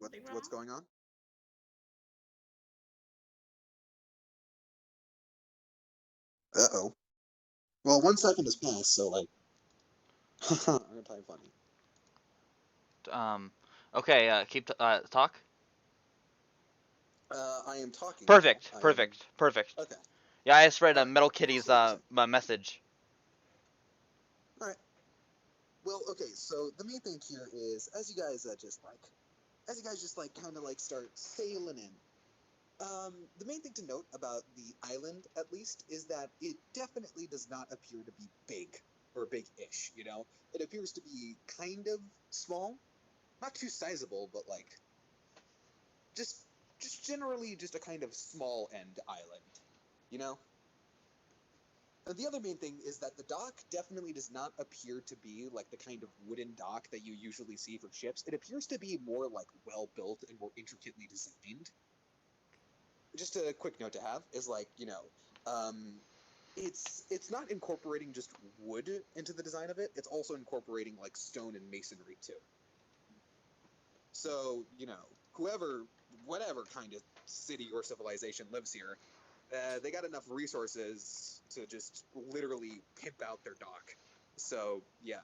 Something What's wrong? going on? Uh-oh. Well, 1 second has passed, so like, aren't I funny? Um, okay, talk. I am talking now. Perfect, I am perfect, perfect. okay. Yeah, I just read All right. Metal Kitty's So yeah. message. All right. Well, okay. So the main thing here is, as you guys just like kind of like start sailing in. The main thing to note about the island, at least, is that it definitely does not appear to be big or big-ish. You know, it appears to be kind of small, not too sizable, but like just just generally just a kind of small end island. You know. The other main thing is that the dock definitely does not appear to be like the kind of wooden dock that you usually see for ships. It appears to be more like well built and more intricately designed. Just a quick note to have is like, um, it's not incorporating just wood into the design of it. It's also incorporating like stone and masonry too. So, whatever kind of city or civilization lives here, they got enough resources to just literally pimp out their dock. So, yeah.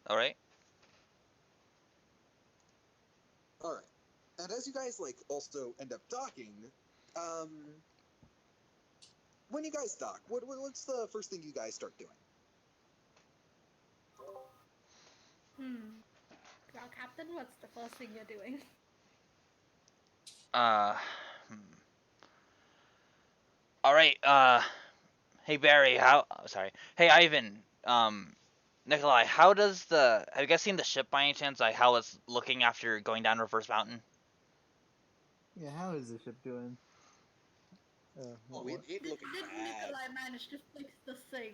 All right. All right. And as you guys like also end up docking, um, when you guys dock, what's the first thing you guys start doing? Hmm. Well, Captain, what's the first thing you're doing? Uh, hmm. All right. Hey Barry, Sorry. Hey Ivan. Nikolai, how does the? Have you guys seen the ship by any chance? Like how it's looking after going down Reverse Mountain? Yeah, how is the ship doing? Oh, What? it Did, looking did bad. Nikolai manage to fix the thing?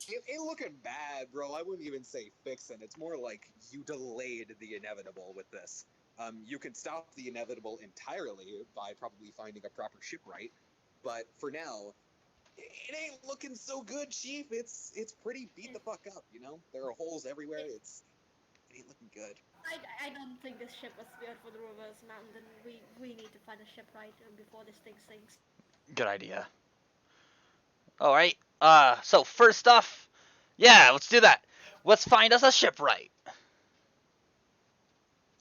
It looking bad, bro. I wouldn't even say fixing. It's more like you delayed the inevitable with this. You can stop the inevitable entirely by probably finding a proper shipwright, but for now, it ain't looking so good, Chief. It's pretty beat the fuck up. There are holes everywhere. It ain't looking good. I don't think this ship was built for the reverse mountain. We need to find a shipwright before this thing sinks. Good idea. All right. So first off, yeah, let's do that. Let's find us a shipwright.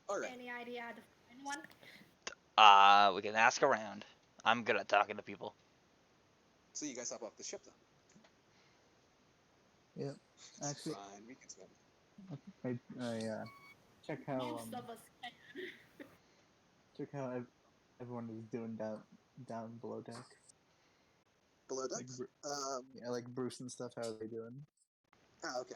All right. Any idea how to find one? We can ask around. I'm good at talking to people. So you guys hop off the ship then. Yep. Actually, Fine, we can swim. check how Most of us can. everyone is doing down below deck. Below Like decks. like Bruce and stuff. How are they doing? Okay.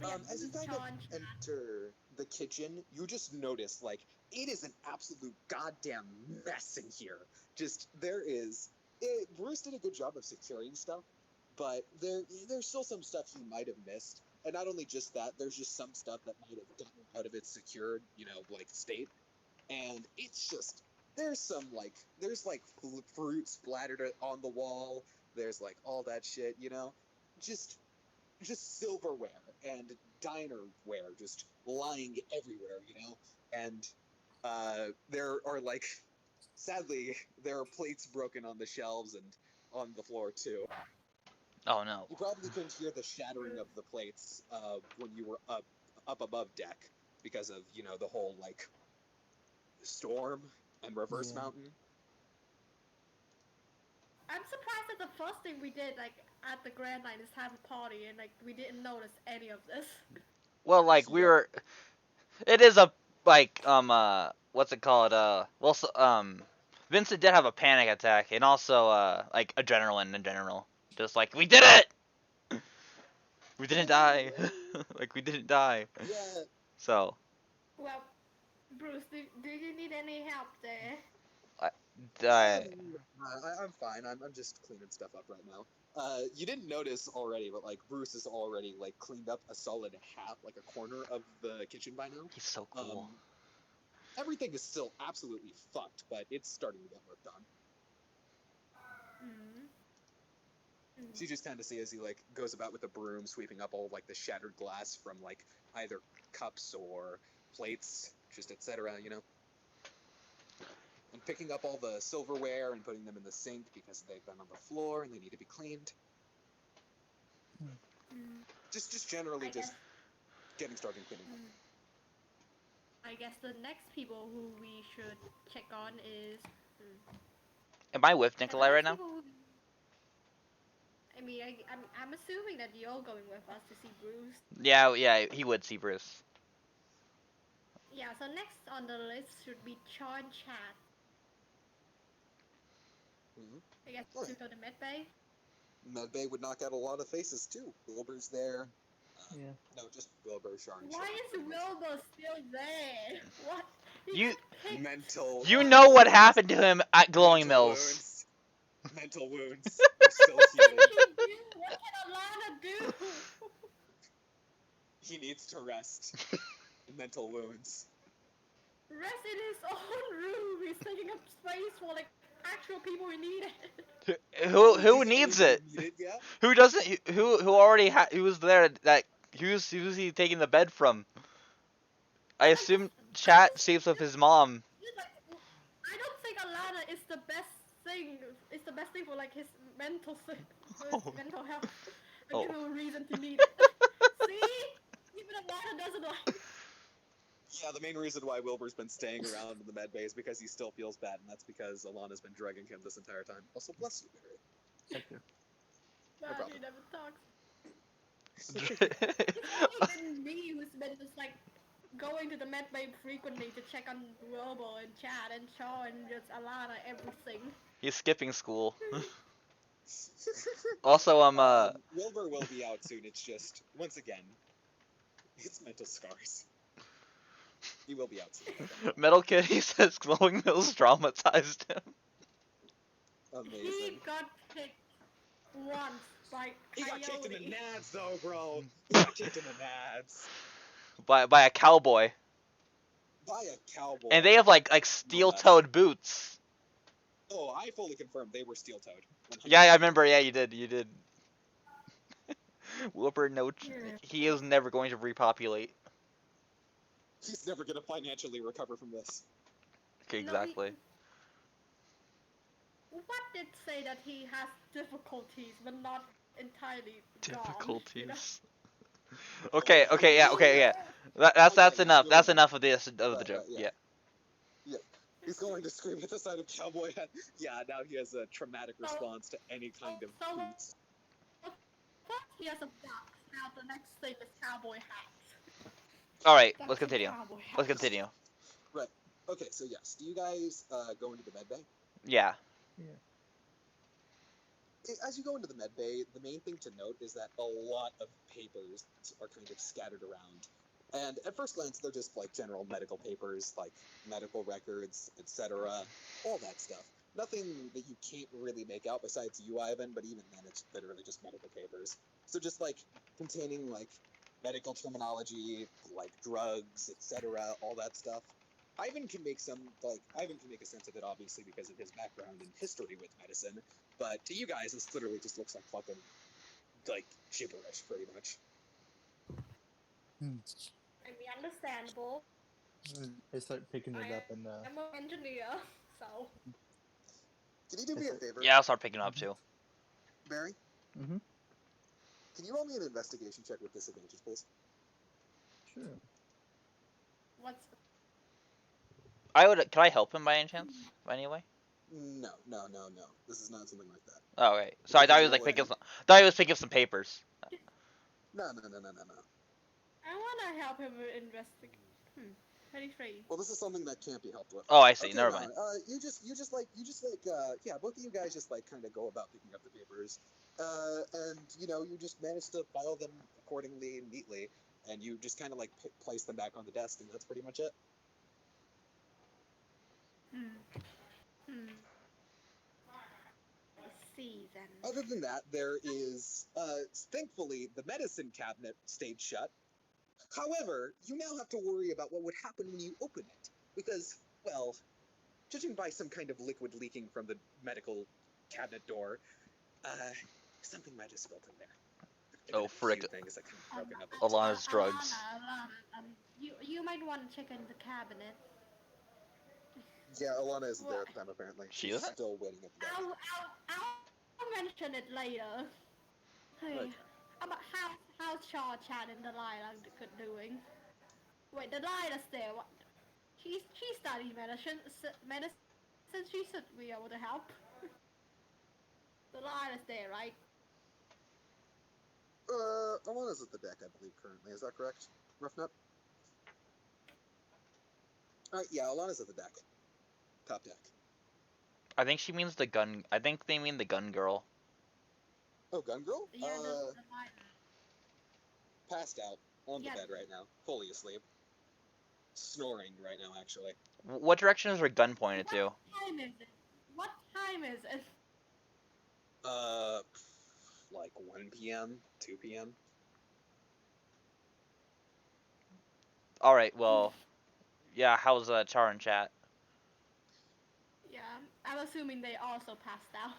Yeah, As you who's kind of charged? enter the kitchen, you just notice like it is an absolute goddamn mess in here. Just Bruce did a good job of securing stuff, but there's still some stuff he might have missed. And not only just that, there's just some stuff that might have gotten out of its secured, like state. And it's just there's like fruit splattered on the wall. There's like all that shit. Just just silverware and dinerware just lying everywhere. And there are like, sadly, there are plates broken on the shelves and on the floor too. Oh no. You probably couldn't hear the shattering of the plates when you were up above deck because of the whole like storm and reverse Yeah. mountain. I'm surprised that the first thing we did, like at the Grand Line, is have a party, and like we didn't notice any of this. Well, like we Yep. were. It is a like what's it called? Well, Vincent did have a panic attack and also like adrenaline in general. Just like we did it. We didn't die. Like we didn't die. Yeah. So. Well, Bruce, do you need any help there? I, I, I'm fine. I'm just cleaning stuff up right now. You didn't notice already, but like Bruce has already like cleaned up a solid half, like a corner of the kitchen by now. he's so Um, cool. Everything is still absolutely fucked, but it's starting to get work done. Hmm. Mm. So you just kind of see as he like goes about with a broom, sweeping up all like the shattered glass from like either cups or plates, just etc. You know, and picking up all the silverware and putting them in the sink because they've been on the floor and they need to be cleaned. Mm. Just generally I guess. just getting started cleaning up. Mm. I guess the next people who we should check on is. Am I with Yeah, the Nikolai right next now? people who. I mean, I'm assuming that you're going with us to see Bruce. Yeah, yeah, he would see Bruce. Yeah, so next on the list should be Chon Chat. Mm-hmm. I guess All to right. go to Medbay. Medbay would knock out a lot of faces too. Wilbur's there. Yeah. No, just Wilbur, Char, and Why Sean, is pretty much. Wilbur still there? What? He You got picked. Mental. you know what happened to him at Glowing mental Mills. wounds. Mental wounds are still What healing. can he do? What can Alana do? He needs to rest. Mental wounds. Rest in his own room. He's taking up space for like actual people who need it. Who needs it? Yeah. Who doesn't? Who already who was there? That who's he taking the bed from? I But like, assume I Chat just, sleeps with his mom. like, I don't think Alana is the best thing. It's the best thing for like his for his Oh. mental health. I Oh. give him a reason to need it. See, even Alana doesn't like. Yeah, the main reason why Wilbur's been staying around in the med bay is because he still feels bad, and that's because Alana's been drugging him this entire time. Also, bless you, Barry. Thank you. No Man, problem. he never talks. It's only been me who's been just like going to the med bay frequently to check on Robo and Chad and Shaw and just Alana everything. He's skipping school. Also, Wilbur will be out soon. It's just, once again, it's mental scars. He will be out soon. Metal Kitty says Glowing Mills traumatized him. He Amazing. got picked once by He got kicked in the Coyote. nads, though, bro. He got kicked in the nads. By a cowboy. By a cowboy. And they have like No steel-toed boots. Oh, I fully confirmed they were steel-toed. 100%. Yeah, I remember. Yeah, you did. You did. Wilbur, no, Yeah. he is never going to repopulate. He's never gonna financially recover from this. Okay, No, exactly. What did say that he has difficulties, but not entirely gone, Difficulties. you know? Okay, okay, yeah, okay, yeah. That's Okay, enough. yeah, That's yeah. enough of this of the Right, joke. right, Yeah. Yeah. He's going to scream at the sight of cowboy hat. Yeah, now he has a traumatic response to any kind of So- boots. First he has a box, now the next thing is cowboy hats. All right, Ducks let's and continue. cowboy hats. Let's continue. Right. Okay, so yes, do you guys go into the med bay? Yeah. As you go into the med bay, the main thing to note is that a lot of papers are kind of scattered around. And at first glance, they're just like general medical papers, like medical records, etc., all that stuff. Nothing that you can't really make out besides you, Ivan, but even then, it's literally just medical papers. So just like containing like medical terminology, like drugs, etc., all that stuff. Ivan can make a sense of it, obviously, because of his background and history with medicine. But to you guys, this literally just looks like fucking, like, gibberish, pretty much. I mean, understandable. I start picking it up and I'm an engineer, so. Can you do me a favor, Yeah, I'll start picking up too. Barry? Mhm. Can you roll me an investigation check with disadvantage, please? sure. What's. Can I help him by any chance? Anyway? No. This is not something like that. Oh, okay. So I thought he was like thought he was picking up some papers. No. I wanna help him investigate. 33. Well, this is something that can't be helped with. Oh, I see. Okay, Never no, mind. you just both of you guys just like kind of go about picking up the papers, and you just manage to file them accordingly and neatly, and you just kind of like place them back on the desk, and that's pretty much it. I see then. Other than that, there is, thankfully, the medicine cabinet stayed shut. However, you now have to worry about what would happen when you open it, because, well, judging by some kind of liquid leaking from the medical cabinet door, something might have spilled in there. There Oh could have been a frick! few things that kind of broken up into Alana's drugs. Alana, you might want to check in the cabinet. Yeah, Alana isn't there What? at the time, apparently. She She's isn't? still waiting at the desk. I'll mention it later. Hey, Okay. how's Shaw Chan and Delilah doing? Wait, Delilah's there. What? She studied medicine. She should be able to help. Delilah's there, right? Alana's at the deck, I believe, currently. Is that correct? Rough Nut? Alright, yeah, Alana's at the deck. Top deck. I think she means the gun. I think they mean the gun girl. Oh, Gun Girl? Yeah, Delilah. Passed out. On the Yeah. bed right now. Fully asleep. Snoring right now, actually. What direction is her gun pointed to? What time is it? What time is it? Uh, like 1 p.m., 2 p.m. All right. Well, yeah. How's Char and chat? Yeah, I'm assuming they also passed out.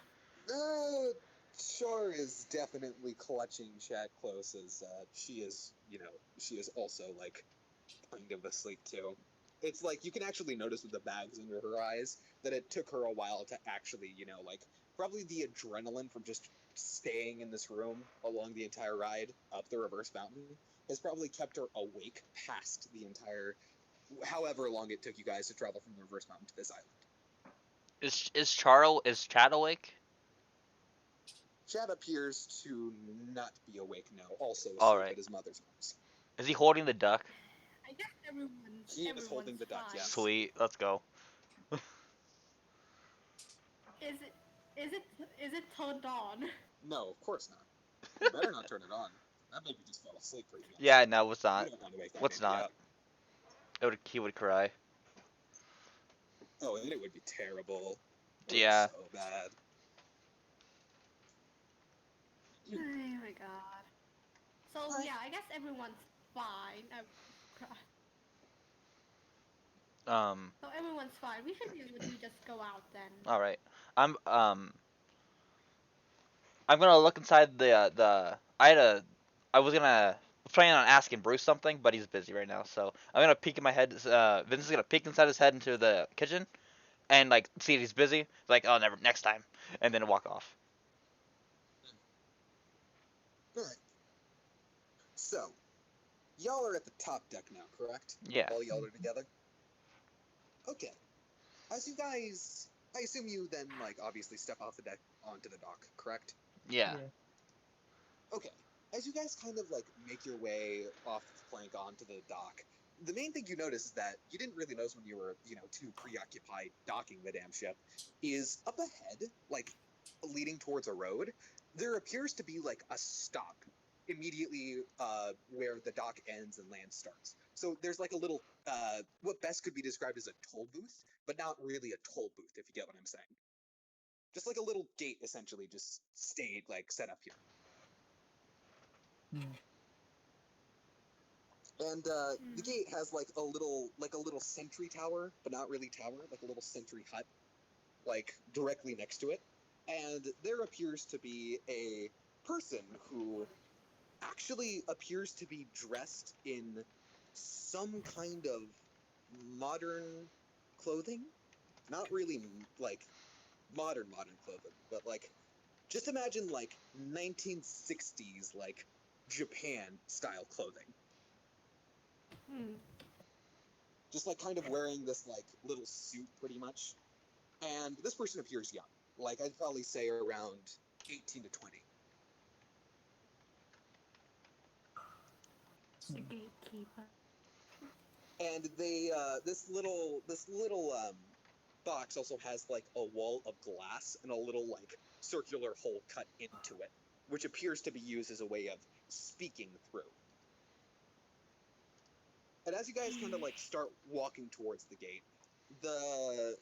Char is definitely clutching Chat close as she is, she is also, like, kind of asleep too. It's like you can actually notice with the bags under her eyes that it took her a while to actually, like, probably the adrenaline from just staying in this room along the entire ride up the reverse mountain has probably kept her awake past the entire, however long it took you guys to travel from the reverse mountain to this island. Is Chat awake? Chad appears to not be awake now, also All asleep right. at his mother's arms. Is he holding the duck? I guess He is holding the duck, fine. yes. Sweet. Let's go. Is it is it is it turned on? No, of course not. You better not turn it on. That baby just fell asleep pretty much. Yeah. No, it's You not. don't want to wake that What's baby not? up. He would cry. Oh, and it would be terrible. It would be Yeah. so bad. Oh my god. So yeah, I guess everyone's fine. Um. So everyone's fine. We should be able to just go out then. All right. I'm um. I'm gonna look inside the. I was gonna planning on asking Bruce something, but he's busy right now. So I'm gonna peek in my head. Vince is gonna peek inside his head into the kitchen, and like see if he's busy. Like, oh, never, next time, and then walk off. Alright. So, y'all are at the top deck now, correct? Yeah. All y'all are together? Okay. As you guys... I assume you then, like, obviously step off the deck onto the dock, correct? Yeah. Okay. As you guys kind of, like, make your way off the plank onto the dock, the main thing you notice is that you didn't really notice when you were, too preoccupied docking the damn ship, is up ahead, like, leading towards a road, there appears to be, like, a stop immediately where the dock ends and land starts. So there's, like, a little, what best could be described as a toll booth, but not really a toll booth, if you get what I'm saying. Just like a little gate, essentially, just stayed, like, set up here. And the gate has like a little sentry tower, but not really tower, like a little sentry hut, like directly next to it. And there appears to be a person who actually appears to be dressed in some kind of modern clothing. Not really like modern clothing, but like just imagine like 1960s like Japan style clothing. Hmm. Just like kind of wearing this like little suit pretty much. And this person appears young. Like I'd probably say around 18 to 20. The gatekeeper. And they this little box also has like a wall of glass and a little like circular hole cut into it, which appears to be used as a way of speaking through. And as you guys kind of like start walking towards the gate, the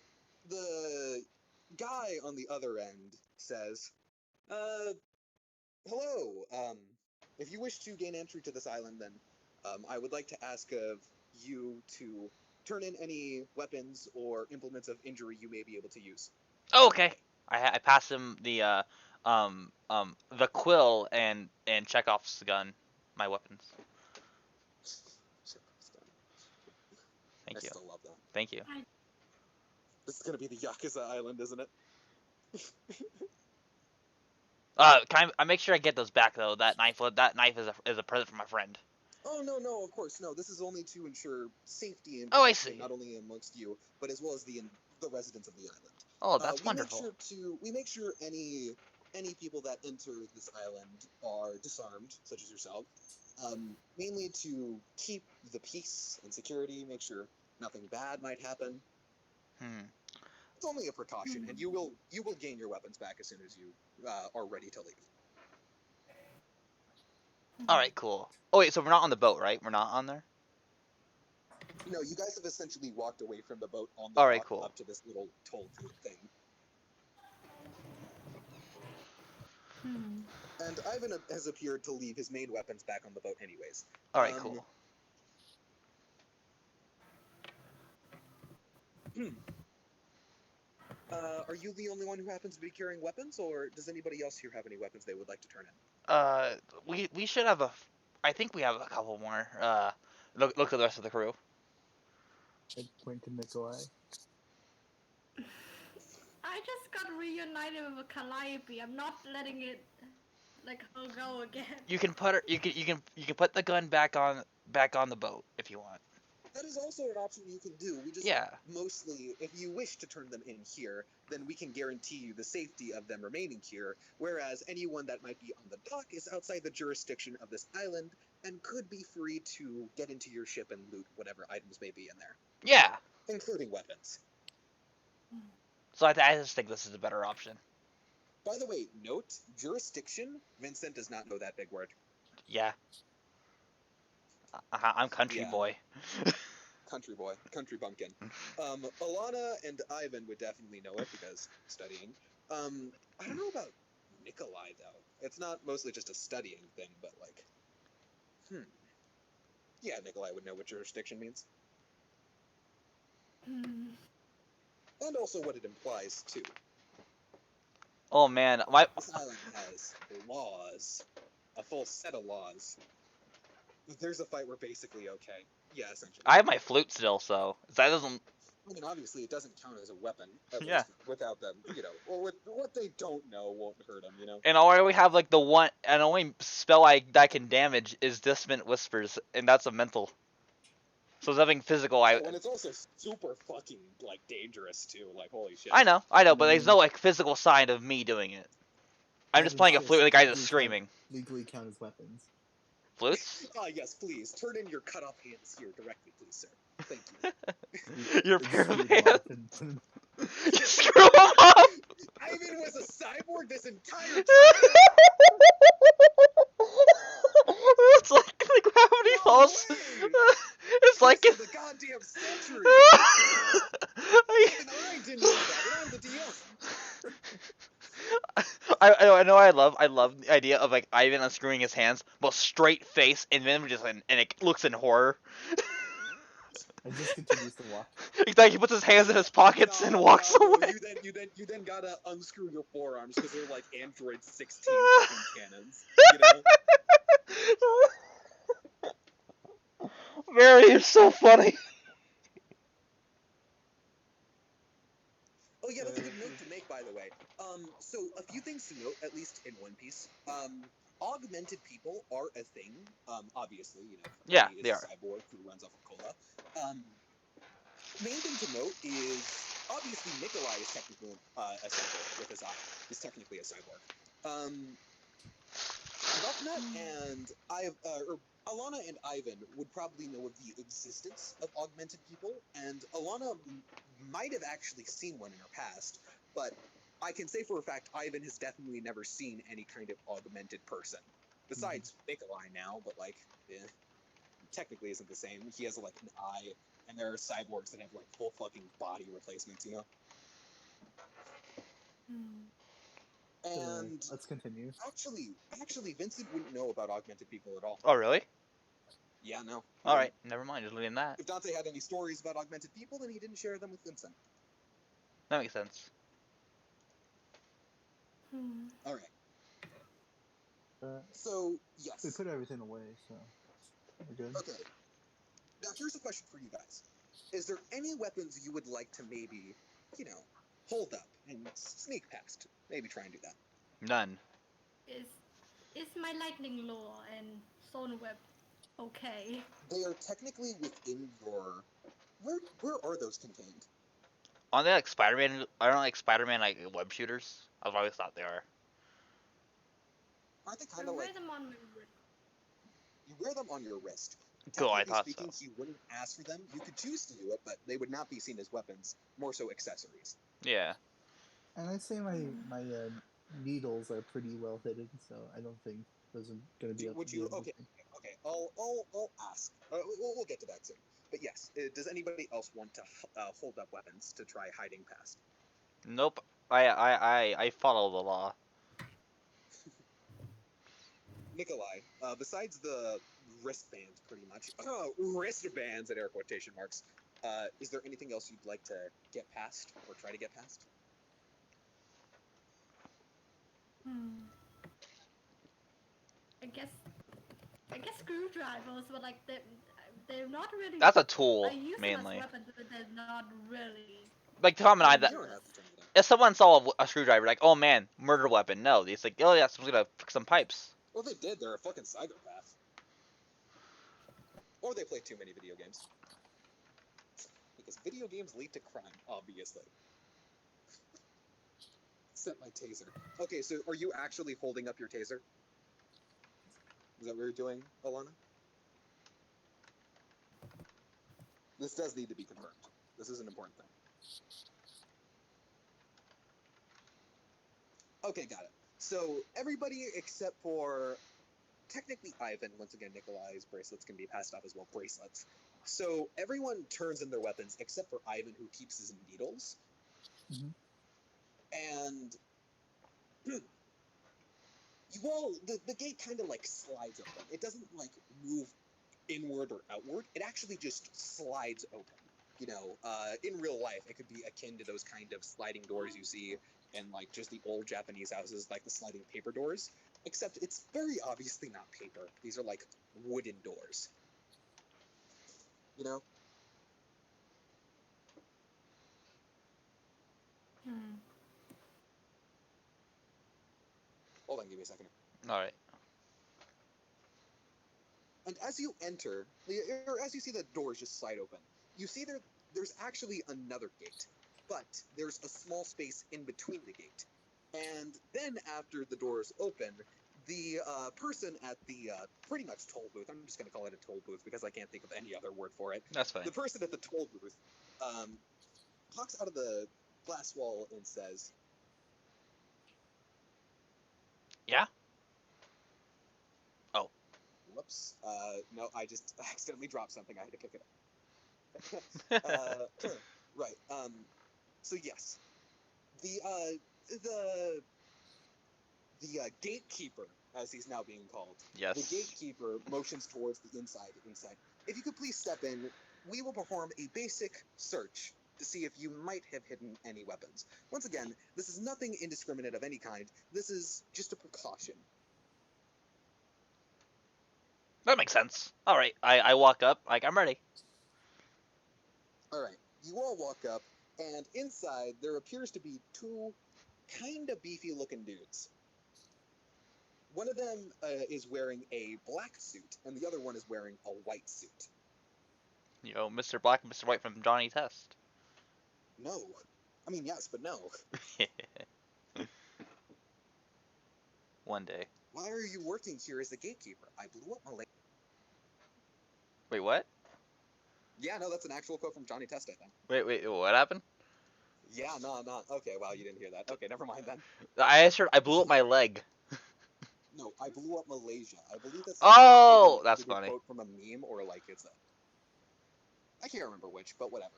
guy on the other end says, hello. If you wish to gain entry to this island, then I would like to ask of you to turn in any weapons or implements of injury you may be able to use. Oh, okay. I pass him the the quill and Chekhov's gun, my weapons. Thank I you. still love that. Thank you. This is gonna be the Yakuza Island, isn't it? I make sure I get those back though. That knife is a present from my friend. Oh no, of course no. This is only to ensure safety and Oh, I protection, see. not only amongst you, but as well as the residents of the island. Oh, that's we wonderful. we make sure any people that enter this island are disarmed, such as yourself. Mainly to keep the peace and security, make sure nothing bad might happen. Hmm. It's only a precaution, and you will gain your weapons back as soon as you are ready to leave. All right, cool. Oh wait, so we're not on the boat, right? We're not on there. No, you guys have essentially walked away from the boat on the All right, dock cool. up to this little toll booth thing. And Ivan has appeared to leave his main weapons back on the boat anyways. All right, cool. Are you the only one who happens to be carrying weapons, or does anybody else here have any weapons they would like to turn in? We should have I think we have a couple more. Look at the rest of the crew. I point to Nikolai. I just got reunited with a Calliope. I'm not letting it like her go again. You can put her. You can put the gun back on the boat if you want. That is also an option you can do. We just mostly, if you wish to turn them in here, then we can guarantee you the safety of them remaining here, whereas anyone that might be on the dock is outside the jurisdiction of this island and could be free to get into your ship and loot whatever items may be in there. Yeah. Including weapons. So I just think this is a better option. By the way, note, jurisdiction, Vincent does not know that big word. Yeah. I'm country boy. Country boy, country bumpkin. Alana and Ivan would definitely know it because studying. I don't know about Nikolai though. It's not mostly just a studying thing, but like, yeah, Nikolai would know what jurisdiction means. And also what it implies too. Oh man, This island has laws, a full set of laws. If there's a fight, we're basically okay. Yeah, essentially. I have my flute still, so that doesn't. I mean, obviously, it doesn't count as a weapon. Yeah. Without them, or with what they don't know won't hurt them, And I only have like the one, and only spell that can damage is Dissonant Whispers, and that's a mental. So there's nothing physical. And it's also super fucking like dangerous too. Like holy shit. I know, but there's no like physical sign of me doing it. I'm just playing a flute with the guy that's screaming. Legally count as weapons. Flutes? Yes, please turn in your cut off hands here directly, please, sir. Thank you. Your pair of hands. You Screw him up! Ivan was a cyborg this entire time. It's like the gravity falls. It's like this is the goddamn century. Even I didn't know that, but I'm the DS. I know I love the idea of like Ivan unscrewing his hands, but straight face, and then and it looks in horror. And just continues to walk. Like he puts his hands in his pockets and walks away. You then gotta unscrew your forearms because they're like Android 16 fucking cannons. Mary, you're so funny. Oh yeah, that's a good note to make, by the way. So a few things to note, at least in One Piece. Augmented people are a thing. Obviously, Yeah, he is they a are. cyborg who runs off of cola. Main thing to note is obviously Nikolai is technically a cyborg with his eye. He's technically a cyborg. Bucknut and Alana and Ivan would probably know of the existence of augmented people, and Alana might have actually seen one in her past, but I can say for a fact Ivan has definitely never seen any kind of augmented person. Besides Nikolai now, but like, technically isn't the same. He has like an eye, and there are cyborgs that have like full fucking body replacements, And let's continue. Actually, Vincent wouldn't know about augmented people at all. Oh really? Yeah, no. All right, never mind. Just leaving that. If Dante had any stories about augmented people, then he didn't share them with Vincent. That makes sense. All right. So We yes. put everything away, so we're good. Okay. Now here's a question for you guys: is there any weapons you would like to maybe, you know, hold up and sneak past? Maybe try and do that. None. Is is my lightning lure and stone web okay? They are technically within your. Where are those contained? On the like Spider-Man, I don't like Spider-Man like web shooters. I've always thought they are. Aren't they I kind of wear like them on my wrist. you wear them on your wrist? Cool, I Technically thought so. speaking, you wouldn't ask for them. You could choose to do it, but they would not be seen as weapons. More so accessories. Yeah. And I'd say my needles are pretty well hidden, so I don't think those are gonna be Would be you? able to Okay, see. okay. I'll ask. We'll get to that soon. But yes, does anybody else want to hold up weapons to try hiding past? Nope. I follow the law. Nikolai, besides the wristbands, pretty much wristbands at air quotation marks. Is there anything else you'd like to get past or try to get past? Hmm. I guess I guess screwdrivers, but like they're not really. That's a I tool use them as mainly. weapons, but they're not really Like Tom and I, that You don't have dangerous. to turn it on. if someone saw a screwdriver, like, oh man, murder weapon. No, it's like, oh yeah, someone's gonna fix some pipes. Well, they did. They're a fucking psychopath. Or they play too many video games. Because video games lead to crime, obviously. Set my taser. Okay, so are you actually holding up your taser? Is that what you're doing, Alana? This does need to be confirmed. This is an important thing. Okay, got it. So everybody except for technically Ivan, once again, Nikolai's bracelets can be passed off as well. Bracelets. So everyone turns in their weapons except for Ivan, who keeps his needles. Mhm. And you all, the gate kind of like slides open. It doesn't like move inward or outward. It actually just slides open. You know, in real life, it could be akin to those kind of sliding doors you see in like just the old Japanese houses, like the sliding paper doors. Except it's very obviously not paper. These are like wooden doors. You know? Hmm. Hold on, give me a second. All right. And as you enter, or as you see the doors just slide open, you see there's actually another gate, but there's a small space in between the gate. And then after the doors open, the person at the pretty much toll booth, I'm just going to call it a toll booth because I can't think of any other word for it. That's fine. The person at the toll booth talks out of the glass wall and says, Yeah. Oh. whoops, no, I just accidentally dropped something. I had to pick it up. Right. So yes, the gatekeeper, as he's now being called, the Yes. gatekeeper motions towards the inside. If you could please step in, we will perform a basic search to see if you might have hidden any weapons. Once again, this is nothing indiscriminate of any kind. This is just a precaution. That makes sense. All right. I walk up like I'm ready. All right. You all walk up, and inside there appears to be two kind of beefy looking dudes. One of them is wearing a black suit, and the other one is wearing a white suit. You know, Mr. Black and Mr. White from Johnny Test. No. I mean, yes, but no. One day. Why are you working here as the gatekeeper? I blew up Malay. Wait, what? Yeah, no, that's an actual quote from Johnny Test, I think. Wait, what happened? Yeah, no. Okay, wow, you didn't hear that. Okay, never mind then. I blew up my leg. No, I blew up Malaysia. I believe that's Oh, either that's a funny. quote from a meme or like it's a. I can't remember which, but whatever.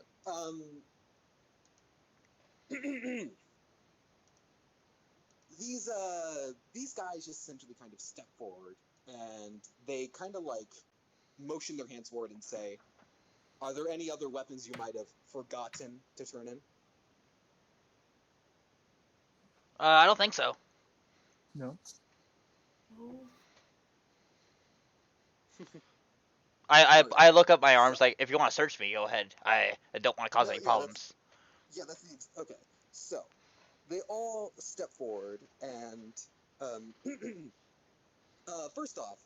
These guys just essentially kind of step forward and they kind of like motion their hands forward and say, "Are there any other weapons you might have forgotten to turn in?" I don't think so. No. No. I look up my So, arms like, if you want to search me, go ahead. I don't want to cause no, any yeah, that's problems. okay. So they all step forward, and um, first off,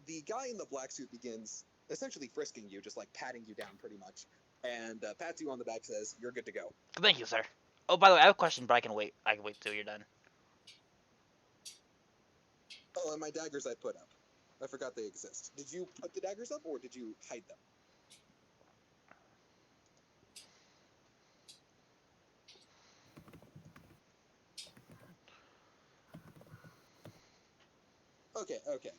the guy in the black suit begins essentially frisking you, just like patting you down pretty much, and pats you on the back, says, "You're good to go." Thank you, sir. Oh, by the way, I have a question, but I can wait. I can wait till you're done. Oh, and my daggers I put up. I forgot they exist. Did you put the daggers up, or did you hide them? Okay, okay.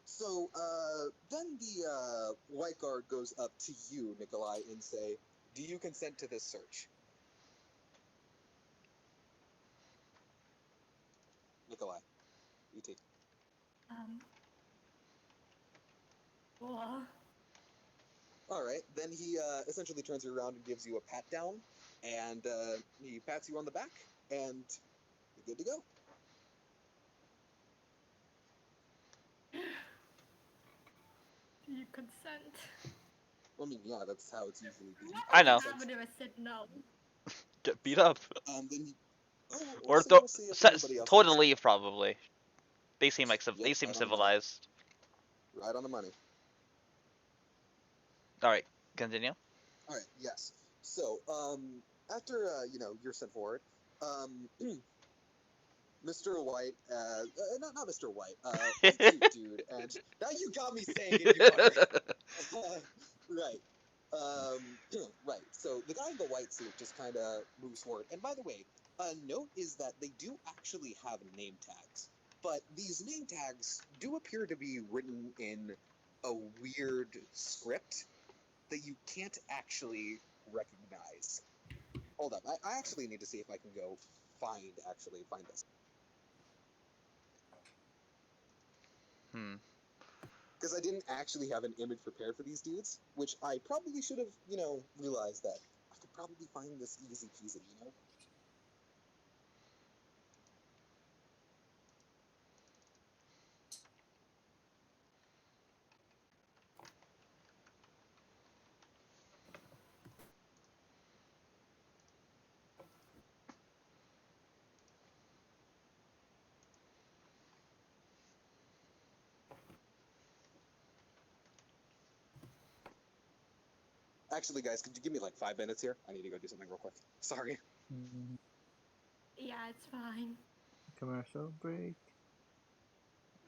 So then the white guard goes up to you, Nikolai, and say, "Do you consent to this search?" Nikolai, you take. Um. What? All right. Then he essentially turns you around and gives you a pat down, and he pats you on the back, and you're good to go. Do you consent? I mean, yeah, that's how it's usually done. What I I would know. consent. happen if I said no? Get beat up. Then you, oh, Or we'll see if anybody else told to has. leave, probably. They seem like Yep, they seem right on the money. civilized. Right on the money. All right, continue. All right. Yes. So, after you're sent forward, Mr. White, not Mr. White, white suit dude, and now you got me saying it, you fucker. Right. Right. So the guy in the white suit just kind of moves forward. And by the way, a note is that they do actually have name tags, but these name tags do appear to be written in a weird script that you can't actually recognize. Hold up, I actually need to see if I can go find this. Hmm. Because I didn't actually have an image prepared for these dudes, which I probably should have, realized that I could probably find this easy peasy. Actually, guys, could you give me like 5 minutes here? I need to go do something real quick. Sorry. Mhm. Yeah, it's fine. Commercial break.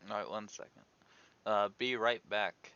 All right, 1 second. Be right back.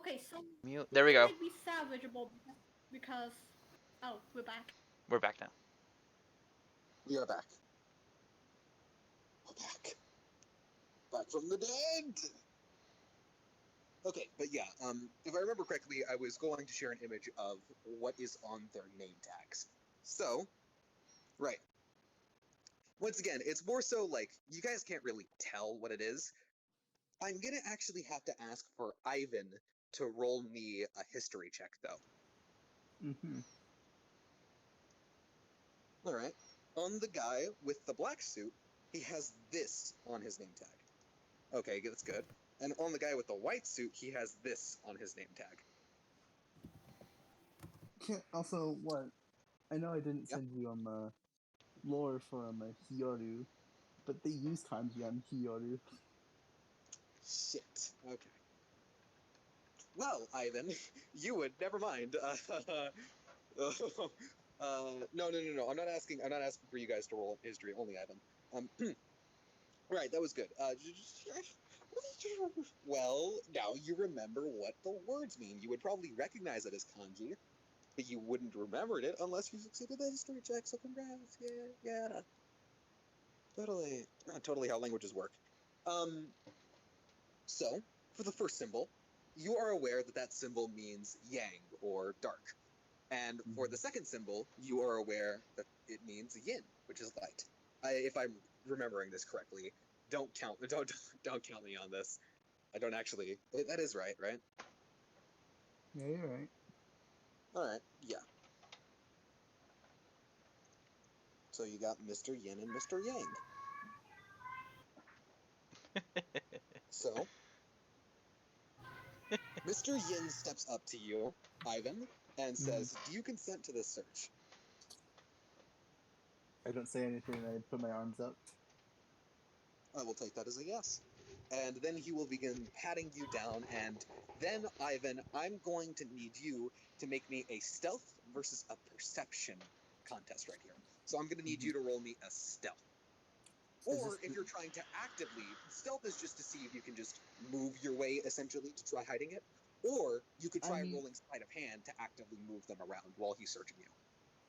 Okay, so Mute. he There we can go. like be salvageable because. Oh, we're back. We're back now. We are back. We're back. Back from the dead. Okay, but yeah, if I remember correctly, I was going to share an image of what is on their name tags. So, right. Once again, it's more so like you guys can't really tell what it is. I'm gonna actually have to ask for Ivan to roll me a history check, though. Mm-hmm. All right. On the guy with the black suit, he has this on his name tag. Okay, that's good. And on the guy with the white suit, he has this on his name tag. Also, what? I know I didn't Yep. send you lore for Hyoru, but they use kanji on Hyoru. Shit. Okay. Well, Ivan, you would never mind. No. I'm not asking. I'm not asking for you guys to roll history. Only Ivan. Right. That was good. Well, now you remember what the words mean. You would probably recognize it as kanji, but you wouldn't remember it unless you succeeded the history check. So congrats. Yeah. Totally how languages work. So for the first symbol, you are aware that that symbol means yang or dark. And for the second symbol, you are aware that it means yin, which is light. If I'm remembering this correctly, don't count me on this. I don't actually. That is right? Yeah, you're right. All right, yeah. So you got Mr. Yin and Mr. Yang. So Mr. Yin steps up to you, Ivan, and says, "Do you consent to this search?" I don't say anything. I put my arms up. I will take that as a yes. And then he will begin patting you down, and then, Ivan, I'm going to need you to make me a stealth versus a perception contest right here. So I'm going to need you to roll me a stealth. Or if you're trying to actively, stealth is just to see if you can just move your way, essentially, to try hiding it. Or you could try rolling sleight of hand to actively move them around while he's searching you.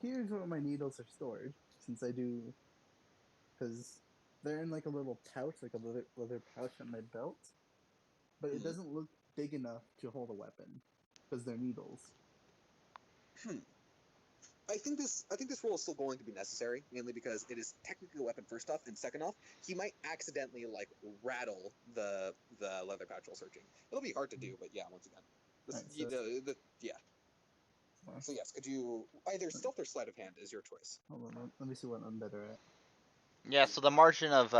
Here's where my needles are stored, since I do, because they're in like a little pouch, like a leather pouch on my belt, but it doesn't look big enough to hold a weapon, because they're needles. I think this roll is still going to be necessary, mainly because it is technically a weapon first off, and second off, he might accidentally like rattle the leather pouch while searching. It'll be hard to do, but yeah, once again, yeah. So yes, could you either stealth or sleight of hand is your choice. Hold on, let me see what I'm better at. Yeah, so the margin of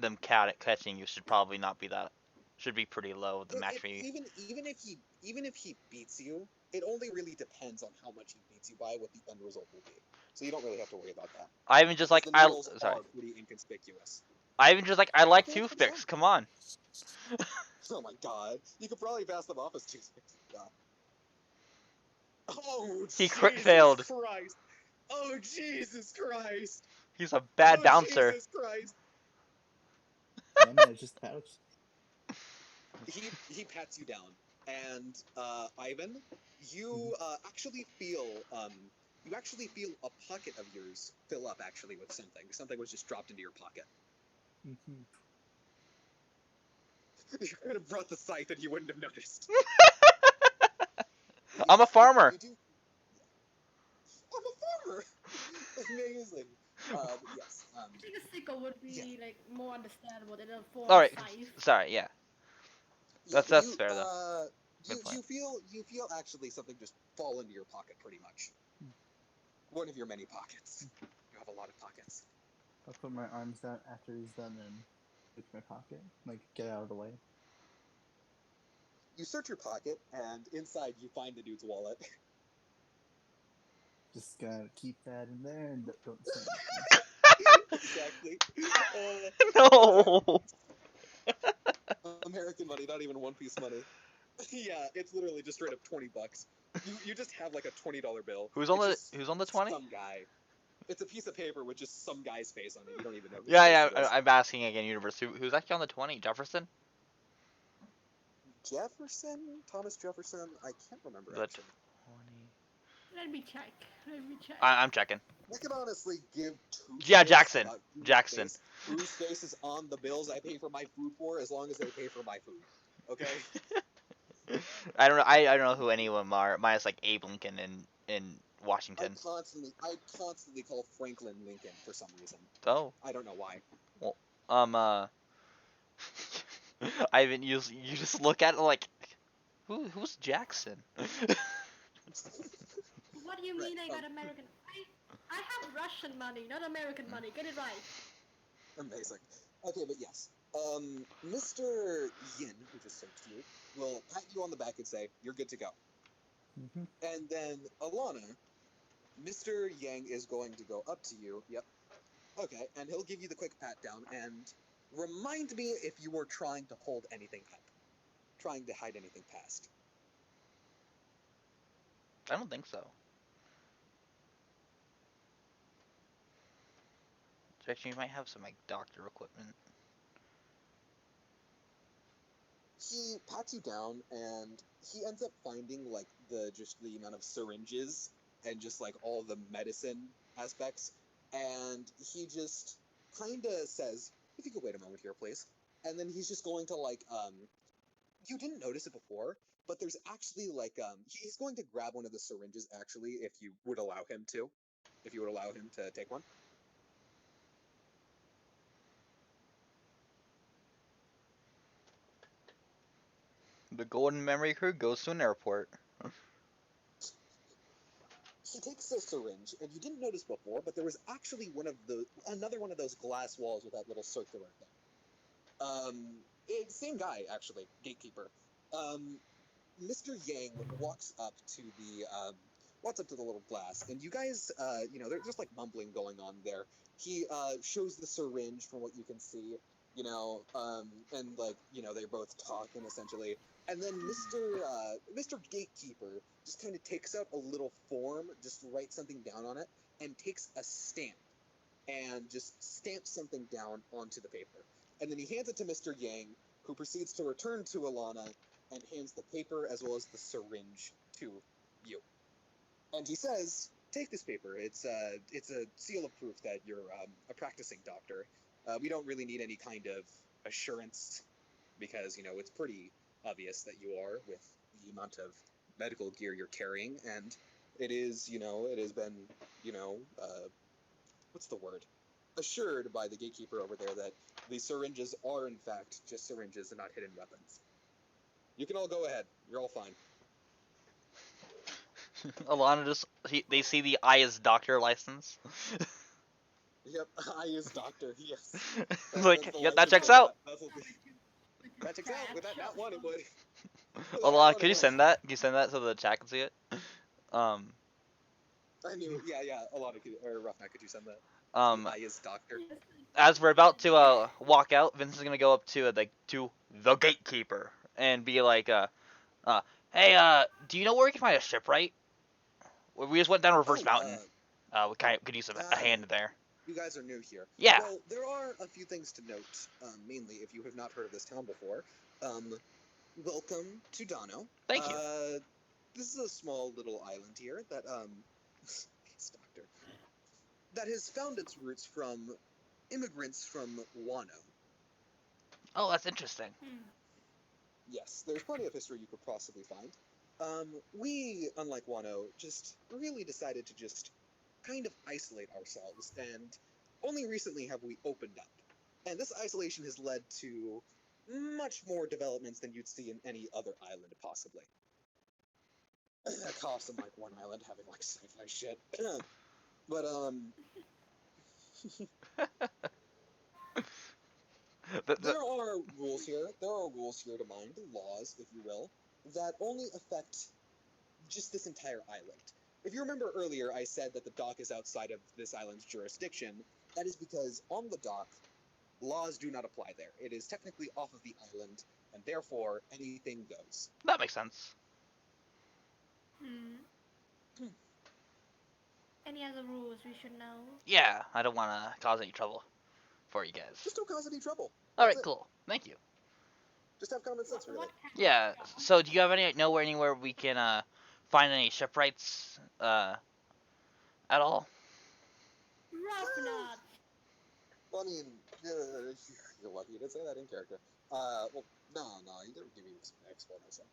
them catching you should probably not be that. Should be pretty low. The match for you. Even if he beats you, it only really depends on how much he beats you by what the end result will be. So you don't really have to worry about that. I even just like the needles are pretty inconspicuous. I even just I like toothpicks. Come on. Oh my god, you could probably pass them off as toothpicks. God. Oh, He Jesus failed. Christ! Oh Jesus Christ! He's a bad bouncer. Jesus Christ! I mean, it's just pouch. He pats you down, and Ivan, you actually feel a pocket of yours fill up actually with something. Something was just dropped into your pocket. You could have brought the scythe and you wouldn't have noticed. I'm a farmer. I'm a farmer. Amazing. Yes. I think a sickle would be like more understandable than a full All right. scythe. Sorry. Yeah. That's fair though. You feel actually something just fall into your pocket pretty much. One of your many pockets. You have a lot of pockets. I'll put my arms down after he's done and search my pocket. Like, get out of the way. You search your pocket, and inside you find the dude's wallet. Just gotta keep that in there and don't say anything. Exactly. No. American money, not even One Piece money. Yeah, it's literally just straight up $20. You just have like a $20 bill. Who's on the 20? Some guy. It's a piece of paper with just some guy's face on it. You don't even know. Yeah. I'm asking again, Universe. Who's actually on the 20? Jefferson? Jefferson? Thomas Jefferson? I can't remember The actually. 20. Let me check. Let me check. I'm checking. I could honestly give two Yeah, shits Jackson. about Jackson. whose face is on the bills I pay for my food for, as long as they pay for my food. Okay? I don't know. I don't know who anyone are. Minus like Abe Lincoln in I Washington. constantly call Franklin Lincoln for some reason. Oh. I don't know why. Well, Ivan, you just look at it like, who's Jackson? What do you Right. mean I got American? I have Russian money, not American money. Get it right. Amazing. Okay, but yes. Mr. Yin, who just searched you, will pat you on the back and say, "You're good to go." Mm-hmm. And then Alana, Mr. Yang is going to go up to you. Yep. Okay, and he'll give you the quick pat down and remind me if you were trying to hold anything up, trying to hide anything past. I don't think so. Actually, you might have some like doctor equipment. He pats you down and he ends up finding like the amount of syringes and just like all the medicine aspects, and he just kind of says, "If you could wait a moment here, please." And then he's just going to like you didn't notice it before, but there's actually like he's going to grab one of the syringes actually, if you would allow him to, if you would allow him to take one. The golden memory crew goes to an airport. He takes the syringe, and you didn't notice before, but there was actually another one of those glass walls with that little circular thing. Same guy actually, gatekeeper. Um, Mr. Yang walks up to the little glass, and you guys, there's just like mumbling going on there. He shows the syringe from what you can see, and like they're both talking essentially, and then Mr. Gatekeeper just kind of takes out a little form, just writes something down on it, and takes a stamp and just stamps something down onto the paper. And then he hands it to Mr. Yang, who proceeds to return to Alana and hands the paper as well as the syringe to you. And he says, "Take this paper. It's a seal of proof that you're a practicing doctor. We don't really need any kind of assurance because it's pretty obvious that you are with the amount of medical gear you're carrying, and it has been what's the word? Assured by the gatekeeper over there that the syringes are in fact just syringes and not hidden weapons. You can all go ahead. You're all fine." Alana they see the I as doctor license. Yep, I is doctor. Yes, that's Like, the yeah, that license checks for out. that checks out. With that one, it would. With that Alana, one, could it you would. send that? Can you send that so the chat can see it? Um, I knew. Yeah, yeah. A lot of or Roughneck. Could you send that? um, I is doctor. Yes. as we're about to walk out, Vince is gonna go up to the gatekeeper and be like, uh, hey, do you know where we can find a shipwright? We just went down Reverse Oh, Mountain. We could use a hand there. you guys are new here. Yeah. Well, there are a few things to note. Mainly, if you have not heard of this town before, welcome to Dono. Thank you. This is a small little island here that it's doctor that has found its roots from immigrants from Wano. Oh, that's interesting. Yes, there's plenty of history you could possibly find. We, unlike Wano, just really decided to just kind of isolate ourselves, and only recently have we opened up. And this isolation has led to much more developments than you'd see in any other island, possibly. Cost in like one island having like sci-fi shit. But there are rules here. There are rules here to mind, laws, if you will, that only affect just this entire island. If you remember earlier, I said that the dock is outside of this island's jurisdiction. That is because on the dock, laws do not apply there. It is technically off of the island, and therefore anything goes. That makes sense. Any other rules we should know? Yeah, I don't want to cause any trouble for you guys. Just don't cause any trouble. All That's right, it. cool. Thank you. Just have common sense, really. What kind Yeah. of job? So do you have anywhere we can find any shipwrights at all? Rough nuts. Well, I mean, you're lucky to say that in character. Well, no, you didn't give me an explanation.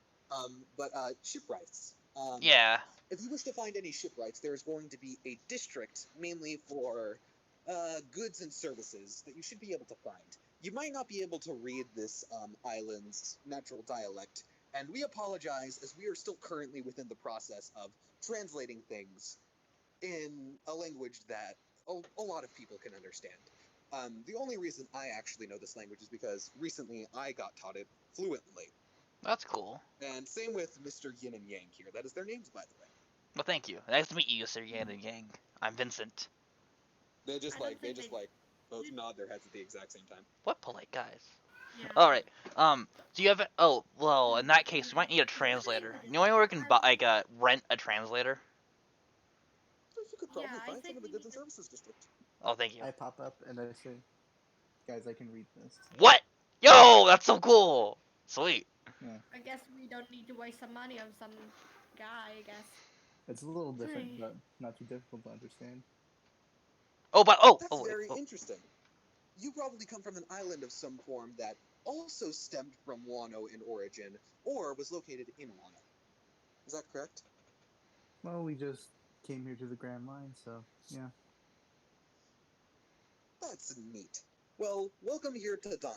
But shipwrights. Yeah. If you wish to find any shipwrights, there is going to be a district mainly for goods and services that you should be able to find. You might not be able to read this island's natural dialect, and we apologize as we are still currently within the process of translating things in a language that a lot of people can understand. The only reason I actually know this language is because recently I got taught it fluently. That's cool. And same with Mr. Yin and Yang here. That is their names, by the way. Well, thank you. Nice to meet you, Sir Yan and Yang. I'm Vincent. They just I don't they think just they. both nod their heads at the exact same time. What polite guys. Yeah. All right. Do you have? Oh, well. In that case, we might need a translator. You know anywhere we can buy, like, rent a translator? You could Yeah, probably I find some think in the we goods need and to. services district. Oh, thank you. I pop up and I say, guys, I can read this. What? Yo, that's so cool. Sweet. Yeah, I guess we don't need to waste some money on some guy. I guess. it's a little different, but not too difficult to understand. Oh, but That's wait. very Oh. interesting. You probably come from an island of some form that also stemmed from Wano in origin, or was located in Wano. Is that correct? Well, we just came here to the Grand Line, so yeah. That's neat. Well, welcome here to Dono.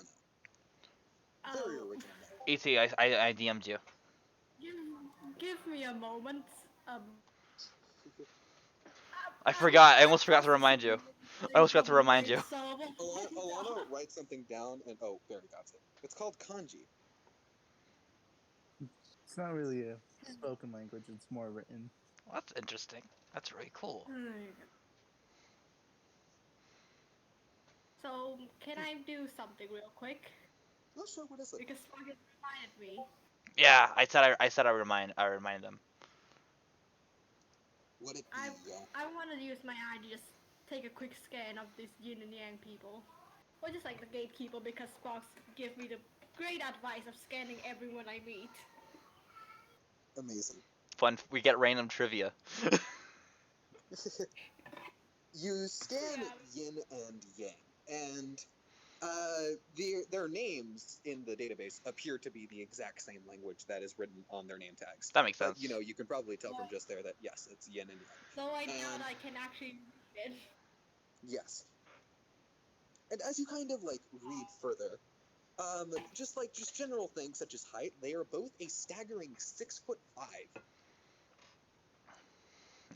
Very Oh, original name. I DM'd you. give me a moment. Um, I I'm forgot. I almost forgot to remind you. I almost forgot to remind you. So Alana writes something down, and oh, Barry got it. It's called kanji. It's not really a spoken language, it's more written. Well, that's interesting. That's really cool. So can I do something real quick? Not sure what is it. Because Sparkle reminded me. Yeah, I remind them. Would it I be? I want to use my eye to just take a quick scan of these yin and yang people, or just like the gatekeeper, because Sparks give me the great advice of scanning everyone I meet. Amazing. Fun. We get random trivia. You scan Yeah. yin and yang, and their names in the database appear to be the exact same language that is written on their name tags. That makes But sense. you can probably tell from just there that yes, it's yin and yang. So I And thought I can actually read it. yes, and as you kind of read further, just general things such as height, they are both a staggering 6'5",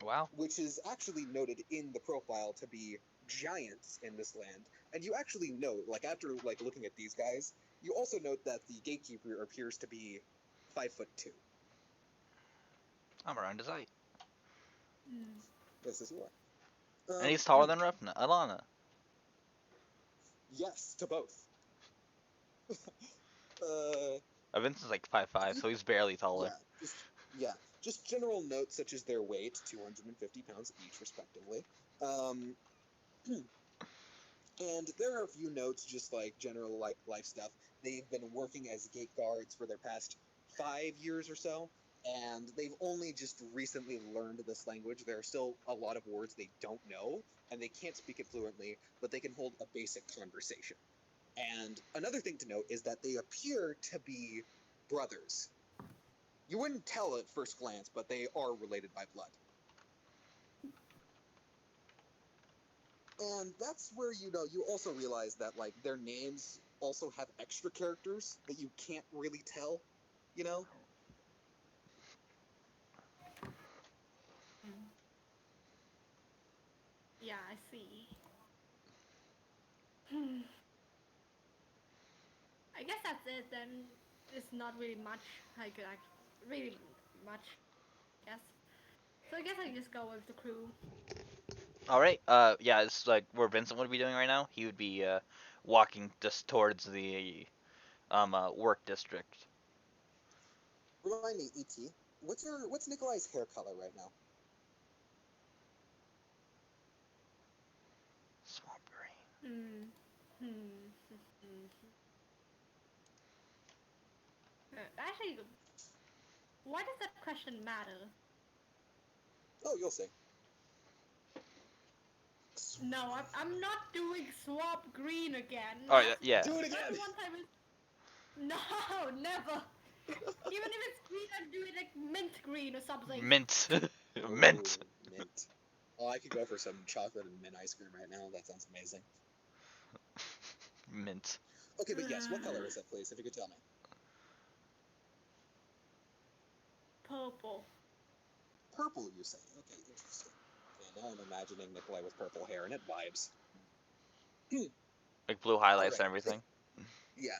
Wow. which is actually noted in the profile to be giants in this land. And you actually note, after looking at these guys, you also note that the gatekeeper appears to be 5'2". I'm around his height. Yes, as you And are. he's taller than Alana. Yes, to both. uh, Vincent's like 5'5", so he's barely taller. just general notes such as their weight, 250 pounds each, respectively. Um, and there are a few notes, just general life stuff. They've been working as gate guards for their past 5 years or so, and they've only just recently learned this language. There are still a lot of words they don't know, and they can't speak it fluently, but they can hold a basic conversation. And another thing to note is that they appear to be brothers. You wouldn't tell at first glance, but they are related by blood. And that's where you also realize that their names also have extra characters that you can't really tell, you know? Yeah, I see. I guess that's it then. It's not really much I could really much, I guess. So I guess I just go with the crew. All right. Yeah, it's like where Vincent would be doing right now. He would be walking just towards the work district. Remind me, E.T., what's Nikolai's hair color right now? Swamp green. Hmm. Hmm. Actually, why does that question matter? Oh, you'll see. No, I'm not doing swap green again. Oh yeah, yeah. Do it Not again. one time. No, never. Even if it's green, I'd do it like mint green or something. Mint. Oh, Mint. mint. Oh, I could go for some chocolate and mint ice cream right now. That sounds amazing. Mint. Okay, but yes, what color is it, please? If you could tell me. Purple. Purple, you say? Okay, interesting. And now I'm imagining Nikolai with purple hair, and it vibes. Like blue All highlights right. and everything. Yeah.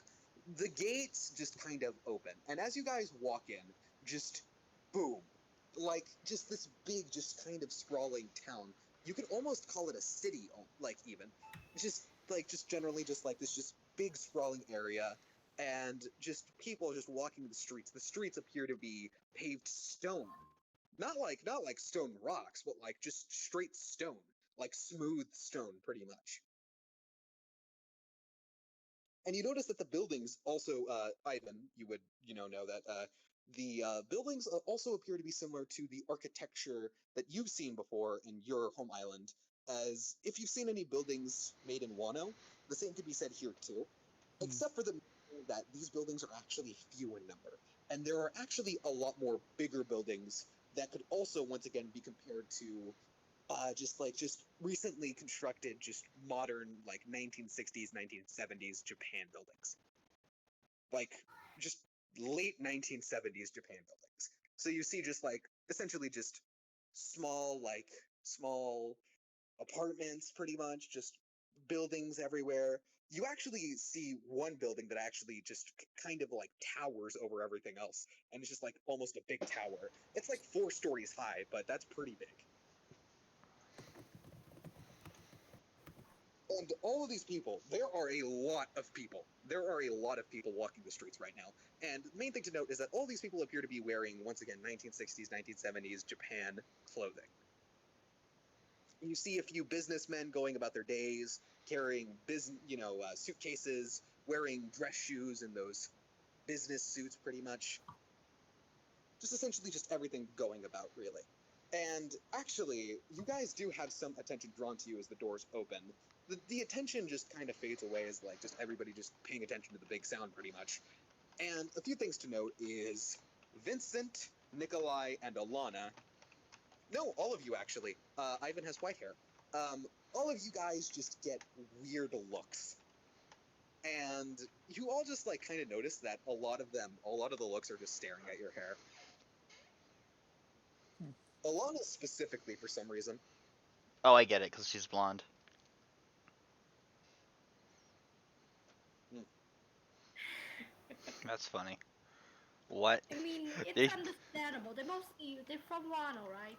The gates just kind of open, and as you guys walk in, just boom. Like, just this big, just kind of sprawling town. You could almost call it a city, like, even. Just generally, just like this, just big, sprawling area, and just people just walking the streets. The streets appear to be paved stone. Not like stone rocks, but like just straight stone. Like smooth stone, pretty much. And you notice that the buildings also, Ivan, you would know that the buildings also appear to be similar to the architecture that you've seen before in your home island. As if you've seen any buildings made in Wano, the same could be said here too, Hmm. except for the that these buildings are actually few in number, and there are actually a lot more bigger buildings that could also once again be compared to just recently constructed, just modern like 1960s, 1970s Japan buildings, like just late 1970s Japan buildings. So you see just like essentially just small apartments, pretty much just buildings everywhere. You actually see one building that actually just kind of like towers over everything else, and it's just like almost a big tower. It's like 4 stories high, but that's pretty big. And all of these people, there are a lot of people. There are a lot of people walking the streets right now. And the main thing to note is that all these people appear to be wearing, once again, 1960s, 1970s Japan clothing. You see a few businessmen going about their days, carrying suitcases, wearing dress shoes and those business suits, pretty much. Just essentially just everything going about, really. And actually, you guys do have some attention drawn to you as the doors open. The attention just kind of fades away as like just everybody just paying attention to the big sound, pretty much. And a few things to note is Vincent, Nikolai, and Alana. No, all of you actually. Ivan has white hair. All of you guys just get weird looks. And you all just like kind of notice that a lot of the looks are just staring at your hair. Hmm. Alana specifically, for some reason. Oh, I get it, cause she's blonde. Hmm. That's funny. What? I mean, it's They understandable. They're from Wano, right?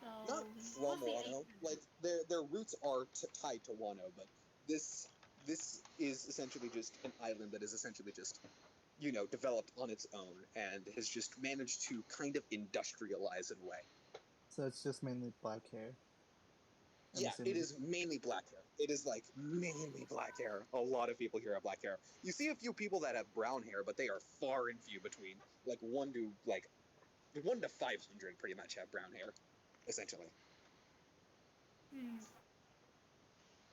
So Not from mostly Wano. Asian. Like their roots are tied to Wano, but this this is essentially just an island that is essentially just developed on its own and has just managed to kind of industrialize in a way. So it's just mainly black hair. I'm Yeah, it assuming. is mainly black hair. It is like mainly black hair. A lot of people here have black hair. You see a few people that have brown hair, but they are far and few between. Like 1 to 500, pretty much have brown hair, essentially. Hmm.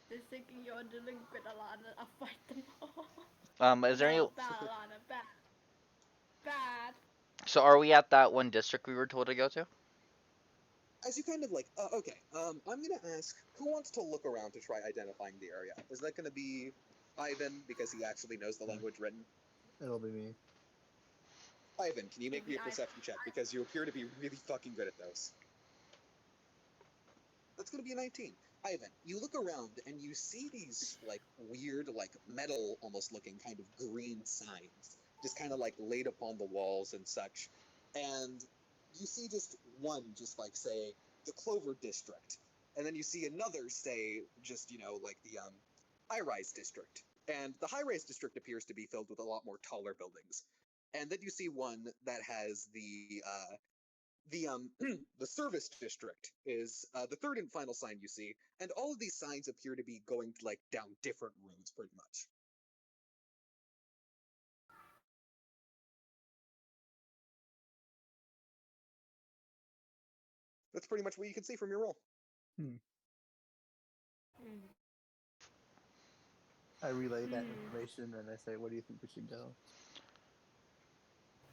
They're thinking you're a delinquent, Alana. I'll fight them all. is there any? No, bad, Alana. Bad. Bad. So are we at that one district we were told to go to? As you kind of like, okay, I'm gonna ask who wants to look around to try identifying the area. Is that gonna be Ivan because he actually knows the language written? It'll be me. Ivan, can you make me Maybe a perception check because you appear to be really fucking good at those? That's gonna be a 19. Ivan, you look around and you see these like weird, like metal almost looking kind of green signs, just kind of like laid upon the walls and such. And you see just one, just like say the Clover District, and then you see another say just like the high rise district. And the high rise district appears to be filled with a lot more taller buildings. And then you see one that has the the service district is the third and final sign you see, and all of these signs appear to be going like down different roads, pretty much. That's pretty much what you can see from your roll. Mm. I relay that information and I say, "What do you think we should go?"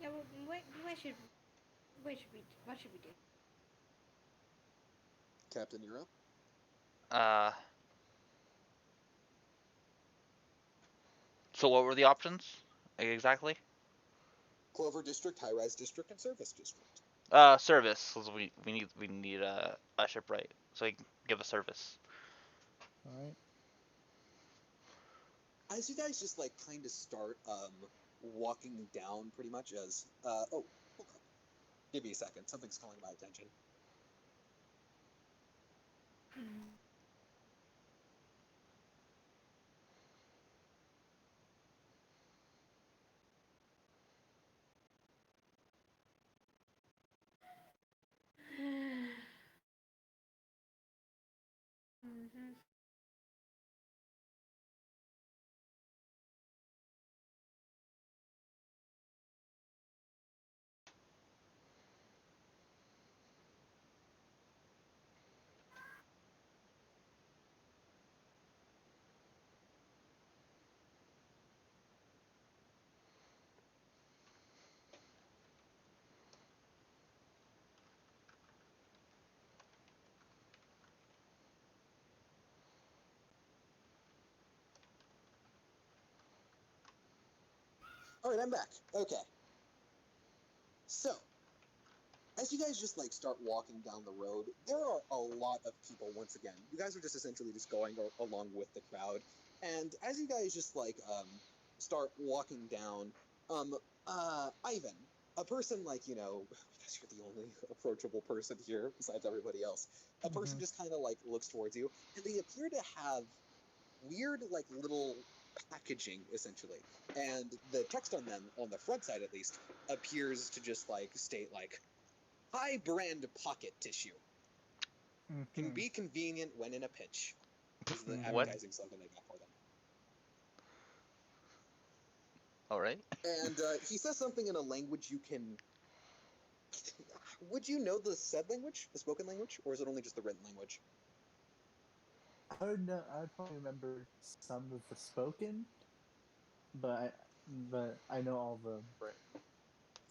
Yeah, well, where should we? What should we do? Captain Nero. Uh. So what were the options exactly? Clover District, High Rise District, and Service District. Service. 'Cause we need a shipwright so he can give us service. All right. As you guys just like kind of start walking down, pretty much as hold up. Give me a second. Something's calling my attention. Mm-hmm. All right, I'm back. Okay. So, as you guys just like start walking down the road, there are a lot of people. Once again, you guys are just essentially just going along with the crowd, and as you guys just like start walking down, Ivan, a person like because you're the only approachable person here besides everybody else, a person just kind of like looks towards you, and they appear to have weird like little packaging essentially, and the text on them on the front side at least appears to just like state like high brand pocket tissue. Can be convenient when in a pinch. Is the What? advertising slogan they got for them. All right. And he says something in a language you can. Would you know the said language, the spoken language, or is it only just the written language? I would know. I would probably remember some of the spoken, but I know all the written.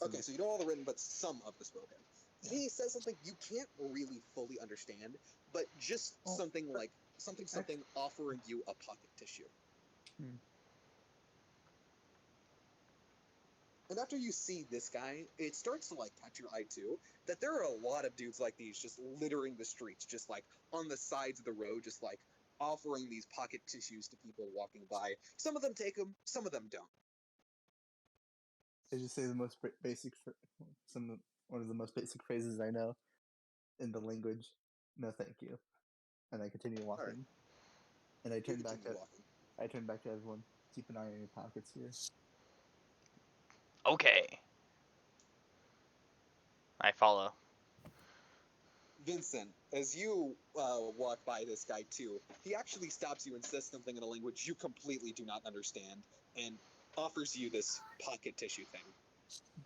Okay, so you know all the written, but some of the spoken. Yeah. He says something you can't really fully understand, but just something like something offering you a pocket tissue. And after you see this guy, it starts to like catch your eye too. That there are a lot of dudes like these just littering the streets, just like on the sides of the road, just like offering these pocket tissues to people walking by. Some of them take them, some of them don't. They just say the most basic, one of the most basic phrases I know in the language. No, thank you. And I continue walking. Right. And I turn back walking. I turn back to everyone. Keep an eye on your pockets here. Okay. I follow. Vincent, as you walk by this guy too, he actually stops you and says something in a language you completely do not understand, and offers you this pocket tissue thing.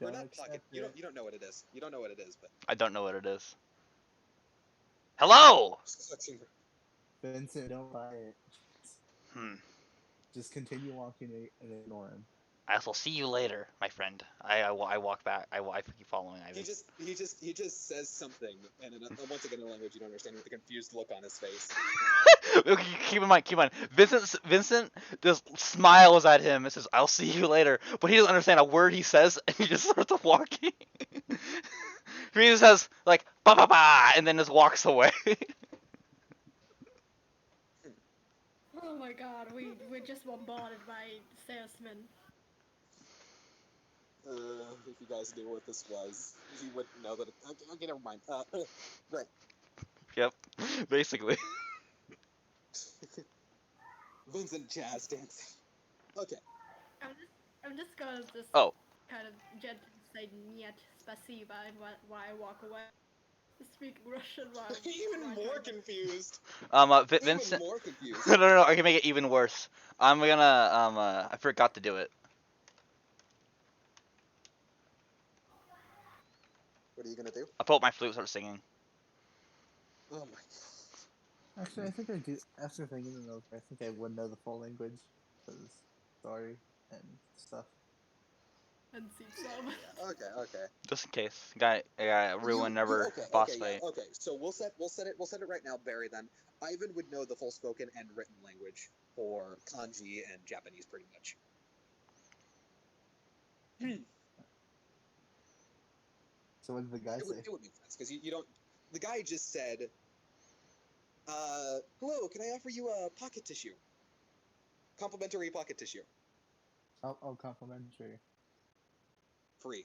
Or Don't not accept pocket. it. You don't know what it is. You don't know what it is, but I don't know what it is. Hello. Vincent, don't buy it. Hmm. Just continue walking and ignore him. I will see you later, my friend. I walk back. I keep following Ivan. He just says something, and once again in a language you don't understand, with a confused look on his face. Keep in mind. Vincent just smiles at him and says, "I'll see you later," but he doesn't understand a word he says, and he just starts walking. He just says like "ba ba ba," and then just walks away. Oh my god, we're just bombarded by salesmen. If you guys knew what this was, you wouldn't know that. Okay, never mind. Right. Yep, basically. Vincent jazz dancing. Okay. I'm just gonna just Oh, kind of gently say "Niet spasiba" and why I walk away. Speaking Russian while Even while more trying to- confused. Even Vincent. more confused. No. I can make it even worse. I'm gonna I forgot to do it. What are you gonna do? I pull up my flute, start singing. Oh my Actually, I think I do. After thinking it over, I think I would know the full language because story and stuff. And see some. god. Okay. Just in case. Got ruin never boss Yeah, fight. okay. So we'll set it right now, Barry. Then Ivan would know the full spoken and written language for kanji and Japanese, pretty much. So what did the guy say? It would make sense because you don't. The guy just said, "Hello, can I offer you a pocket tissue? Complimentary pocket tissue, I'll complimentary. free."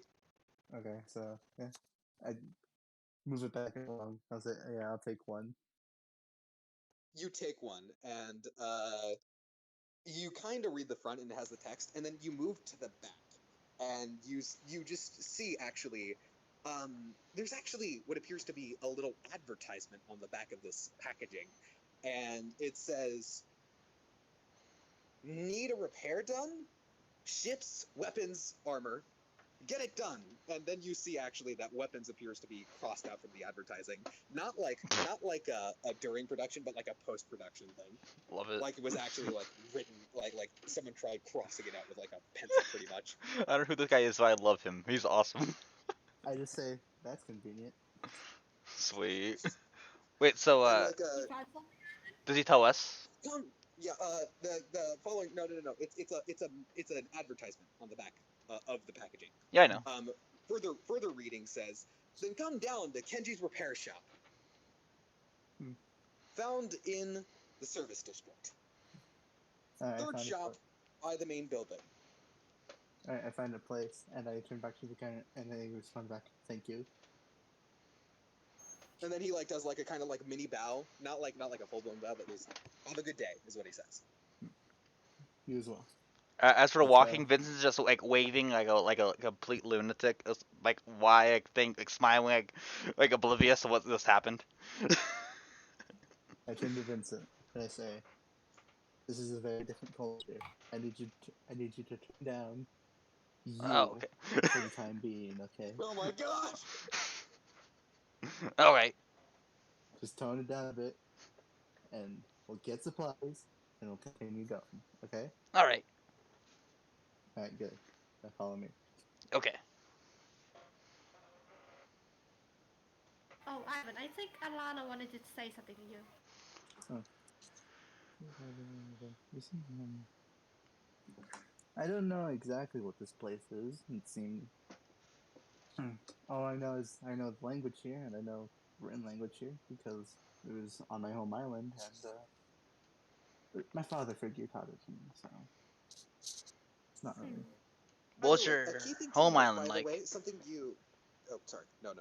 Okay, so yeah, I move it back along. I'll say, yeah, I'll take one. You take one, and you kind of read the front, and it has the text, and then you move to the back, and you just see actually. There's actually what appears to be a little advertisement on the back of this packaging, and it says, "Need a repair done? Ships, weapons, armor. Get it done." And then you see actually that weapons appears to be crossed out from the advertising. Not like a during production, but like a post production thing. Love it. Like it was actually like written like someone tried crossing it out with like a pencil, pretty much. I don't know who this guy is, but I love him. He's awesome. I just say that's convenient. Sweet. Wait, so And like You find something? does he tell us? yeah, the following no. It's an advertisement on the back of the packaging. Yeah, I know. Further reading says, "Then come down to Kenji's repair shop, Hmm. found in the service district. Alright, Third shop by the main building." Alright, I find a place, and I turn back to the guy, and then he responds back, "Thank you." And then he like does like a kind of like mini bow, not like a full blown bow, but just "Have a good day" is what he says. You as well. As for It's, walking, Vincent's just like waving like a complete lunatic. It's, like why I think like smiling like oblivious to what just happened. I turn to Vincent and I say, "This is a very different culture. I need you to turn down Oh, you okay. for the time being, okay? Oh my gosh! All right. Just tone it down a bit, and we'll get supplies, and we'll continue going, okay? All right. All right, good. Now follow me." Okay. Oh, Ivan, I think Alana wanted to say something to you. Oh. I don't know exactly what this place is. It seemed. All I know is I know the language here, and I know written language here because it was on my home island, and my father figure taught it to me. So it's not really. What By the was way, your a key thing to home note, island by the like? way, something you. Oh, sorry. No.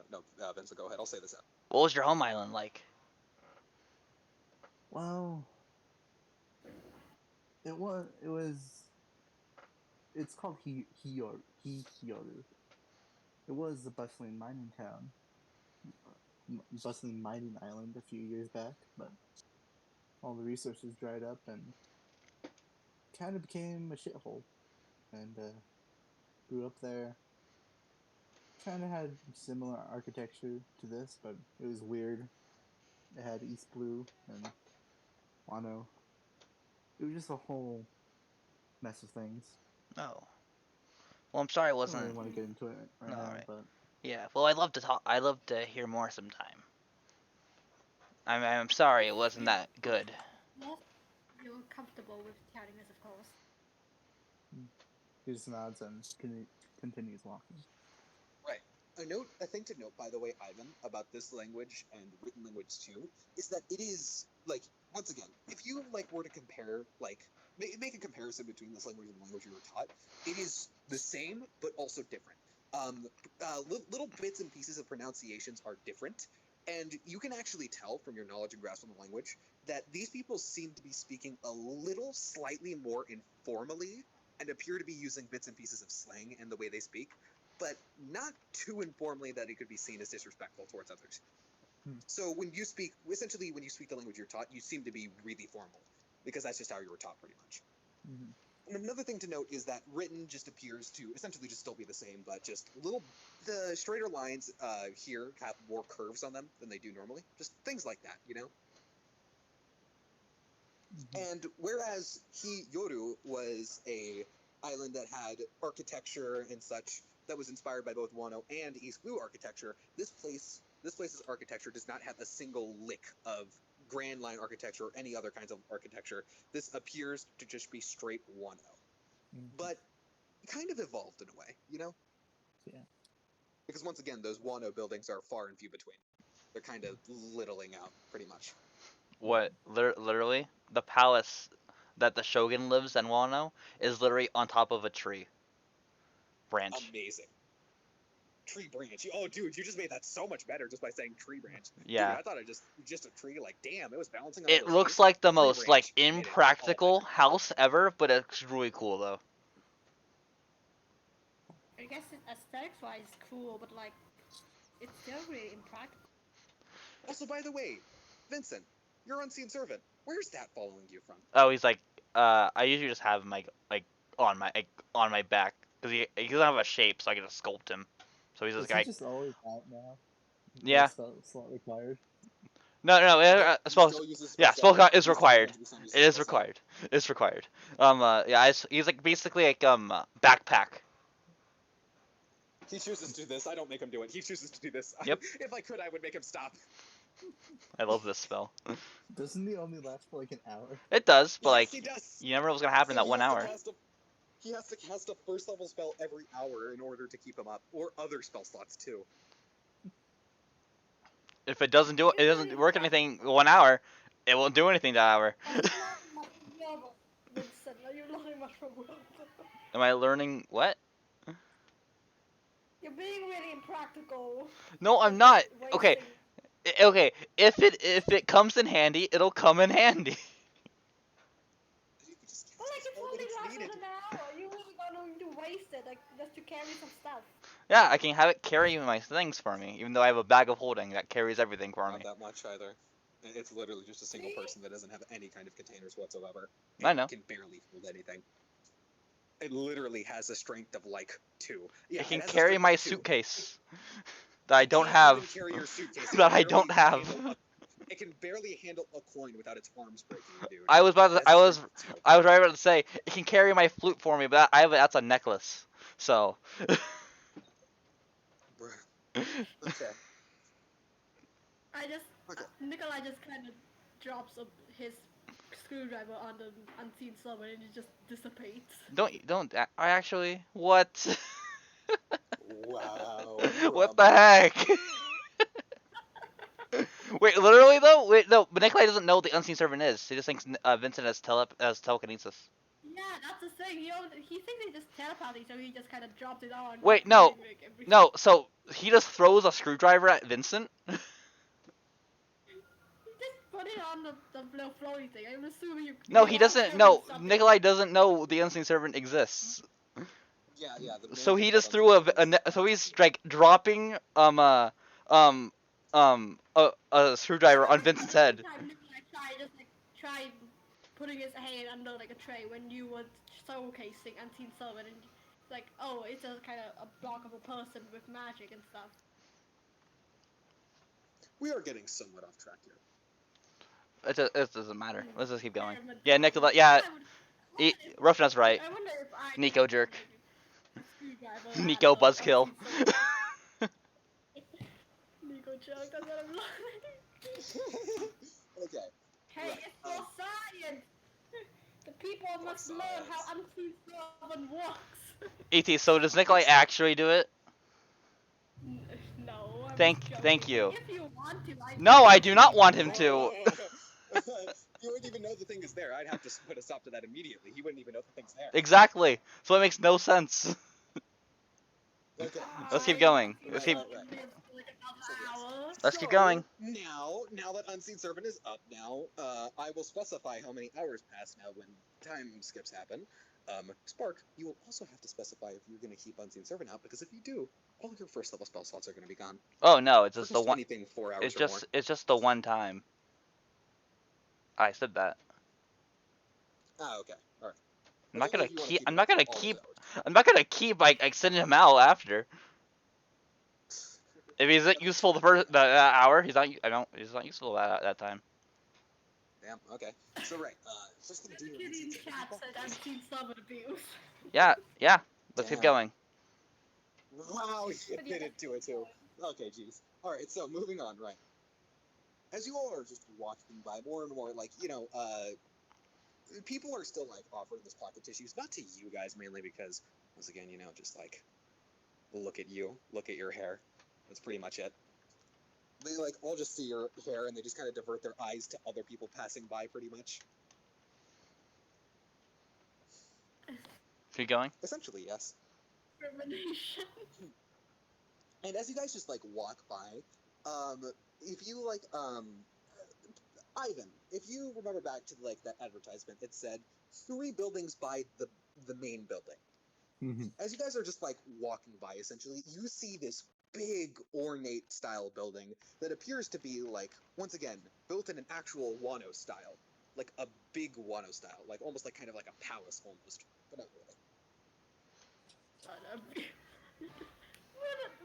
Vincent, go ahead. I'll say this out. What was your home island like? Well, it was. It was. It's called Hioru. It was a bustling mining town, bustling mining island a few years back, but all the resources dried up and kind of became a shithole. And grew up there. Kind of had similar architecture to this, but it was weird. It had East Blue and Wano. It was just a whole mess of things. Oh. Well, I'm sorry I I don't really wasn't. want to get into it right All now, right. but Yeah. Well, I'd love to talk. I'd love to hear more sometime. I'm sorry it wasn't that good. Yes, you're comfortable with telling us, of course. he just nods and continues walking. Right. A thing to note, by the way, Ivan, about this language and written language too, is that it is like once again, if you like were to compare like make a comparison between this language and the language you were taught, it is the same but also different. Little bits and pieces of pronunciations are different, and you can actually tell from your knowledge and grasp on the language that these people seem to be speaking a little slightly more informally and appear to be using bits and pieces of slang in the way they speak, but not too informally that it could be seen as disrespectful towards others. Hmm. So when you speak the language you're taught, you seem to be really formal because that's just how you were taught, pretty much. Mm-hmm. And another thing to note is that written just appears to essentially just still be the same, but just the straighter lines here have more curves on them than they do normally. Just things like that, you know? And whereas Yoru was a island that had architecture and such that was inspired by both Wano and East Blue architecture, this place's architecture does not have a single lick of Grand Line architecture or any other kinds of architecture. This appears to just be straight Wano. But kind of evolved in a way, you know? Yeah. Because once again, those Wano buildings are far and few between. They're kind of littling out, pretty much. What? Literally, the palace that the Shogun lives in Wano is literally on top of a tree branch. Amazing. Tree branch. Oh, dude, you just made that so much better just by saying tree branch. Yeah. Dude, I thought it just a tree. Like, damn, it was balancing on It those looks trees. like the Tree most branch like made it all impractical better. house ever, but it's really cool though. I guess aesthetics wise it's cool, but like it's still really impractical. Also, by the way, Vincent, your unseen servant. Where's that following you from? Oh, he's like, I usually just have him like on my back because he doesn't have a shape, so I can just sculpt him. So he's this Is guy. he just always out now? Yeah. No slot required. No, He spell. still uses Yeah, spell spell count slot. is He still required. 100% uses It is spell slot. required. It's required. Yeah, he's like basically like backpack. He chooses to do this. I don't make him do it. He chooses to do this. Yep. If I could, I would make him stop. I love this spell. Doesn't he only last for like an hour? It does, but Yes, like he does. you never know what's gonna happen in So that 1 hour. He has to cast a first level spell every hour in order to keep him up, or other spell slots too. If it doesn't work anything 1 hour, it won't do anything that hour. Vincent, are you learning much from Wilbur? Am I learning what? You're being really impractical. No, I'm not. Okay. Okay, if it comes in handy, it'll come in handy. You could just But like cast it's a spell when only it's lasted needed. an hour. You really going to waste it, like just to carry some stuff. Yeah, I can have it carry my things for me, even though I have a bag of holding that carries everything for me. Not that much either. It's literally just a single person that doesn't have any kind of containers whatsoever. I know. It can barely hold anything. It literally has a strength of like 2. Yeah, It can has a carry strength my of 2. suitcase that I don't Can't have. even carry your suitcase. It That can I don't barely have. handle it can barely handle a coin without its arms breaking, dude. I was about to. It has a strength of 2. I was right about to say it can carry my flute for me, but that's a necklace. So. Bruh. Okay. Nikolai just kind of drops his screwdriver on the unseen server and it just dissipates. Don't. I actually. What? Wow. What the heck? Wait, literally though? Wait, no. But Nikolai doesn't know what the unseen servant is. He just thinks Vincent has telekinesis. Yeah, that's the thing. He thinks he just telepathy, so he just kind of dropped it on. Wait, no. No, so he just throws a screwdriver at Vincent? Just put it on the little floaty thing. I'm assuming you. No, he doesn't. No, Nikolai doesn't know the unseen servant exists. Yeah. So he just threw so he's like dropping a screwdriver on Vincent's head. Nikolai tried putting his hand under like a tray when you were showcasing unseen servant and like, oh, it's a kind of a block of a person with magic and stuff. We are getting somewhat off track here. It doesn't matter. Let's just keep going. Yeah, Nikolai. Yeah, Ruffnut's right. I wonder if I Nico jerk. Nico buzzkill. Nico jerk. That's what I'm learning. Okay. Hey, Right. it's for science. The people must learn how unseen servant works. Et, so does Nikolai actually do it? No. Thank you. If you want to, No, I do not want him to. You wouldn't even know the thing is there. I'd have to put a stop to that immediately. He wouldn't even know the thing's there. Exactly. So it makes no sense. Okay. Let's keep going. Let's keep going. Now that Unseen Servant is up I will specify how many hours pass now when time skips happen. Spark, you will also have to specify if you're going to keep Unseen Servant out, because if you do, all your first level spell slots are going to be gone. Oh no, it's just the one. Anything 4 hours or more. It's just the one time. I said that. Ah, okay. Alright. I'm but not only gonna if you want to keep. keep I'm him not for gonna all keep. his hours. I'm not gonna keep like sending him out after. If he's not That's useful the true, first yeah. that hour, he's not. I don't. He's not useful that time. Damn. Okay. So right. First thing to do The kid is in to chat said I've seen some abuse. Yeah. Yeah. Let's keep Damn. going. Wow, you But yeah, did it to it too. Okay, jeez. All right. So moving on. Right. As you all are just walking by, more and more, like people are still like offering this pocket tissues, not to you guys mainly because once again, just like look at you, look at your hair. That's pretty much it. They like all just see your hair and they just kind of divert their eyes to other people passing by, pretty much. Keep going. Essentially, yes. discrimination. And as you guys just like walk by, if you like Ivan, if you remember back to like that advertisement, it said 3 buildings by the main building. Mm-hmm. As you guys are just like walking by, essentially, you see this big ornate style building that appears to be like once again built in an actual Wano style, like a big Wano style, like almost like kind of like a palace almost, but not really.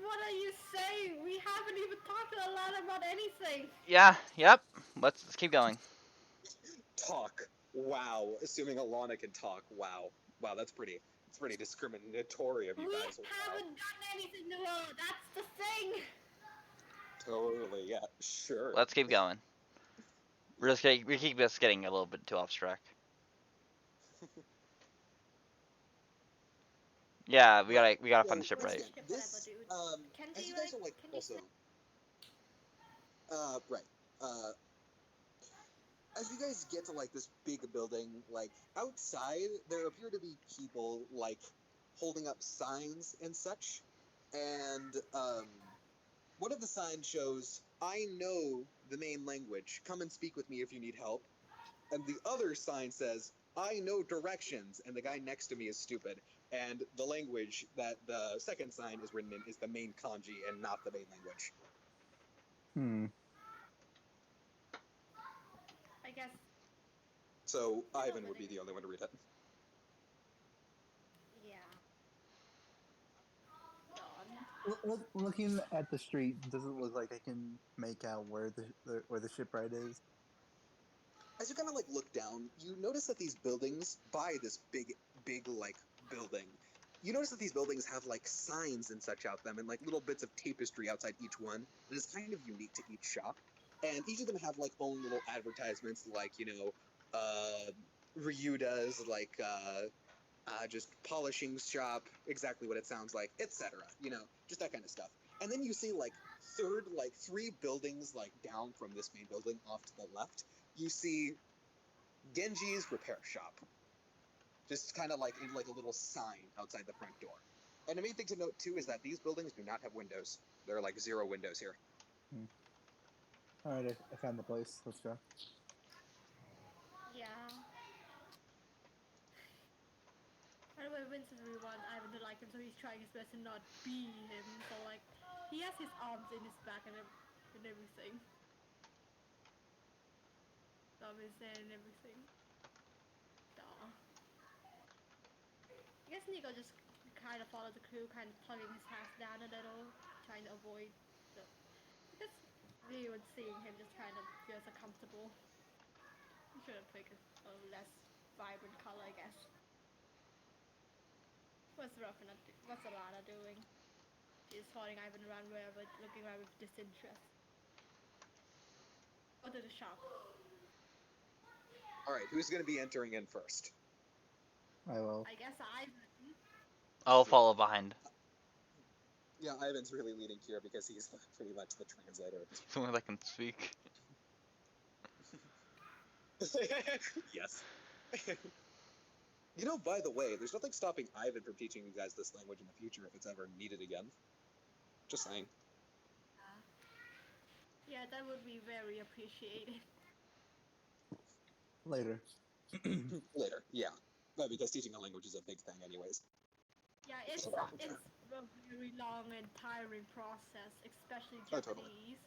What are you saying? We haven't even talked a lot about anything. Yeah. Yep. Let's keep going. Talk. Wow. Assuming Alana can talk. Wow. Wow. It's pretty discriminatory of you We guys. Wow. haven't done anything to her. That's the thing. Totally. Yeah. Sure. Let's keep going. We keep just getting a little bit too off track. Yeah, Right. we gotta So find the ship once right. again, Ship whatever, this dude. Can as they you guys like? are like Can they also snap? right. As you guys get to like this big building, like outside there appear to be people like holding up signs and such, and one of the signs shows, "I know the main language. Come and speak with me if you need help." And the other sign says, "I know directions," and the guy next to me is stupid. And the language that the second sign is written in is the main kanji and not the main language. Hmm. I guess. So I know Ivan that would be the only one to read it. Yeah. Dawn. Looking at the street, doesn't look like I can make out where the shipwright is. As you kind of like look down, you notice that these buildings by this big like building, you notice that these buildings have like signs and such out them and like little bits of tapestry outside each one that is kind of unique to each shop. And each of them have like own little advertisements, like Ryuda's like just polishing shop, exactly what it sounds like, etc. Just that kind of stuff. And then you see like 3 buildings like down from this main building off to the left. You see Genji's repair shop, just kind of like in like a little sign outside the front door. And the main thing to note too is that these buildings do not have windows. There are like 0 windows here. Hmm. All right, I found the place. Let's go. Yeah. By the way, Vincent really want Ivan to like him, so he's trying his best to not be him. So like, he has his arms in his back and everything. Thumb is there and everything. Duh. I guess Nico just kind of followed the crew, kind of tugging his hat down a little, trying to avoid the. Because everyone seeing him just kind of feels uncomfortable. He should have picked a less vibrant color, I guess. What's Alana doing? She's following Ivan around wherever, looking around with disinterest. Go to the shop. All right, who's going to be entering in first? I will. I guess Ivan. I'll Sure. follow behind. Yeah, Ivan's really leading here because he's pretty much the translator. Someone that can speak. Yes. By the way, there's nothing stopping Ivan from teaching you guys this language in the future if it's ever needed again. Just saying. Yeah, that would be very appreciated. Later. Later, yeah. No, because teaching a language is a big thing anyways. Yeah, it's So, a very long and tiring process, especially Oh, totally. Japanese.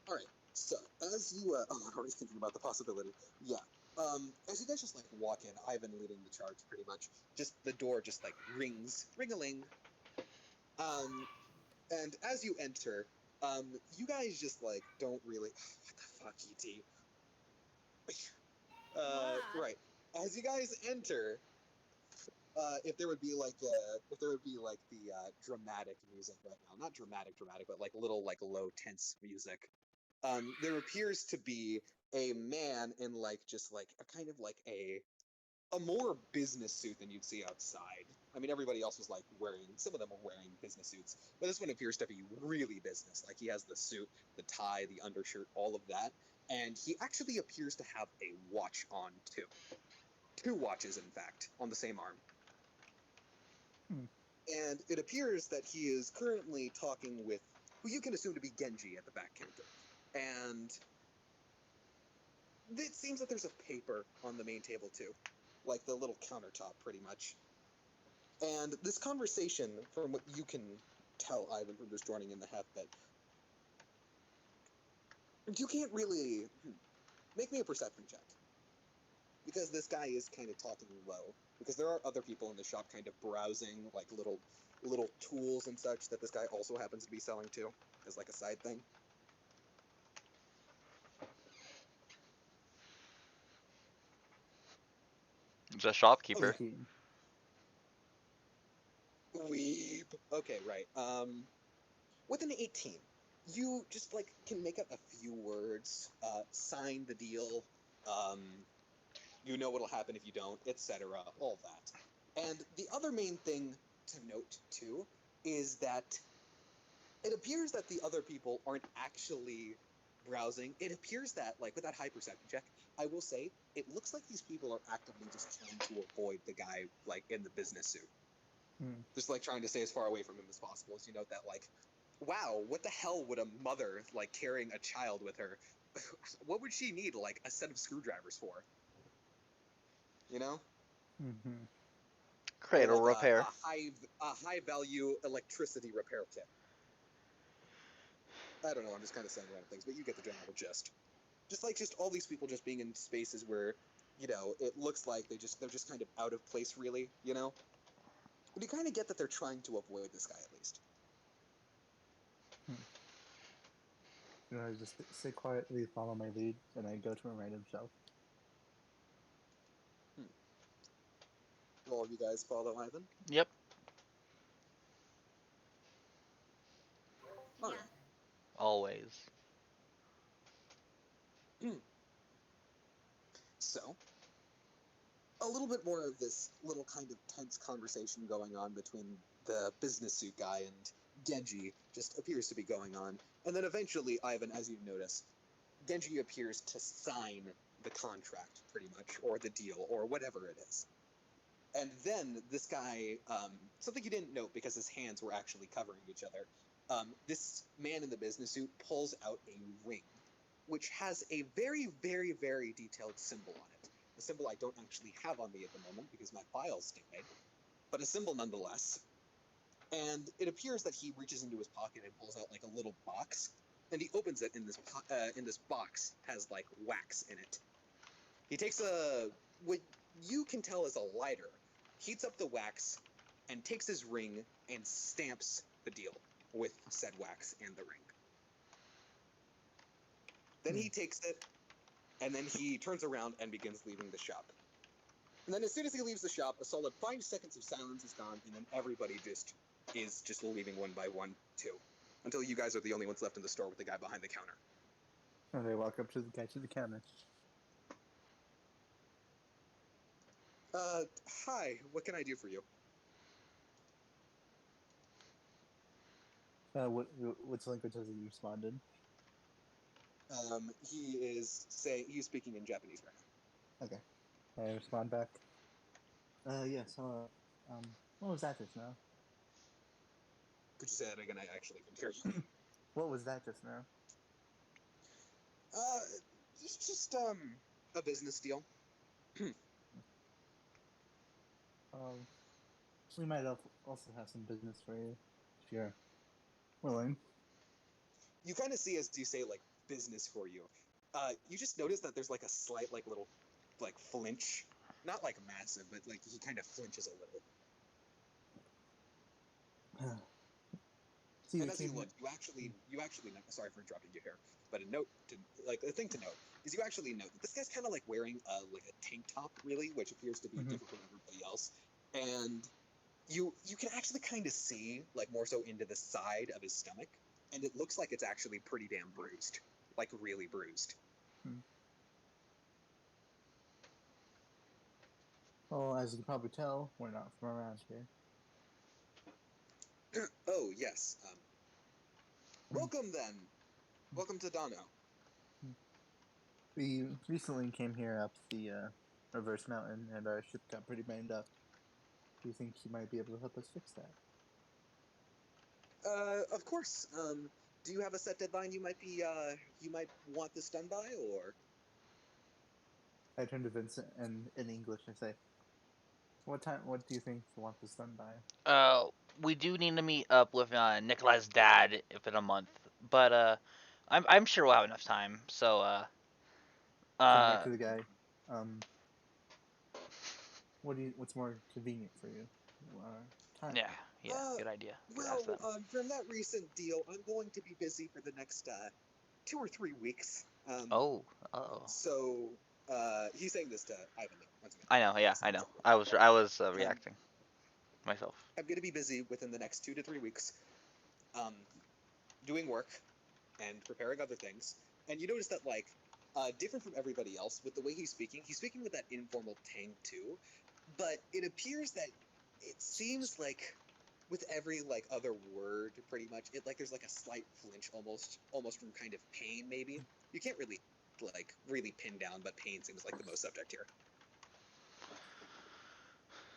Alright, so, as you, I'm already thinking about the possibility. Yeah. As you guys just like walk in, Ivan leading the charge pretty much. Just the door just like rings, ring-a-ling. And as you enter, you guys just like don't really. What the fuck, ET? What? Right. As you guys enter, if there would be like the dramatic music right now, not dramatic, but like little like low tense music. There appears to be a man in like just like a kind of like a more business suit than you'd see outside. I mean, everybody else was like wearing, some of them were wearing business suits, but this one appears to be really business. Like he has the suit, the tie, the undershirt, all of that. And he actually appears to have a watch on too. Two watches, in fact, on the same arm. And it appears that he is currently talking with who you can assume to be Genji at the back counter. And it seems that there's a paper on the main table too, like the little countertop pretty much. And this conversation, from what you can tell, Ivan, from just joining in the half bit, you can't really make me a perception check. Because this guy is kind of talking low. Because there are other people in the shop kind of browsing, like little tools and such that this guy also happens to be selling too, as like a side thing. The shopkeeper. Okay. Weep. Okay, right. With an 18, you just like can make up a few words, sign the deal, you know what'll happen if you don't, etc., all that. And the other main thing to note too is that it appears that the other people aren't actually browsing. It appears that, like, with that high perception check, I will say, it looks like these people are actively just trying to avoid the guy, like, in the business suit. Just, like, trying to stay as far away from him as possible. As you note that, like, wow, what the hell would a mother, like, carrying a child with her, what would she need, like, a set of screwdrivers for? You know? Cradle Or, like, repair. a high value electricity repair kit. I don't know, I'm just kind of saying random things, but you get the general gist. Just all these people just being in spaces where, you know, it looks like they're just kind of out of place, really, you know? But you kind of get that they're trying to avoid this guy, at least. You know, I just sit quietly, follow my lead, and I go to a random shelf. Do all of you guys follow Ivan? Yep. Yeah. Alright. Always. So, a little bit more of this little kind of tense conversation going on between the business suit guy and Genji just appears to be going on. And then eventually, Ivan, as you notice, Genji appears to sign the contract, pretty much, or the deal, or whatever it is. And then this guy, something you didn't note because his hands were actually covering each other, this man in the business suit pulls out a ring, which has a very, very, very detailed symbol on it. A symbol I don't actually have on me at the moment because my file's died, but a symbol nonetheless. And it appears that he reaches into his pocket and pulls out like a little box, and he opens it, and this box has like wax in it. He takes what you can tell is a lighter, heats up the wax, and takes his ring and stamps the deal with said wax and the ring. Then he takes it, and then he turns around and begins leaving the shop. And then as soon as he leaves the shop, a solid 5 seconds of silence is gone, and then everybody is just leaving one by one too, until you guys are the only ones left in the store with the guy behind the counter. And I walk up to the guy to the counter. Hi, what can I do for you? Which language has he responded? He's speaking in Japanese right now. Okay. I respond back. Yes, hello. What was that just now? Could you say that again? I actually couldn't hear you. What was that just now? Just a business deal. We might also have some business for you, if you're willing. You kind of see as you say like business for you. You just notice that there's like a slight like little like flinch, not like massive, but like he kind of flinches a little. See, And we as you came look, you actually know, sorry for interrupting you here, but a thing to note is you actually note that this guy's kind of like wearing like a tank top, really, which appears to be different from everybody else, and you can actually kind of see like more so into the side of his stomach, and it looks like it's actually pretty damn bruised, like really bruised. Well, as you can probably tell, we're not from around here. Oh yes. Welcome then. Welcome to Dono. We recently came here up the reverse mountain, and our ship got pretty banged up. Do you think you might be able to help us fix that? Of course. Do you have a set deadline you might want this done by, or? I turn to Vincent, and in English I say, What do you think you want this done by?" We do need to meet up with Nikolai's dad if in a month, but I'm sure we'll have enough time. So Turn back to the guy. What's more convenient for you? Time. yeah, good idea. Good Well, ask them. from that recent deal, I'm going to be busy for the next 2 or 3 weeks. Oh. So, he's saying this to Ivan, though, once again. I know. Yeah, I know. I was reacting myself. I'm going to be busy within the next 2 to 3 weeks, doing work and preparing other things. And you notice that, like, different from everybody else, with the way he's speaking with that informal tang too. But it appears that it seems like with every like other word, pretty much, there's like a slight flinch, almost from kind of pain, maybe. You can't really pin down, but pain seems like the most subject here.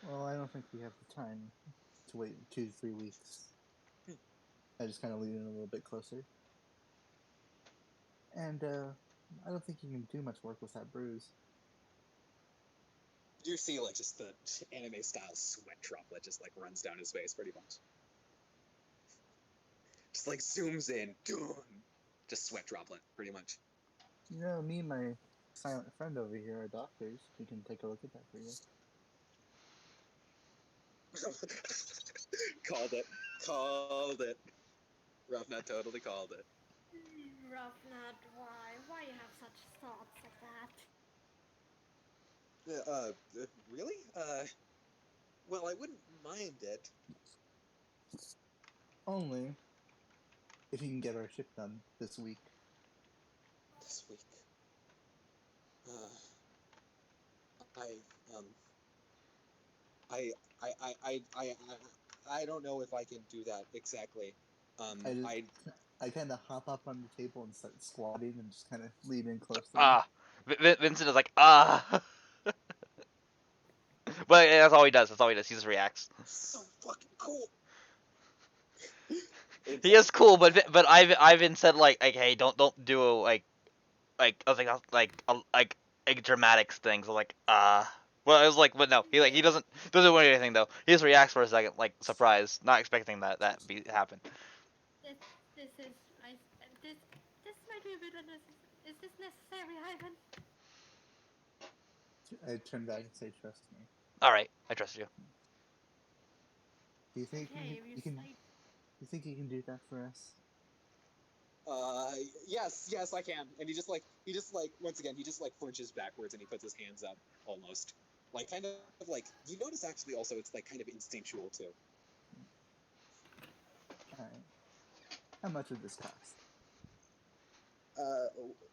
Well, I don't think we have the time to wait 2 to 3 weeks. I just kind of lean in a little bit closer. And I don't think you can do much work with that bruise. You see, like, just the anime style sweat droplet just like runs down his face, pretty much. Just like zooms in, just sweat droplet, pretty much. You know, me and my silent friend over here are doctors. We can take a look at that for you. Called it. Roughnut totally called it. Roughnut, why? Why you have such thoughts of that? Really? Well, I wouldn't mind it. Only if you can get our ship done this week. This week. I don't know if I can do that exactly. I kind of hop up on the table and start squatting and just kind of lean in close to him. Vincent is like but that's all he does. He just reacts. So fucking cool. He is cool, but Ivan said like hey, don't do like I was like dramatics things. I'm like well, I was like, but no, he doesn't do anything though. He just reacts for a second, like surprised, not expecting that happen. This might be a bit unnecessary. Is this necessary, Ivan? I turn back and say, "Trust me." All right, I trust you. Do you think Okay, you can? You think you can do that for us? Yes, I can. And he just once again, he just like flinches backwards and he puts his hands up almost. Like kind of like you notice actually also it's like kind of instinctual too. Alright. How much would this cost?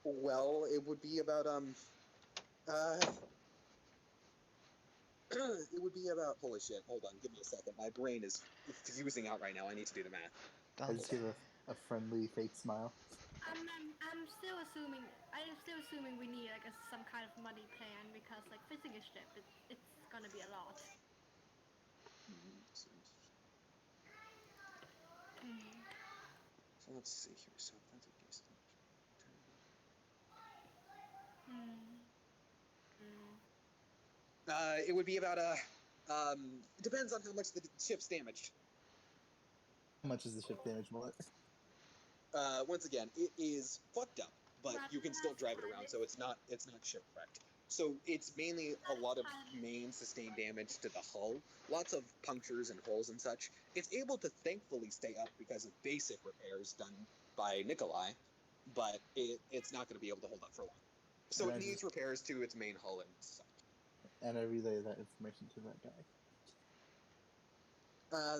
Well, it would be about it would be about holy shit, hold on, give me a second. My brain is fusing out right now. I need to do the math. I just give a friendly fake smile. I'm still assuming we need like some kind of money plan because like fixing a ship it's gonna be a lot. So let's see here. So that's a case. It would be about it depends on how much the ship's damaged. How much is the ship damaged? What? Once again, it is fucked up, but you can still drive it around, so it's not shipwrecked. So it's mainly a lot of main sustained damage to the hull, lots of punctures and holes and such. It's able to thankfully stay up because of basic repairs done by Nikolai, but it's not going to be able to hold up for long. So And it I needs just repairs to its main hull and such. and I relay that information to that guy.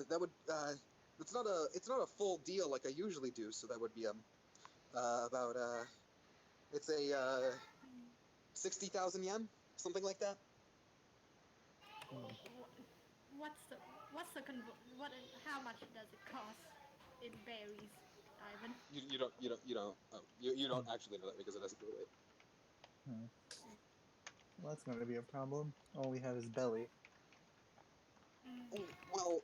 That would it's not a full deal like I usually do, so that would be about it's a 60,000 yen, something like that. Oh. What's the what? How much does it cost in berries, Ivan? You don't actually know that because it doesn't relate. Hmm. Well, that's going to be a problem. All we have is belly. Well,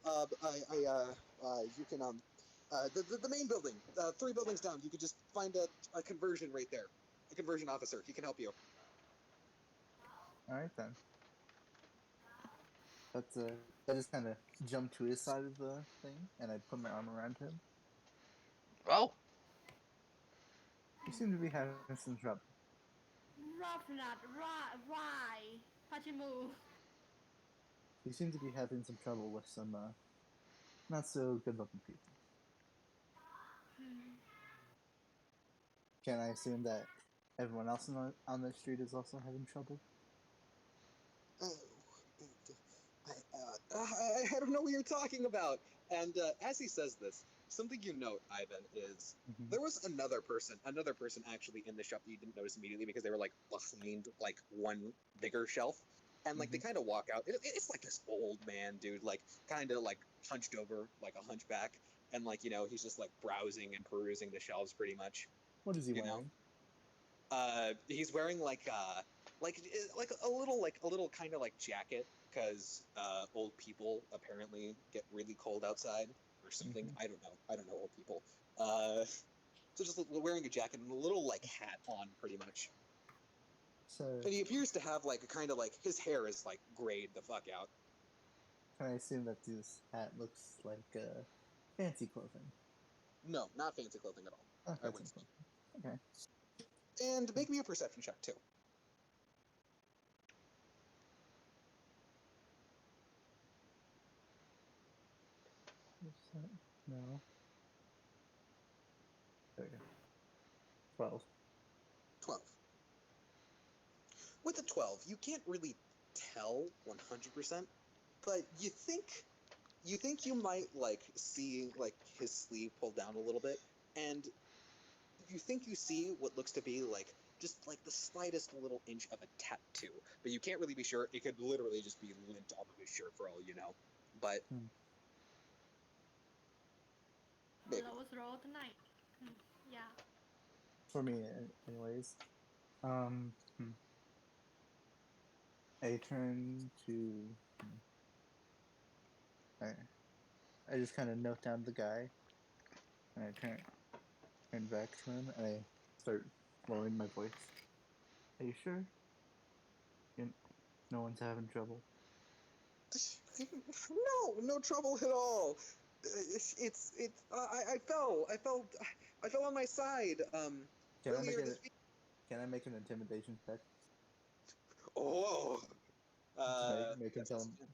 you can the main building, 3 buildings down. You could just find a conversion right there, a conversion officer. He can help you. All right then. But I just kind of jump to his side of the thing, and I put my arm around him. Oh, You seem to be having some trouble. Rough nut, why? Pachimu. You seem to be having some trouble with some not so good-looking people. Can I assume that everyone else on the street is also having trouble? Oh, I don't know what you're talking about. And as he says this, something you note, Ivan, is Mm-hmm. there was another person actually in the shop that you didn't notice immediately because they were like behind like one bigger shelf. And like they kind of walk out. It's like this old man dude, like kind of like hunched over, like a hunchback, and like he's just like browsing and perusing the shelves pretty much. What is he You know, wearing? he's wearing like a little kind of like jacket because old people apparently get really cold outside or something. Mm-hmm. I don't know old people. So just wearing a jacket and a little like hat on, pretty much. So, And he appears to have like a kind of like his hair is like grayed the fuck out. can I assume that this hat looks like fancy clothing? No, not fancy clothing at all. Oh, I fancy wouldn't. clothing. Okay. And make me a perception check too. No. There we go. 12. 12. With a 12, you can't really tell 100%, but you think you might like see like his sleeve pulled down a little bit, and you think you see what looks to be like just like the slightest little inch of a tattoo, but you can't really be sure. It could literally just be lint off of his shirt for all you know. But maybe. Lowest roll tonight. Yeah. For me, anyways. Um. I turn to. I just kind of note down the guy, and I turn back to him, and I start lowering my voice. Are you sure? No one's having trouble. No trouble at all. I fell on my side. Can I make Earlier it? this week. Can I make an intimidation check Oh. to make him Yes, tell yes, him? you can.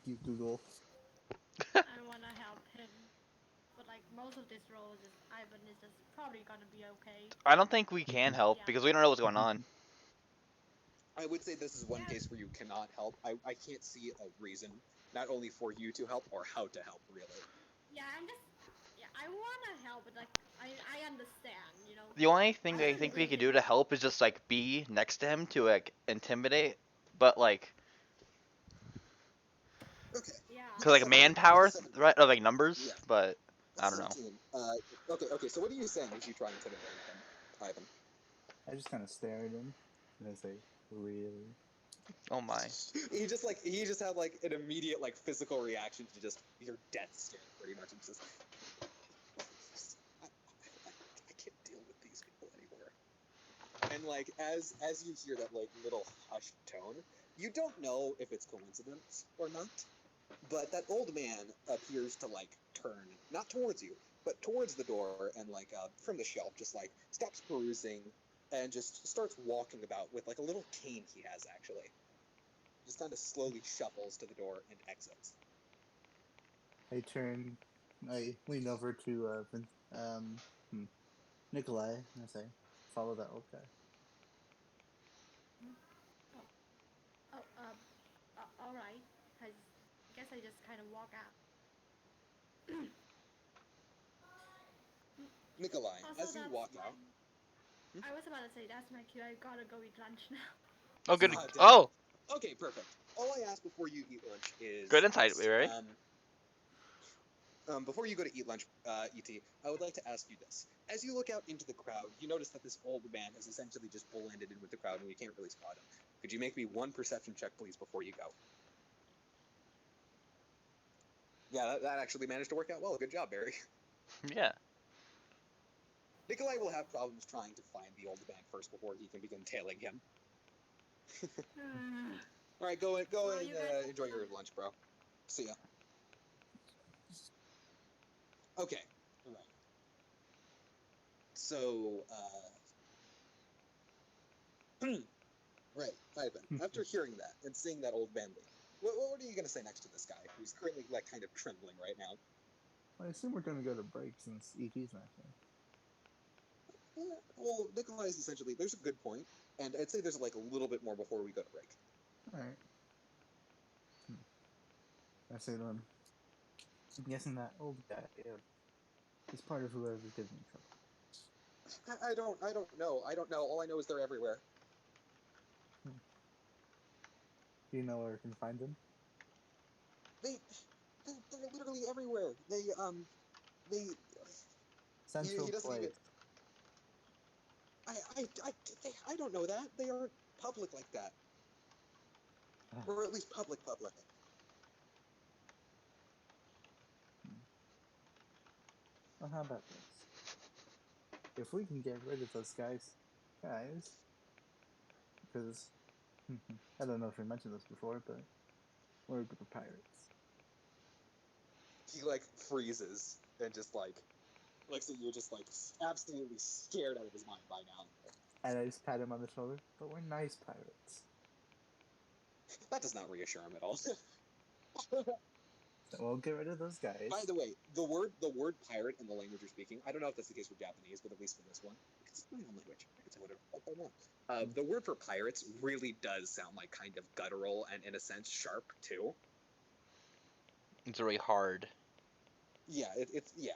You Google. I wanna help him, but like most of these roles, is Ivan is just probably gonna be okay. I don't think we can help Yeah. because we don't know what's going on. I would say this is one case where you cannot help. I can't see a reason, not only for you to help or how to help, really. Yeah, I wanna help, but like I understand, you know. The only thing I I can think we do could it. do to help is just like be next to him to like intimidate, but like Okay. Yeah. With cause a like 17. With a manpower 17. threat of like numbers, Yeah. but A I don't know. 17. Okay, so what are you saying as you try and intimidate him, Ivan? I just kind of stare at him, and I say, "Really?" Oh my. He just had like an immediate like physical reaction to just your death stare, pretty much. It's just I can't deal with these people anymore. And like as you hear that like little hushed tone, you don't know if it's coincidence or not, but that old man appears to like turn not towards you, but towards the door and like from the shelf, just like stops perusing and just starts walking about with like a little cane he has actually. Just kind of slowly shuffles to the door and exits. I lean over to Nikolai and I say, "Follow that old guy." Oh, all right. I guess I just kind of walk out. Nikolai, Also, as you that's walk my. out. I was about to say that's my cue. I gotta go eat lunch now. Oh, good. Ah, damn. Oh, Okay, perfect. All I ask before you eat lunch is good insight, this. right? Before you go to eat lunch, ET, I would like to ask you this. As you look out into the crowd, you notice that this old man has essentially just blended in with the crowd and you can't really spot him. Could you make me one perception check, please, before you go? Yeah, that actually managed to work out well. Good job, Barry. Yeah. Nikolai will have problems trying to find the old man first before he can begin tailing him. All right, go Well, and you guys- enjoy your lunch, bro. See ya. Okay, all right. So, right, Ivan. After hearing that and seeing that old man leave, what are you gonna say next to this guy who's currently like kind of trembling right now? I assume we're gonna go to break since ET's not here. Well, Nikolai is essentially there's a good point, and I'd say there's like a little bit more before we go to break. All right. I say to him, "I'm guessing that old guy is part of whoever's giving me trouble." I don't know. I don't know. All I know is they're everywhere. Do you know where I can find them? They're literally everywhere. They Central he doesn't even. place. I don't know that. They aren't public like that. Or at least public. Well, how about this? If we can get rid of those guys, because I don't know if we mentioned this before, but we're a group of pirates. He like freezes and just like looks at you just like absolutely scared out of his mind by now. And I just pat him on the shoulder, but we're nice pirates. That does not reassure him at all. So we'll get rid of those guys. By the way, the word pirate in the language you're speaking, I don't know if that's the case for Japanese, but at least for this one, because it's my own language, I can say whatever the fuck I want. The word for pirates really does sound like kind of guttural and in a sense sharp too. It's really hard. Yeah, it's yeah.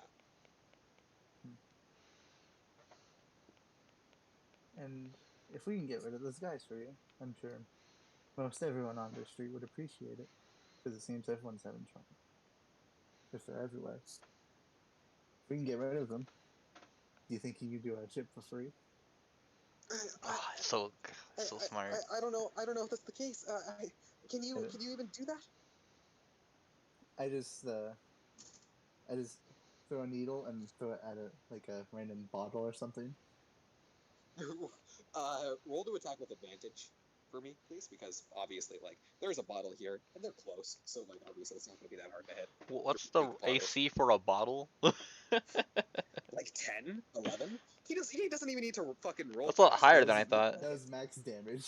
And if we can get rid of those guys for you, I'm sure most everyone on the street would appreciate it, because it seems everyone's having trouble. If they're everywhere. If we can get rid of them, do you think you could do our ship for free? Oh, so smart. I don't know. I don't know if that's the case. Can you even do that? I just throw a needle and throw it at a random bottle or something. Roll to attack with advantage for me, please, because obviously, like, there's a bottle here, and they're close, so, like, obviously it's not going to be that hard to hit. What's Big the bottles. AC for a bottle? Like 10, 11? He doesn't even need to fucking roll. That's a lot fast. higher than I thought. That was max damage.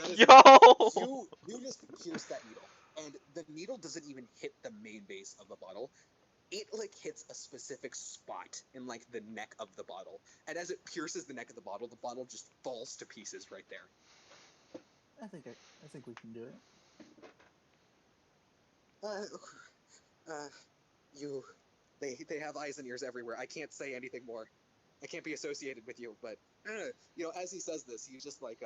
That is- Yo! You just pierce that needle, and the needle doesn't even hit the main base of the bottle. It like hits a specific spot in like the neck of the bottle, and as it pierces the neck of the bottle just falls to pieces right there. I think we can do it. They have eyes and ears everywhere. I can't say anything more. I can't be associated with you, but you know, as he says this, he's just like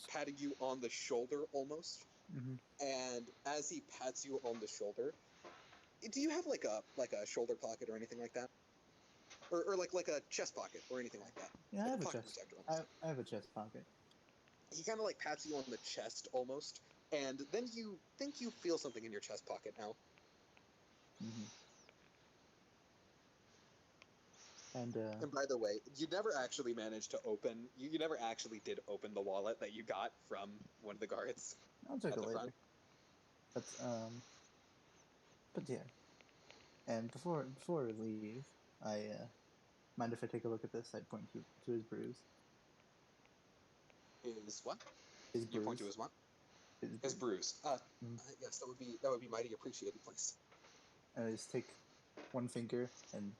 patting you on the shoulder almost. Mm-hmm. And as he pats you on the shoulder, do you have like a shoulder pocket or anything like that, or like a chest pocket or anything like that? Yeah, I Like have a pocket chest. protector almost. I have a chest pocket. He kind of like pats you on the chest almost, and then you think you feel something in your chest pocket now. Mm-hmm. And by the way, you never actually managed to open. You never actually did open the wallet that you got from one of the guards. I'll check at it the later. front. But yeah. And before we leave, I mind if I take a look at this? I point to his bruise. His what? His You point bruise. to his what? His His bruise. bruise. Mhm. Yes, that would be mighty appreciated, please. And I just take one finger and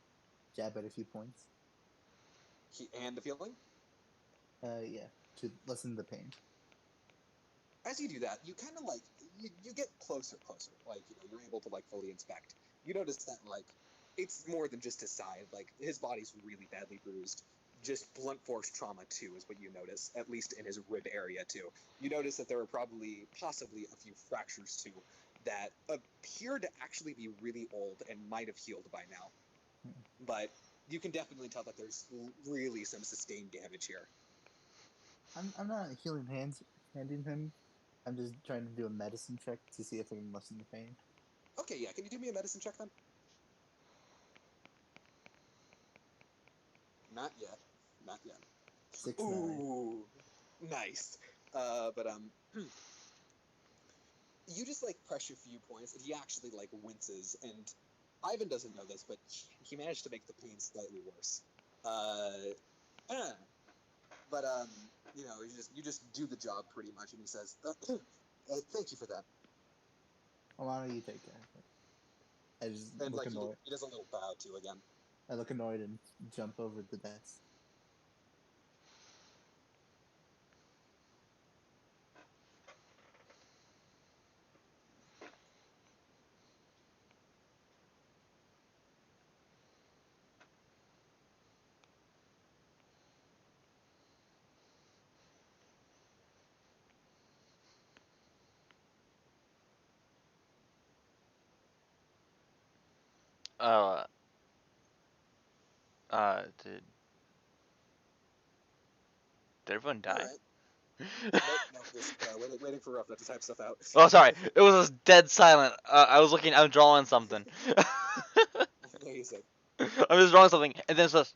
jab at a few points. And the feeling? Yeah, to lessen the pain. As you do that, you kind of like you get closer. Like you're able to like fully inspect. You notice that like it's more than just his side. Like his body's really badly bruised. Just blunt force trauma too is what you notice, at least in his rib area too. You notice that there are possibly a few fractures too that appear to actually be really old and might have healed by now. But you can definitely tell that there's really some sustained damage here. I'm not handing him. I'm just trying to do a medicine check to see if I can lessen the pain. Okay, yeah. Can you do me a medicine check then? Not yet. Not yet. 6-9. Ooh, nice. But you just like press your few points, and he actually like winces. And Ivan doesn't know this, but he managed to make the pain slightly worse. But you just do the job pretty much, and he says, "Thank you for that." Alana, you take care of it. I just And look like annoyed. he does a little bow too again. I look annoyed and jump over the desk. Uh, did everyone All die? right. Nope. Just waiting for Ruffner to type stuff out. Oh, sorry. It was dead silent. I'm drawing something. Amazing. I'm just drawing something, and then it's just.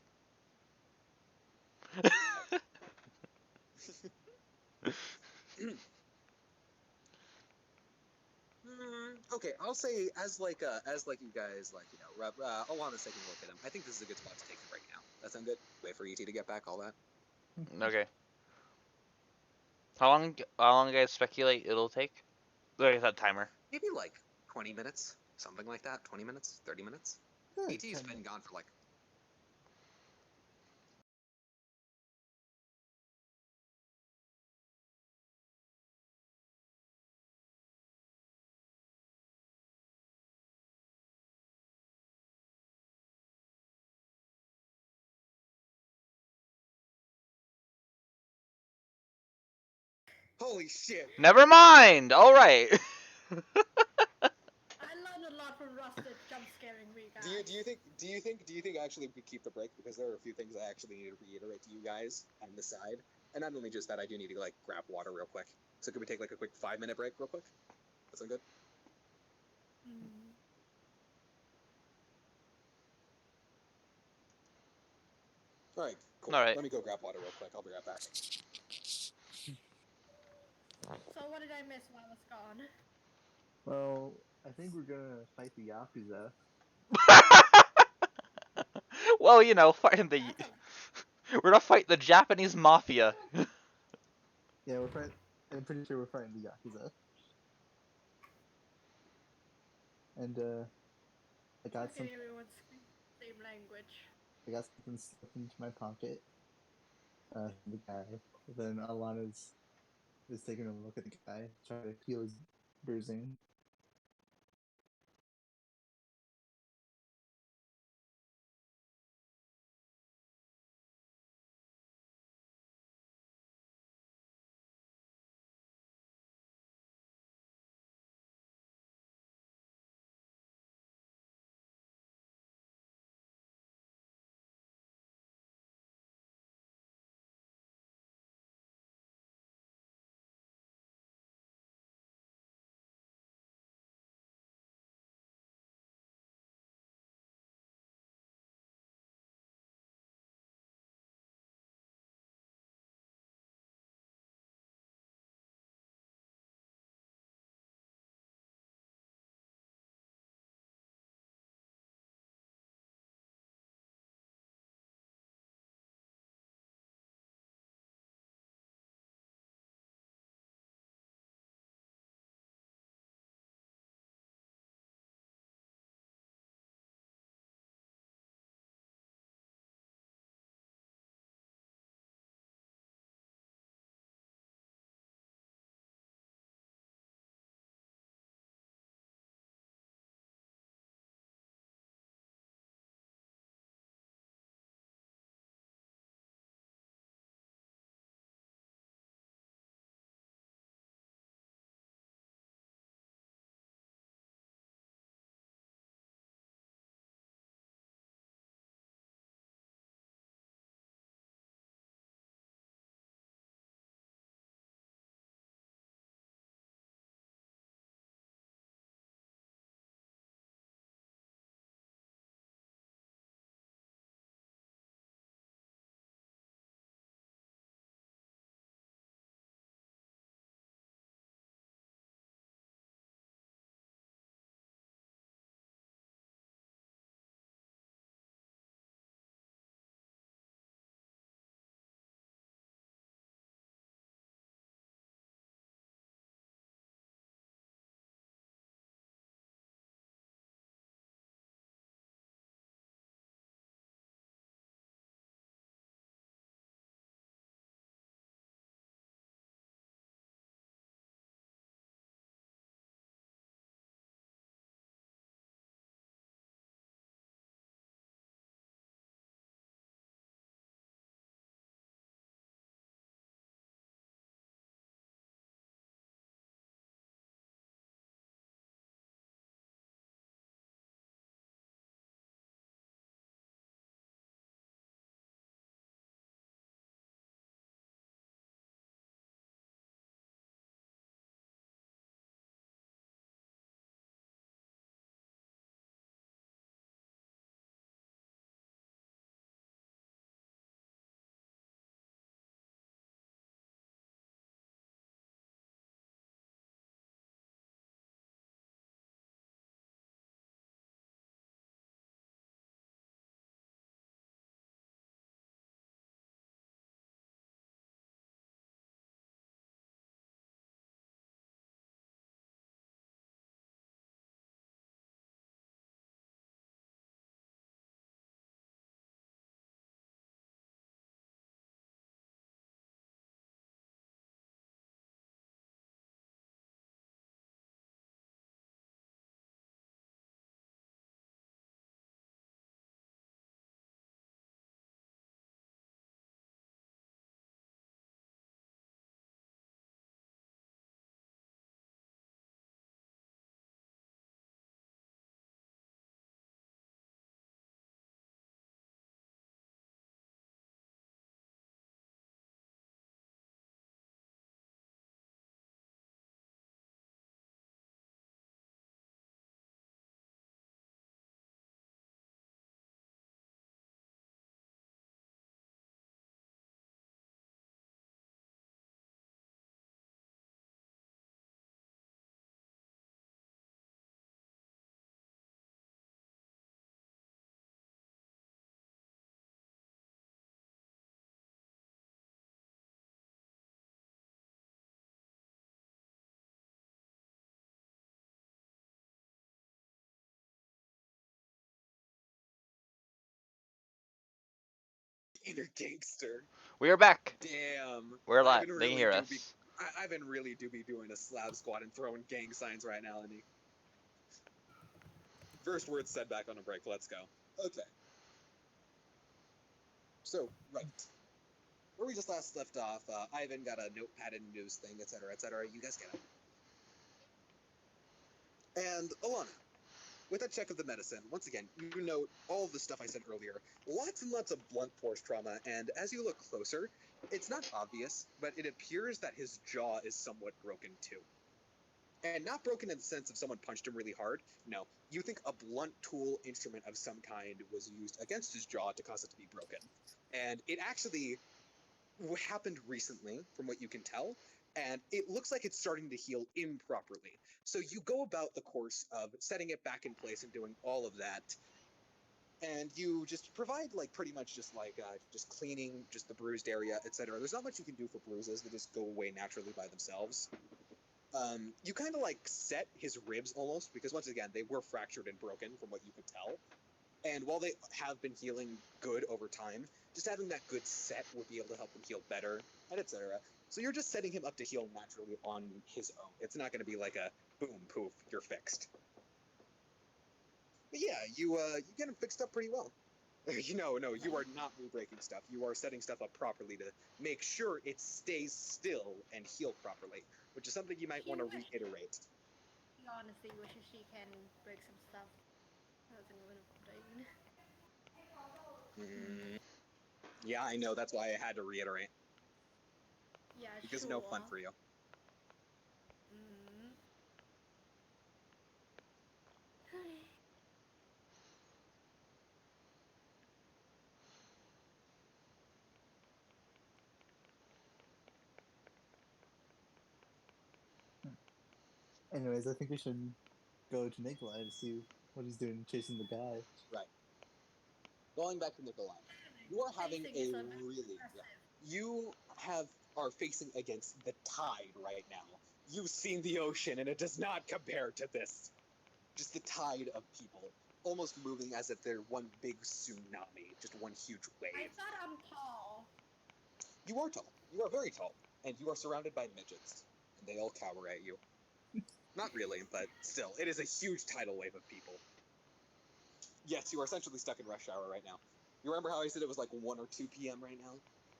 Okay, I'll say as like you guys like Alana's taking a look at him. I think this is a good spot to take the break now. That sound good? Wait for ET to get back. All that. Okay. How long do you guys speculate it'll take? Like that timer. Maybe like 20 minutes, something like that. 20 minutes, 30 minutes. Good. ET's been gone for like holy shit. Never mind. All right. I learned a lot from Rusted jump scaring me, guys. Do you think actually we could keep the break, because there are a few things I actually need to reiterate to you guys on the side, and not only just that, I do need to like grab water real quick. So could we take like a quick 5-minute break real quick? That sound good? Mm. All right, cool. All right. Let me go grab water real quick. I'll be right back. So what did I miss while I was gone? Well, I think we're gonna fight the Yakuza. Well, fighting the. That's a We're gonna fight the Japanese mafia. Yeah, we're fighting. I'm pretty sure we're fighting the Yakuza. And I I got can some. hear everyone speak the same language. I got something slipped into my pocket. The guy. Then Alana's is taking a look at the guy, trying to heal his bruising. Inner gangster. We are back. Damn. We're alive. Ivan They can really hear do us. be. Ivan really do be doing a slab squat and throwing gang signs right now, and he. First words said back on a break. Let's go. Okay. So right. Where we just last left off, Ivan got a notepad and news thing, etc., etc. You guys get it. And Alana, with that check of the medicine, once again, you note all of the stuff I said earlier. Lots and lots of blunt force trauma, and as you look closer, it's not obvious, but it appears that his jaw is somewhat broken too. And not broken in the sense of someone punched him really hard. No, you think a blunt tool instrument of some kind was used against his jaw to cause it to be broken. And it actually happened recently, from what you can tell, and it looks like it's starting to heal improperly. So you go about the course of setting it back in place and doing all of that, and you just provide like pretty much just like just cleaning just the bruised area, etc. There's not much you can do for bruises; they just go away naturally by themselves. You kind of like set his ribs almost, because once again they were fractured and broken from what you could tell. And while they have been healing good over time, just having that good set would be able to help them heal better, and etc. So you're just setting him up to heal naturally on his own. It's not going to be like a boom, poof, you're fixed. But yeah, you get him fixed up pretty well. No, you are not re-breaking stuff. You are setting stuff up properly to make sure it stays still and heal properly, which is something you might want to reiterate. He honestly wishes she can break some stuff. That's a little brain. Yeah, I know. That's why I had to reiterate. Yeah, Because sure. no fun for you. Anyways, I think we should go to Nikolai to see what he's doing chasing the guy. Right. Going back to Nikolai, you are having a really you are facing against the tide right now. You've seen the ocean, and it does not compare to this. Just the tide of people, almost moving as if they're one big tsunami, just one huge wave. I thought I'm tall. You are tall. You are very tall, and you are surrounded by midgets, and they all cower at you. Not really, but still, it is a huge tidal wave of people. Yes, you are essentially stuck in rush hour right now. You remember how I said it was like 1 or 2 p.m. right now?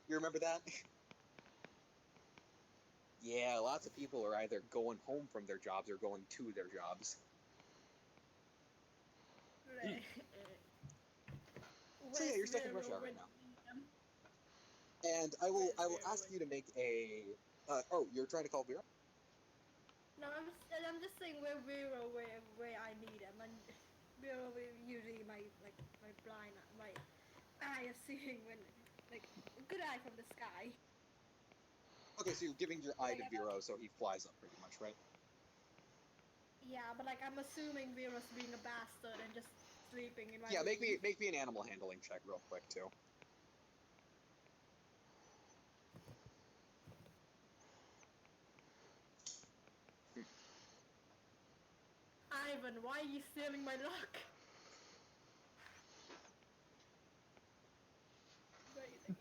You remember that? Yeah, lots of people are either going home from their jobs or going to their jobs. So yeah, you're stuck in rush hour right now. And I will ask you to make a. Oh, you're trying to call Vera? No, I'm just saying where I need him, and Vera usually my blind my eye is seeing when like a good eye from the sky. Okay, so you're giving your eye to Vero, so he flies up pretty much, right? Yeah, but like I'm assuming Vera's being a bastard and just sleeping in my Yeah, room. make me an animal handling check real quick too. Ivan, why are you stealing my luck?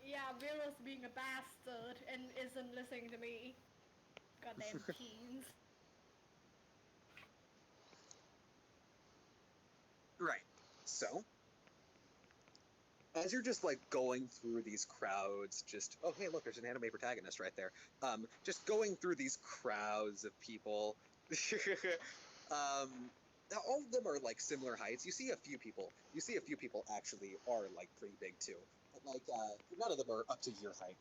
Yeah, Vera's being a bastard and isn't listening to me. Goddamn teens. Right. So, as you're just like going through these crowds, just oh hey look, there's an anime protagonist right there. Just going through these crowds of people. All of them are like similar heights. You see a few people. You see a few people actually are like pretty big too, but like none of them are up to your height.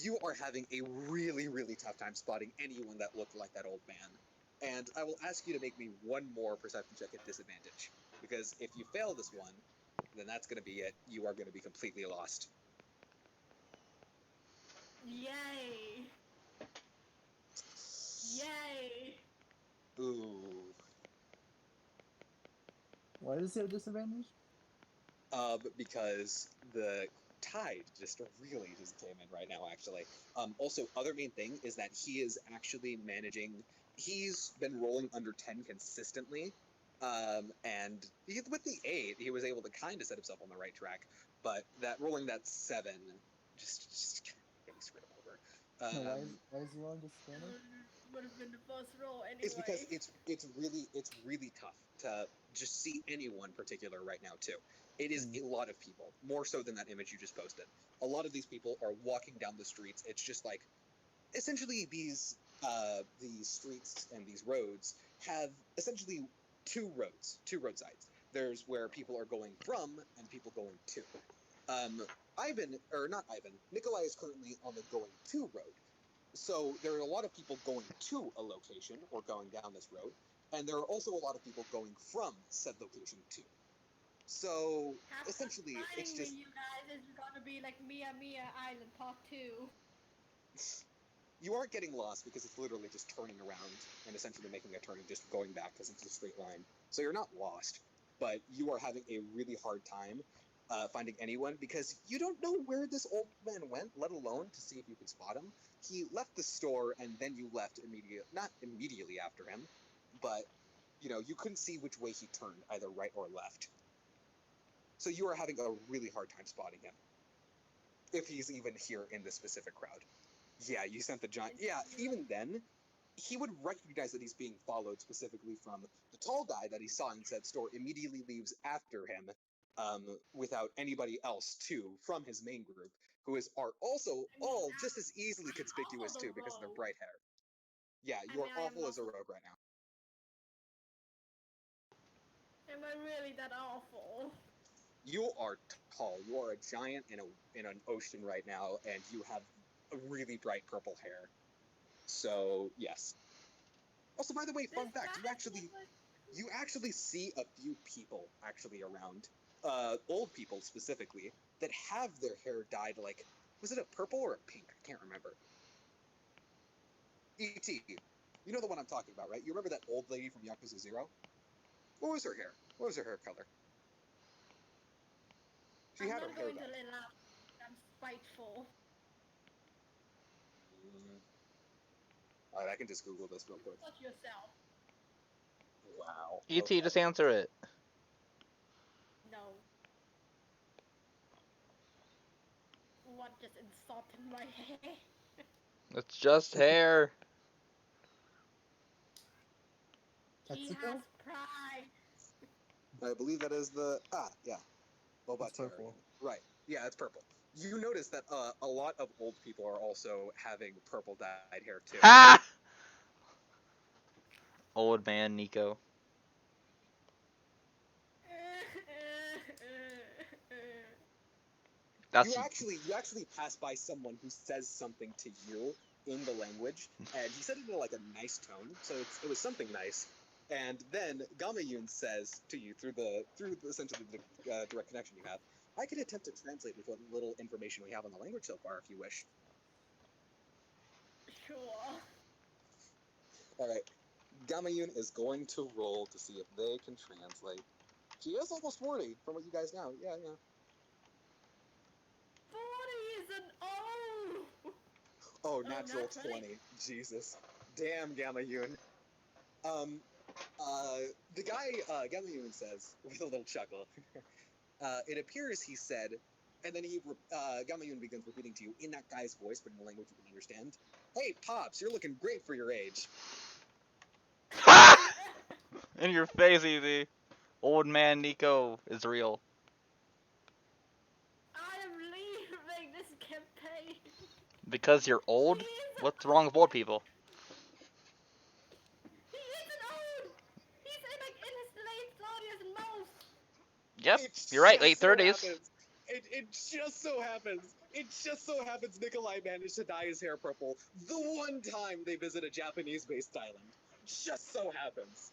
You are having a really really tough time spotting anyone that looked like that old man. And I will ask you to make me one more perception check at disadvantage, because if you fail this one, then that's going to be it. You are going to be completely lost. Yay! Yay! Ooh. Why does he have disadvantage? Because the tide just really just came in right now, actually. Also, other main thing is that he is actually managing. He's been rolling under 10 consistently. And with the 8, he was able to kind of set himself on the right track. but that rolling that 7 just getting screwed over. No, Um, why is he rolling disadvantage? Would have been the first roll it's because anyway. it's really tough to just see anyone particular right now too. It is Hmm. a lot of people, more so than that image you just posted. A lot of these people are walking down the streets. It's just like essentially these streets and these roads have essentially two roadsides. There's where people are going from and people going to. Um, Ivan, or not Ivan, Nikolai is currently on the going to road. So there are a lot of people going to a location or going down this road, and there are also a lot of people going from said location to. So Have fun essentially, it's finding me, just you guys. It's gonna be like Mia Mia Island Part 2. you aren't getting lost because it's literally just turning around and essentially making a turn and just going back because it's a straight line. So you're not lost, but you are having a really hard time finding anyone because you don't know where this old man went, let alone to see if you can spot him. He left the store and then you left not immediately after him, but you couldn't see which way he turned, either right or left. So you are having a really hard time spotting him if he's even here in this specific crowd. Yeah, you sent the giant. Yeah, even then, he would recognize that he's being followed specifically from the tall guy that he saw in said store. Immediately leaves after him, without anybody else too from his main group, are also I mean, all just as easily I'm also conspicuous the too because of their rogue. bright hair. Yeah, I you are mean, I am awful as a also. rogue right now. Am I really that awful? You are tall. You are a giant in an ocean right now, and you have a really bright purple hair. So yes. Also, by the way, This fun fact: guy was like. you actually see a few people actually around, old people specifically, that have their hair dyed like, was it a purple or a pink? I can't remember. Et, you know the one I'm talking about, right? You remember that old lady from Yakuza Zero? What was her hair? What was her hair color? She I'm had her not hair going to dyed. let out. I'm spiteful. Mm. All right, I can just Google this real quick. Touch yourself. Wow. ET, Okay. just answer it. No. What just insulted my hair? It's just hair. He has Tetsuko? pride. I believe that is yeah, It's Bobatarian. purple. Right. Yeah, it's purple. You notice that a lot of old people are also having purple dyed hair too. Ha! Old man Nico. You That's actually pass by someone who says something to you in the language, and he said it in like a nice tone, so it was something nice. And then Gamayun says to you through essentially the direct connection you have, I could attempt to translate with what little information we have on the language so far, if you wish. Sure. All right, Gamayun is going to roll to see if they can translate. She is almost 40 from what you guys know. Yeah, yeah. 40 isn't old. Oh, Oh, natural not 20. 20. Jesus. Damn, Gamayun. Um, the guy, Gamayun says, with a little chuckle, it appears he said, and then Gamayun begins repeating to you in that guy's voice, but in a language you can understand. Hey, Pops, you're looking great for your age. ha! In your face, ET. Old man Nico is real. I am leaving this campaign. Because you're He old? isn't What's wrong with old old. people? He isn't old. He's in his late 30s and most. Yep, It you're right, just late so 30s. happens. It just so happens Nikolai managed to dye his hair purple the one time they visit a Japanese-based island. Just so happens.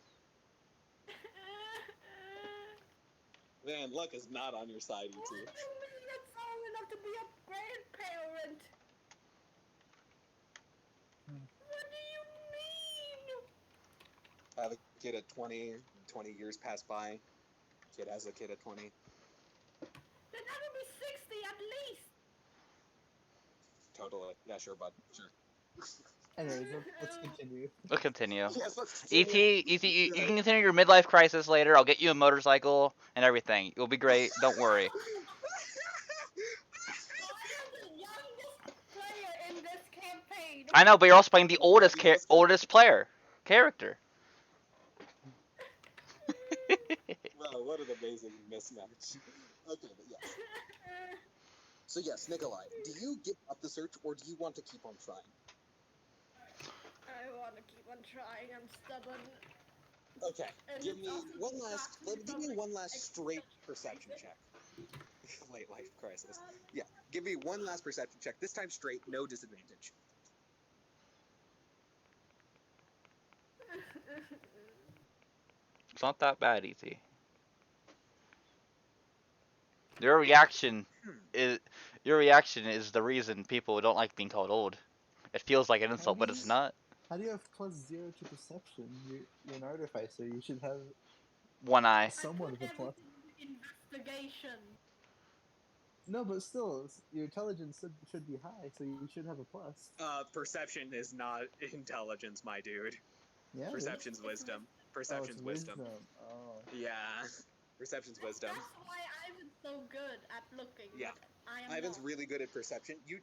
Man, luck is not on your side, What do ET. you mean it's old enough to be a grandparent? Hmm. What do you mean? I have a kid at 20, 20 years pass by. Kid has a kid at 20. Then I will be 60 at least. Totally. Yeah, sure, bud. Sure. Anyways, let's continue. We'll continue. Yes, let's ET, continue. ET, you Right. can continue your midlife crisis later. I'll get you a motorcycle and everything. It'll be great. Don't worry. I know, but you're also playing the Well, obvious. oldest player character. Wow, what an amazing mismatch. Okay, but yes. So yes, Nikolai, do you give up the search or do you want to keep on trying? I want to keep on trying. I'm stubborn. Okay, And give it's me also one the last. fact Give me like one last straight perception check. Late life crisis. Yeah, give me one last perception check. This time straight, no disadvantage. It's not that bad, ET. Your reaction Hmm. is your reaction is the reason people don't like being called old. It feels like an How insult, do but you it's not. how do you have +0 to perception? You're an artificer. You should have One eye. I somewhat put of a plus. everything into investigation. No, but still, your intelligence should be high, so you should have a plus. Perception is not intelligence, my dude. Yeah, it is. Perception's wisdom. Oh, it's Perception's wisdom. Oh, Yeah. Perception's wisdom. That's why Ivan's so good at looking. Yeah. But I am Ivan's not. really good at perception. You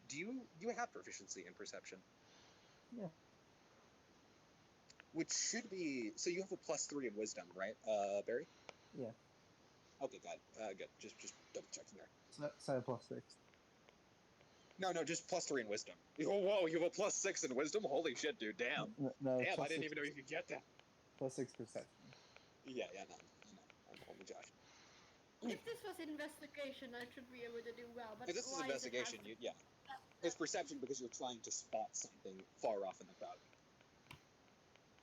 have proficiency in perception, yeah. which should be so you have a +3 in wisdom, right, Barry? Yeah. Okay, got it. Good. Just double checking there. So I have +6. No, just +3 in wisdom. Oh, whoa, you have a +6 in wisdom? Holy shit, dude! Damn, No, damn! I didn't +6. even know you could get that. +6 perception. Yeah, no, I'm only Josh. If this was investigation, I should be able to do well. But If this is why is it has investigation, yeah, it's perception because you're trying to spot something far off in the crowd.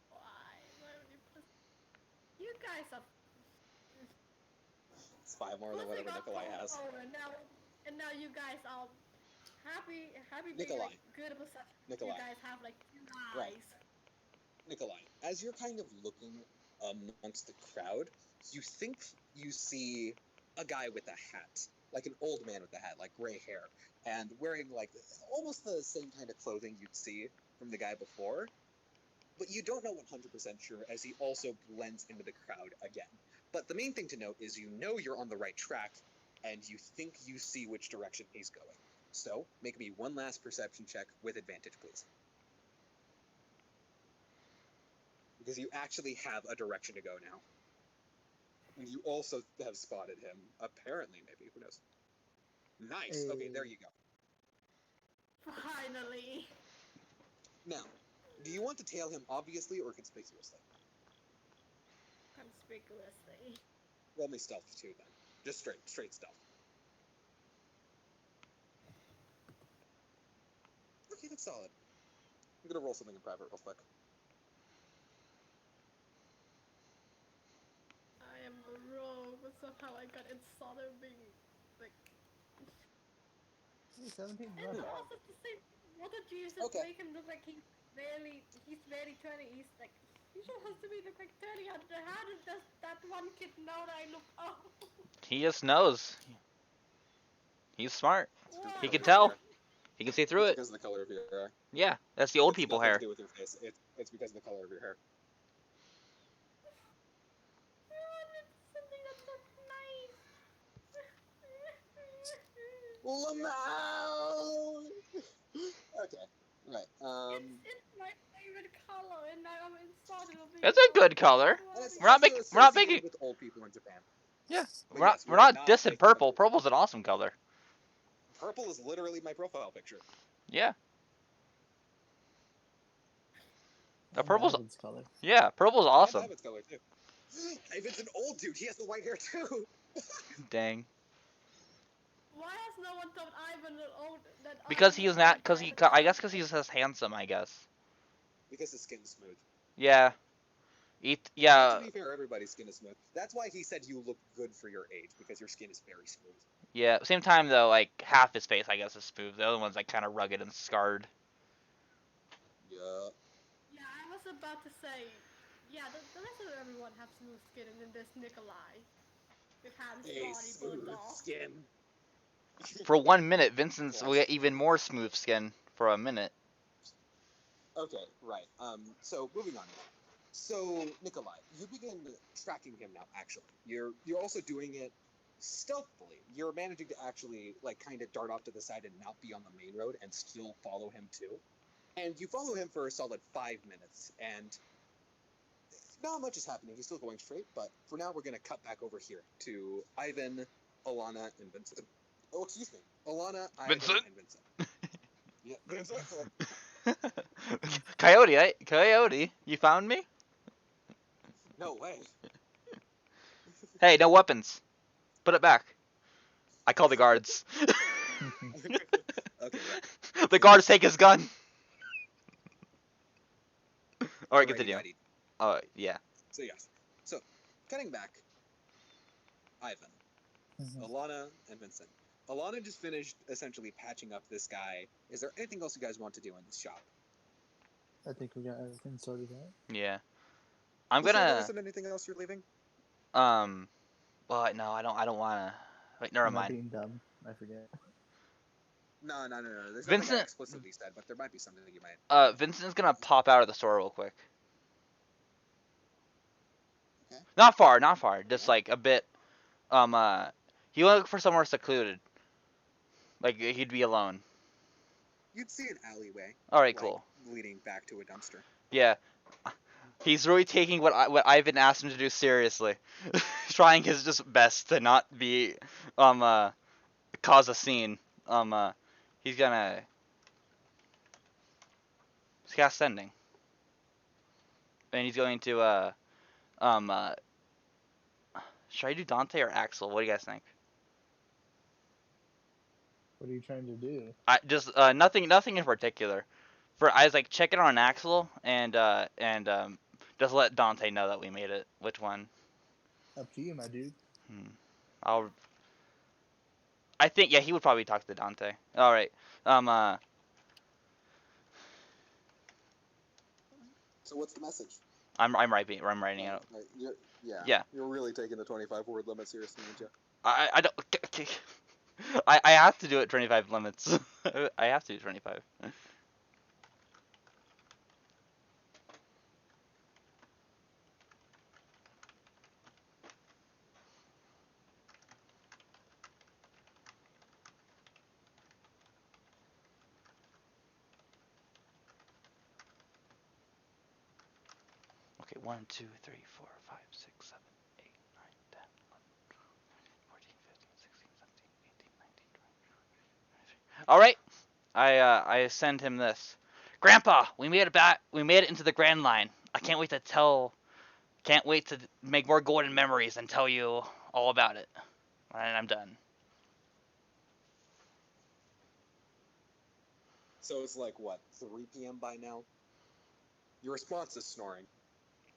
why? Why would you put? You guys are It's 5 more than putting whatever up Nikolai has. over and now you guys are happy being Nikolai. like good at perception. Nikolai. You guys have like 2 Right. eyes. Nikolai, as you're kind of looking amongst the crowd, you think you see a guy with a hat, like an old man with a hat, like gray hair, and wearing like almost the same kind of clothing you'd see from the guy before, but you don't know 100% sure as he also blends into the crowd again. But the main thing to note is you know you're on the right track, and you think you see which direction he's going. So, make me one last perception check with advantage, please. Because you actually have a direction to go now. And you also have spotted him. Apparently, maybe. Who knows? Nice. Okay, there you go. Finally. Now, do you want to tail him obviously or conspicuously? Conspicuously. Roll me stealth too, then. Just straight stealth. Okay, that's solid. I'm gonna roll something in private real quick. I am a rogue, but somehow I got insulted being like. 17 And not bad. also to say, what did you just Okay. make him look like he's barely 20? He's like, he's supposed to be look like 30. How did that one kid know that I look old? He just knows. He's smart. What? He can tell. He can see through It's it. because of the color of your hair. Yeah, that's the old It's people nothing hair. to do with your face. It's because of the color of your hair. It's something that's not nice. Lamau! Okay, right. It's my favorite color, and now I'm insulted of being It's a good color. And it's We're not also making. associated with old people in Japan. Yeah, But we're not. yes, We're we are not dissing making purple. fun of Purple's an awesome color. Purple is literally my profile picture. Yeah. The And purple's. Ivan's color. Yeah, purple's And awesome. Ivan's color too. Ivan's an old dude. He has the white hair too. Dang. Why has no one told Ivan that Because Ivan he's is not. old Cause guy he. with I guess white because hair? he's just handsome. I guess. Because his skin's smooth. Yeah. But Yeah. to be fair, everybody's skin is smooth. That's why he said you look good for your age, because your skin is very smooth. Yeah. Same time though, like half his face, I guess, is smooth. The other one's like kind of rugged and scarred. Yeah. Yeah, I was about to say, yeah, the rest of everyone have smooth skin, and then there's Nikolai with half his A body burned smooth off. skin. For 1 minute, Vincent's will Classic. get even more smooth skin for a minute. Okay, right. So moving on. So Nikolai, you begin tracking him now. Actually, you're also doing it stealthily. You're managing to actually like kind of dart off to the side and not be on the main road and still follow him too. And you follow him for a solid 5 minutes, and not much is happening. He's still going straight, but for now, we're going to cut back over here to Ivan, Alana, and Vincent. Oh, excuse me. Alana, Ivan, Vincent? and Vincent. Yeah, Vincent. Coyote, you found me? No way. Hey, no weapons. Put it back. I call the guards. Okay, yeah. The guards take his gun. Alright, Alrighty, continue. righty. Oh, yeah. So yes. So, cutting back, Ivan, Mhm. Alana, and Vincent. Alana just finished essentially patching up this guy. Is there anything else you guys want to do in this shop? I think we got everything sorted out. Yeah. I'm You sure there gonna, isn't anything else you're leaving? well, no, I don't wanna. Wait, never Am I mind. being dumb? I forget. No. There's nothing I Vincent, explicitly said, but there might be something that you might. Vincent's gonna pop out of the store real quick. Okay. Not far, just like a bit, he wanna look for somewhere secluded. Like, he'd be alone. You'd see an alleyway. Alright, like, cool. Leading back to a dumpster. Yeah. He's really taking what Ivan asked him to do seriously. Trying his just best to not be, cause a scene. He's gonna cast sending. And he's going to, should I do Dante or Axel? What do you guys think? What are you trying to do? I just, nothing in particular. I was like, check it on Axel, and just let Dante know that we made it. Which one? Up to you, my dude. I'll. I think, yeah, he would probably talk to Dante. All right. So what's the message? I'm writing it out. Yeah. You're really taking the 25-word limit seriously, aren't you? I don't. I have to do it 25 limits. I have to do 25. Okay, 1, 2, 3, 4, 5, 6, 7, 8, 9, 10, 11, 14, 15, 16, 17, 18, 19, 20. All right. I send him this. Grandpa, we made it back. We made it into the Grand Line. I can't wait to make more golden memories and tell you all about it. And I'm done. So it's like, what, 3 p.m. by now? Your response is snoring.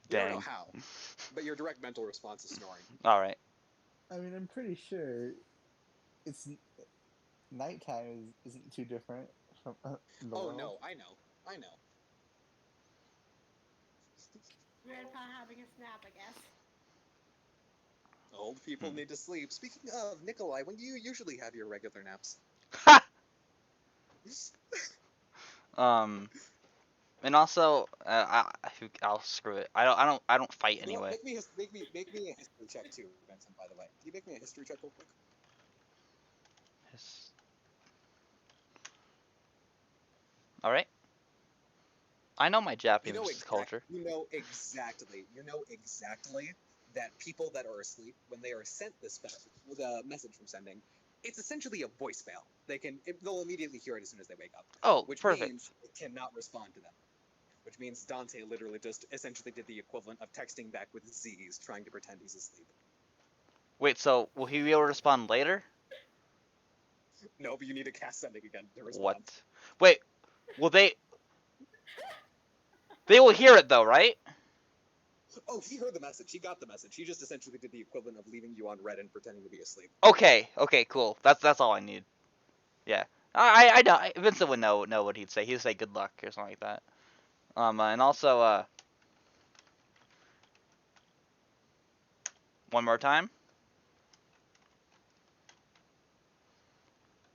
You Dang. don't know how, but your direct mental response is snoring. All right. I mean, I'm pretty sure it's nighttime isn't too different from the Oh world. no, I know. Grandpa having a snap, I guess. Old people need to sleep. Speaking of, Nikolai, when do you usually have your regular naps? Ha! And also, I'll screw it. I don't fight You know what? anyway. Make me a history check too, Vincent. By the way, can you make me a history check real quick? All right. I know my Japanese culture. You know exactly that people that are asleep, when they are sent this message from sending, it's essentially a voicemail. They'll immediately hear it as soon as they wake up. Oh, Which perfect. means it cannot respond to them. Which means Dante literally just essentially did the equivalent of texting back with Z's, trying to pretend he's asleep. Wait, so will he be able to respond later? No, but you need to cast sending again to respond. What? Wait, will they? They will hear it though, right? Oh, he heard the message. He got the message. He just essentially did the equivalent of leaving you on red and pretending to be asleep. Okay, cool. That's all I need. Yeah, I know. Vincent would know what he'd say. He'd say good luck or something like that. And also one more time.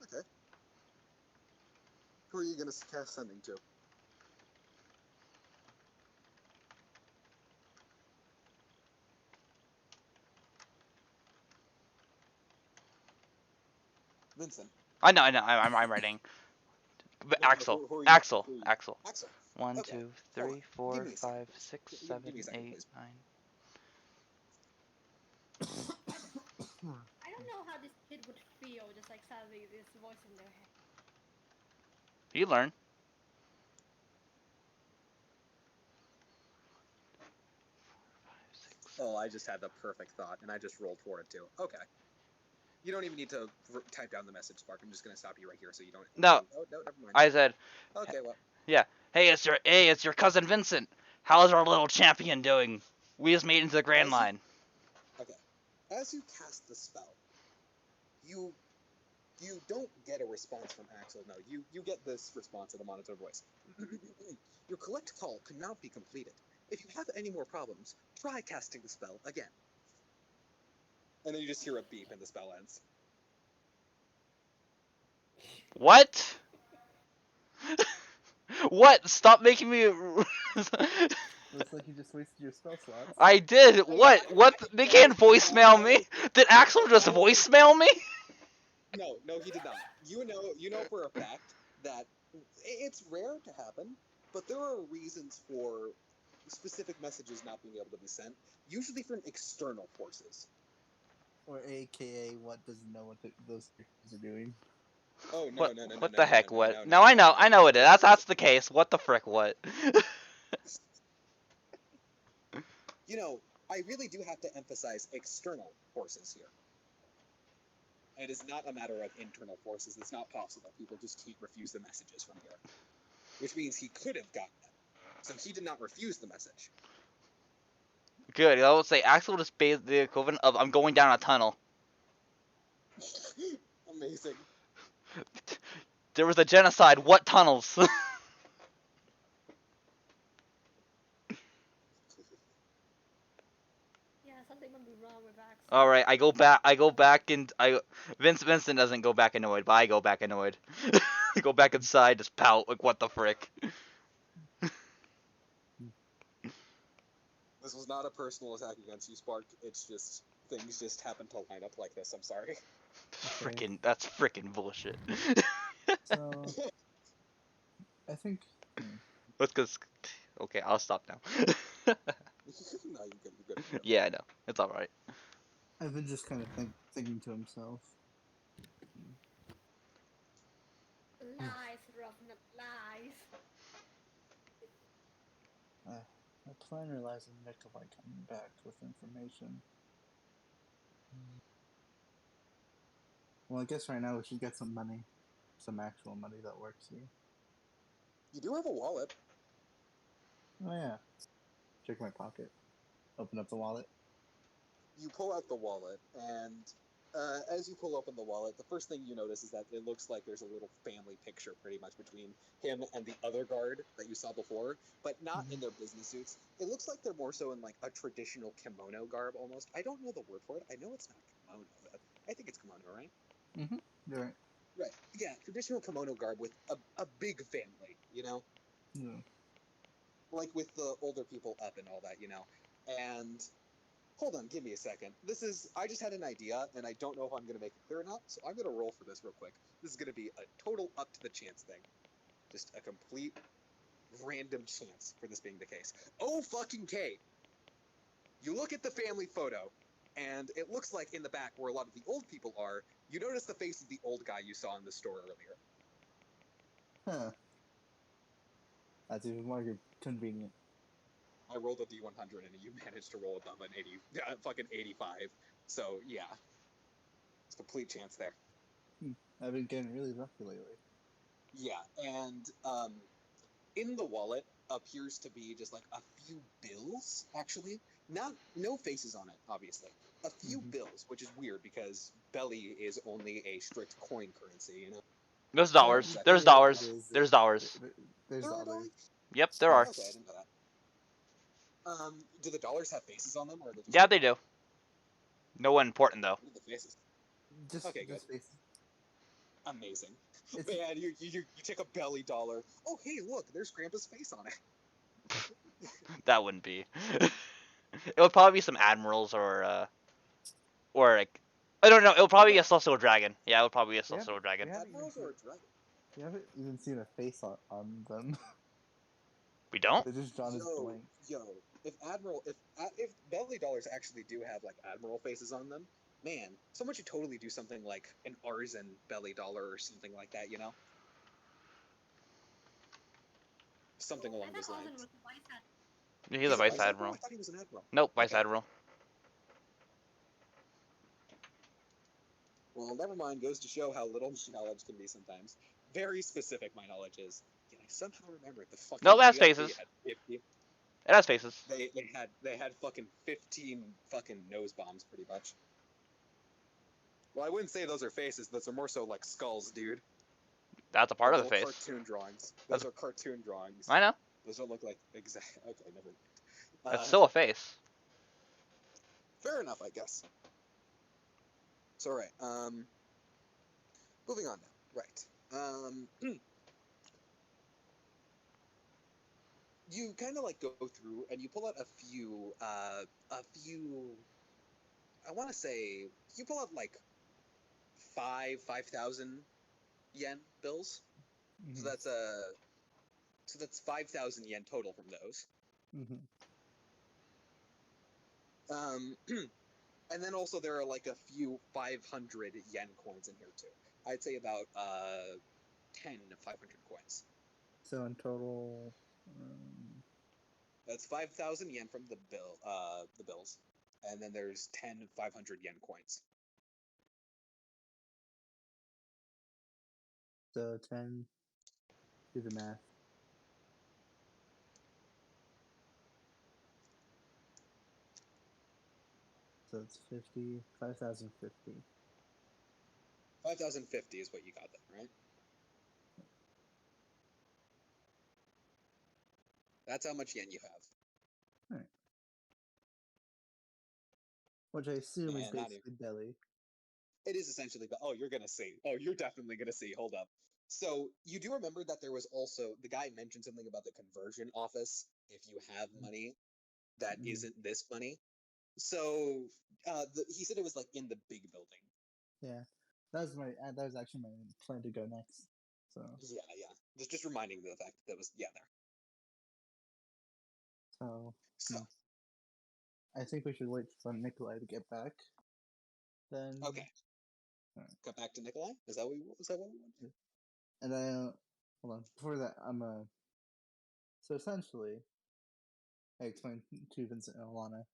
Okay. Who are you gonna cast sending to? Vincent. I know. I'm writing. Axel. Who are you? Axel. Who are you? Axel. Axel. 1, Okay, 2, hold 3, on. Give 4, me a second, 5, please. 6, Give 7, me a second, 8, please. 9. I don't know how this kid would feel just like suddenly this voice in their head. You learn. Oh, I just had the perfect thought, and I just rolled for it too. Okay. You don't even need to type down the message, Spark. I'm just gonna stop you right here, so you don't. No. Oh no, never mind. I said, Okay, well. yeah. Hey, it's your cousin Vincent. How's our little champion doing? We just made it into the Grand Line. Okay. As you cast the spell, you don't get a response from Axel. No, you get this response in a monotone voice. Your collect call could not be completed. If you have any more problems, try casting the spell again. And then you just hear a beep and the spell ends. What? What? Stop making me. Looks like you just wasted your spell slots. I did. What? What? They can't voicemail me. Did Axel just voicemail me? No, he did not. You know for a fact that it's rare to happen, but there are reasons for specific messages not being able to be sent, usually from external forces. Or AKA, what doesn't know what those characters are doing. Oh no, What? no, no, no, What no, the no, heck? no, What? no, No, no, I no, know. no, I no. know it is. That's the case. What the frick? What? You know, I really do have to emphasize external forces here. It is not a matter of internal forces. It's not possible. People just can't refuse the messages from here. Which means he could have gotten it. So he did not refuse the message. Good. I would say Axel just paid the equivalent of I'm going down a tunnel. Amazing. There was a genocide. What tunnels? Yeah, something must be wrong with Axel. All right, I go back. And Vincent doesn't go back annoyed, but I go back annoyed. I go back inside, just pout like what the frick. This was not a personal attack against you, Spark. It's just things just happen to line up like this. I'm sorry. Frickin', that's frickin' bullshit. So, I think. Let's go. Okay, I'll stop now. No, you're good. You're good. Yeah, I know. It's all right. I've been just kind of thinking to himself. Lies, Roughneck, lies. My plan relies on Nikolai coming back with information. Well, I guess right now we should get some money. Some actual money that works here. You do have a wallet. Oh, yeah. Check my pocket. Open up the wallet. You pull out the wallet, and as you pull open the wallet, the first thing you notice is that it looks like there's a little family picture pretty much between him and the other guard that you saw before, but not in their business suits. It looks like they're more so in like a traditional kimono garb almost. I don't know the word for it. I know it's not kimono. I think it's kimono, right? Mm-hmm. You're right. Right. Yeah, traditional kimono garb with a big family, you know? Yeah. Like with the older people up and all that, you know? And hold on, give me a second. I just had an idea, and I don't know if I'm going to make it clear or not, so I'm going to roll for this real quick. This is going to be a total up to the chance thing. Just a complete random chance for this being the case. Oh, fucking K! You look at the family photo, and it looks like in the back where a lot of the old people are, you notice the face of the old guy you saw in the store earlier. Huh. That's even more convenient. I rolled a D100 and you managed to roll above an fucking 85. So, yeah. It's a complete chance there. I've been getting really lucky lately. Yeah, and in the wallet appears to be just like a few bills, actually. No faces on it, obviously. A few bills, which is weird because Belly is only a strict coin currency, you know? There's So dollars. that- There's It dollars. is. There's dollars. There's There are dollars. dollars? Yep, there Oh, are. okay, I didn't know that. Do the dollars have faces on them, or are they just Yeah, they do. No one important though. What are the faces? Just, Okay, just faces. Amazing. It's- Man, you take a belly dollar. Oh, hey, look, there's Grandpa's face on it. That wouldn't be. It would probably be some admirals or like I don't know. It would probably be a celestial dragon. Yeah, it would probably be a celestial dragon. Yeah. Admirals or a dragon? You haven't even seen a face on them. We don't? They're just drawn as blank. Yo, if belly dollars actually do have like admiral faces on them, man, someone should totally do something like an artisan belly dollar or something like that, you know? Something I along thought those Arden lines. was the vice admiral. He's a He's a vice vice admiral? I admiral. thought he was an admiral. Nope, vice Okay. admiral. Well, never mind. Goes to show how little my knowledge can be sometimes. Very specific my knowledge is. Yet I somehow remembered the fucking No, it has GLP faces. had 50. It has faces. They had fucking 15 fucking nose bombs pretty much. Well, I wouldn't say those are faces. Those are more so like skulls, dude. That's a They're part of the little face. cartoon drawings. That's Those are cartoon drawings. I know. Those don't look like exact. Okay, never mind. That's still a face. Fair enough, I guess. So right. Moving on now. Right. You kind of like go through and you pull out a few. I want to say you pull out like 5,000 yen bills. Mm-hmm. So that's 5,000 yen total from those. Mm-hmm. And then also there are like a few 500 yen coins in here too. I'd say about 10 500 coins. So in total, That's 5,000 yen from the bills, and then there's 10 500 yen coins. so 10. Do the math. So it's 50, 5,050. 5,050 is what you got then, right? That's how much yen you have. Alright. Which I assume is Man, not even. basically belly. It is essentially, but oh, you're gonna see. Oh, you're definitely gonna see. Hold up. So you do remember that there was also the guy mentioned something about the conversion office. If you have money that Mm. isn't this money, so he said it was like in the big building. Yeah, that was actually my plan to go next. So Yeah. Just reminding the fact that was there. so So I think we should wait for Nikolai to get back. Then okay, alright. cut back to Nikolai. Is that what we want? And I hold on. Before that, so essentially I explained to Vincent and Alana.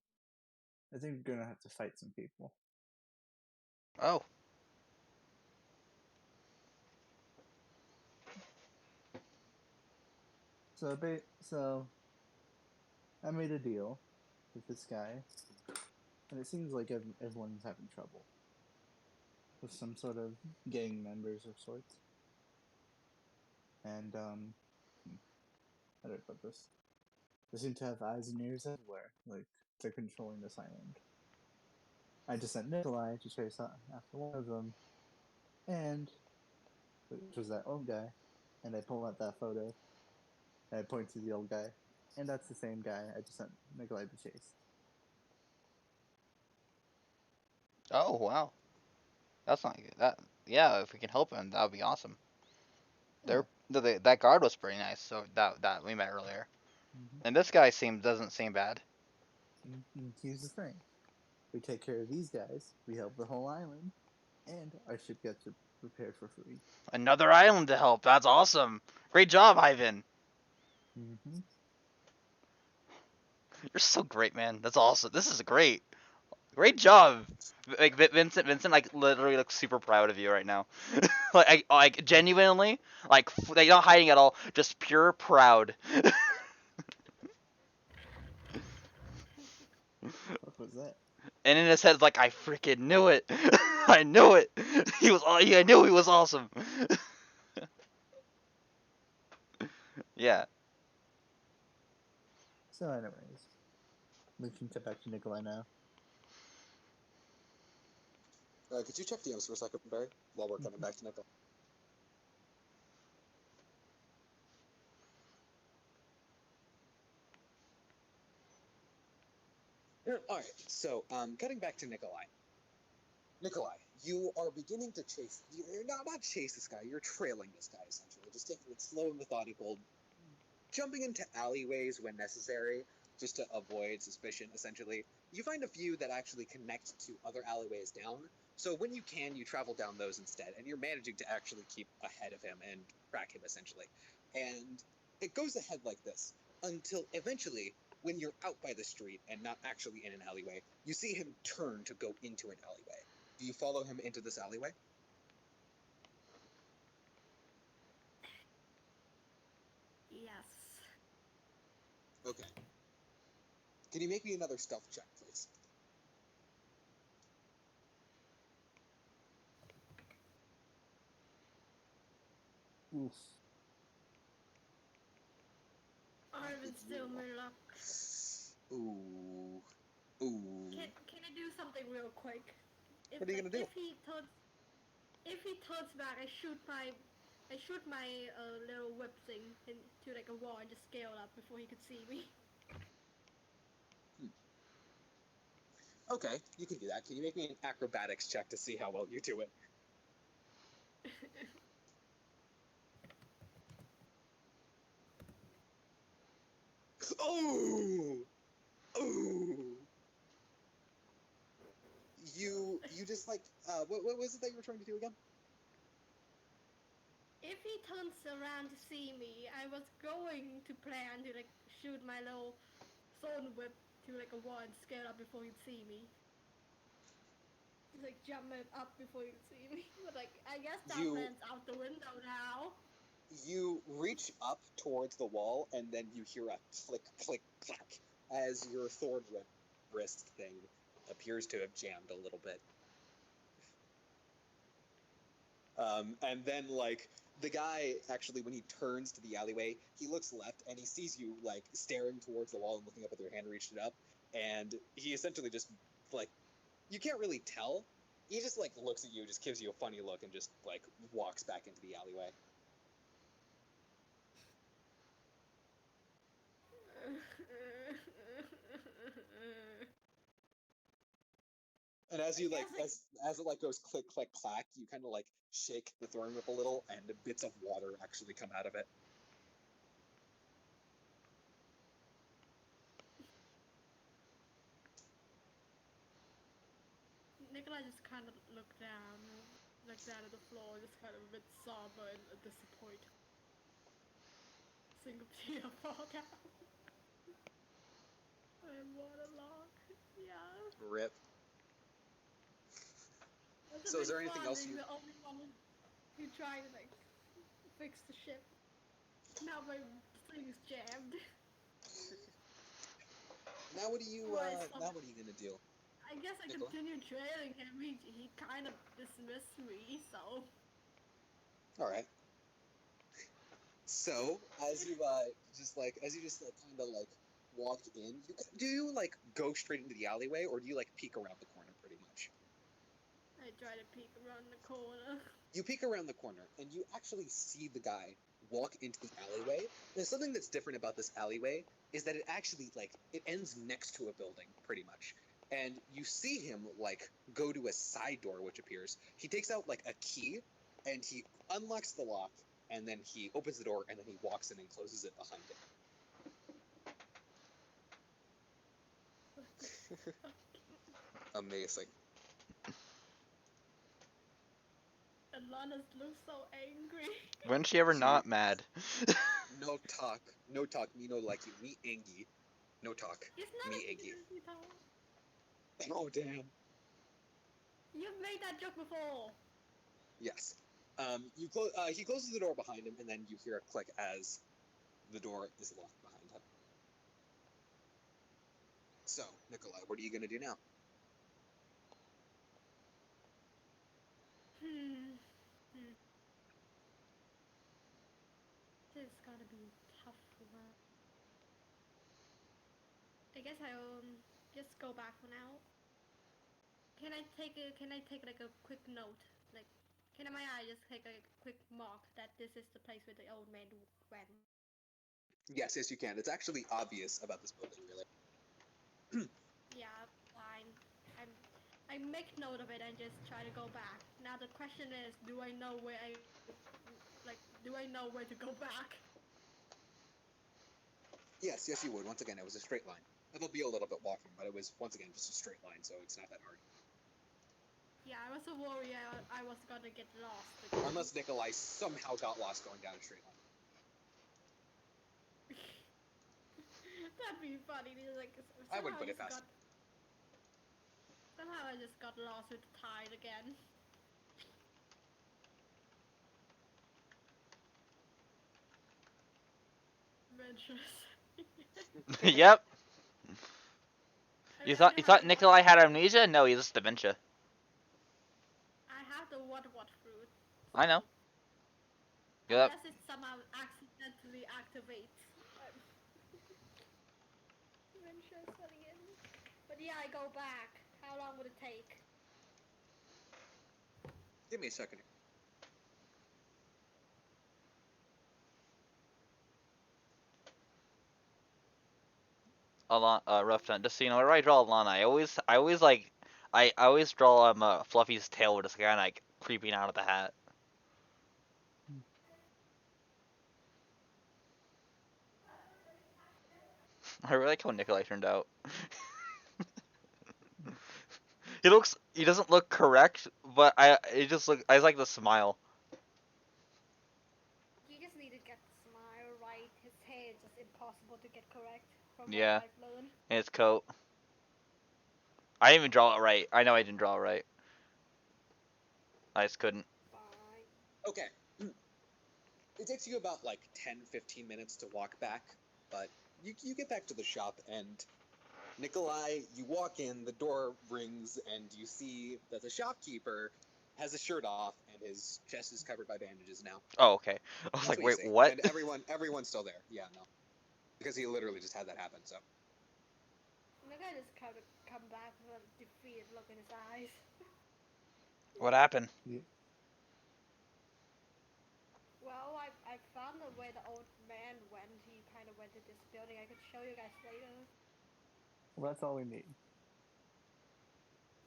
I think we're gonna have to fight some people. Oh. So I made a deal with this guy, and it seems like everyone's having trouble with some sort of gang members of sorts. And how do I put this? They seem to have eyes and ears everywhere, like they're controlling this island. I just sent Nikolai to chase after one of them, and which was that old guy, and I pull out that photo, and I point to the old guy, and that's the same guy I just sent Nikolai to chase. Oh wow. That's not good. Yeah, if we can help him, that would be awesome. Yeah. That guard was pretty nice. So that we met earlier, Mm-hmm. and this guy doesn't seem bad. Mm-hmm. Here's the thing: we take care of these guys, we help the whole island, and our ship gets repaired for free. Another island to help. That's awesome. Great job, Ivan. Mm-hmm. You're so great, man. That's awesome. This is great. Great job. Like Vincent, like literally looks super proud of you right now. like genuinely, like not hiding at all, just pure proud. What was that? And in his head, like I freaking knew it. I knew it. I knew he was awesome. Yeah. So, anyways, we can get back to Nikolai now. Could you check DMs for a second, Barry, while we're coming back to Nikolai? All right. So, cutting back to Nikolai. Nikolai, you are beginning to chase. You're not chase this guy. You're trailing this guy essentially, just taking it slow and methodical, jumping into alleyways when necessary, just to avoid suspicion. Essentially, you find a few that actually connect to other alleyways down. So when you can, you travel down those instead, and you're managing to actually keep ahead of him and track him essentially. And it goes ahead like this until eventually, when you're out by the street and not actually in an alleyway, you see him turn to go into an alleyway. Do you follow him into this alleyway? Yes. Okay. Can you make me another stealth check, please? Oof. Arvin's still my luck. Ooh. Ooh. Can I do something real quick? What are you gonna do? If he turns back, I shoot my little whip thing into like a wall and just scale up before he could see me. Okay, you can do that. Can you make me an acrobatics check to see how well you do it? Oh! Ooh! You just like what was it that you were trying to do again? If he turns around to see me, I was going to plan to like shoot my little thorn whip to like a wall and scale up before he'd see me. Just like jump it up before he'd see me. But like I guess that You plan's out the window now. you reach up towards the wall and then you hear a click click clack as your thorn whip wrist thing appears to have jammed a little bit. And then, like, the guy actually, when he turns to the alleyway, he looks left and he sees you, like, staring towards the wall and looking up with your hand reached up. And he essentially just, like, you can't really tell. He just, like, looks at you, just gives you a funny look, and just, like, walks back into the alleyway. And as you, like, as it, like, goes click, click, clack, you kind of, like, shake the thorn whip a little, and bits of water actually come out of it. Nikolai just kind of looked down at the floor, just kind of a bit somber and disappointed. Single tear fall down. I'm waterlogged. Yeah. Rip. That's a So is bit there anything fun else being you... the only one who tried to like fix the ship. Now my thing is jammed. Now what are you, now what are you gonna do? I guess I Nikolai? continue trailing him. He kind of dismissed me, so. Alright. So, as you as you just like kind of like walk in, do you like go straight into the alleyway or do you like peek around the corner pretty much? I try to peek around the corner. You peek around the corner and you actually see the guy walk into the alleyway. There's something that's different about this alleyway is that it actually like it ends next to a building pretty much. And you see him like go to a side door which appears. He takes out like a key and he unlocks the lock and then he opens the door and then he walks in and closes it behind him. Amazing. And Lana looks so angry. When she ever not mad? No talk. No talk. Me no like you. Me angry. No talk. He's not Me a angry. dog. Oh damn. You've made that joke before. Yes. He closes the door behind him, and then you hear a click as the door is locked behind him. So, Nikolai, what are you gonna do now? Hmm. Hmm. This is gonna be tough one. I guess I'll just go back for now. Can I take like a quick note? Like, can my eye just take a quick mark that this is the place where the old man went? Yes, you can. It's actually obvious about this building, really. Yeah, fine. I'm. I I make note of it and just try to go back. Now the question is, do I know where do I know where to go back? Yes, yes, you would. Once again, it was a straight line. It'll be a little bit walking, but it was once again just a straight line, so it's not that hard. Yeah, I was a worry I was gonna get lost again. Unless Nikolai somehow got lost going down a straight line. That'd be funny. Like I wouldn't put it just past got somehow I just got lost with the tide again. Adventurous. Yep. I You mean, I thought do you have thought the Nikolai had amnesia? No, he's just dementia. I have the what fruit. I know. So Yep. unless it somehow accidentally activates. Adventurous again. But yeah, I go back. How long would it take? Give me a second. Rough time. Just so you know, whenever I draw a line, I always draw Fluffy's tail with just kind of like creeping out of the hat. I really like how Nikolai turned out. He doesn't look correct, but I just like the smile. You just need to get the smile right. His hair is just impossible to get correct from what Yeah, I've learned. and his coat. I didn't even draw it right. I know I didn't draw it right. I just couldn't. Fine. Okay. It takes you about like 10, 15 minutes to walk back, but you get back to the shop and Nikolai, you walk in, the door rings, and you see that the shopkeeper has his shirt off and his chest is covered by bandages now. Oh, okay. I was That's like, what you wait, see. what? And everyone's still there. Yeah, no. Because he literally just had that happen, so. The guy just come back with a defeated look in his eyes. What happened? Yeah. Well, I found where the old man went. He kind of went to this building. I could show you guys later. Well, that's all we need.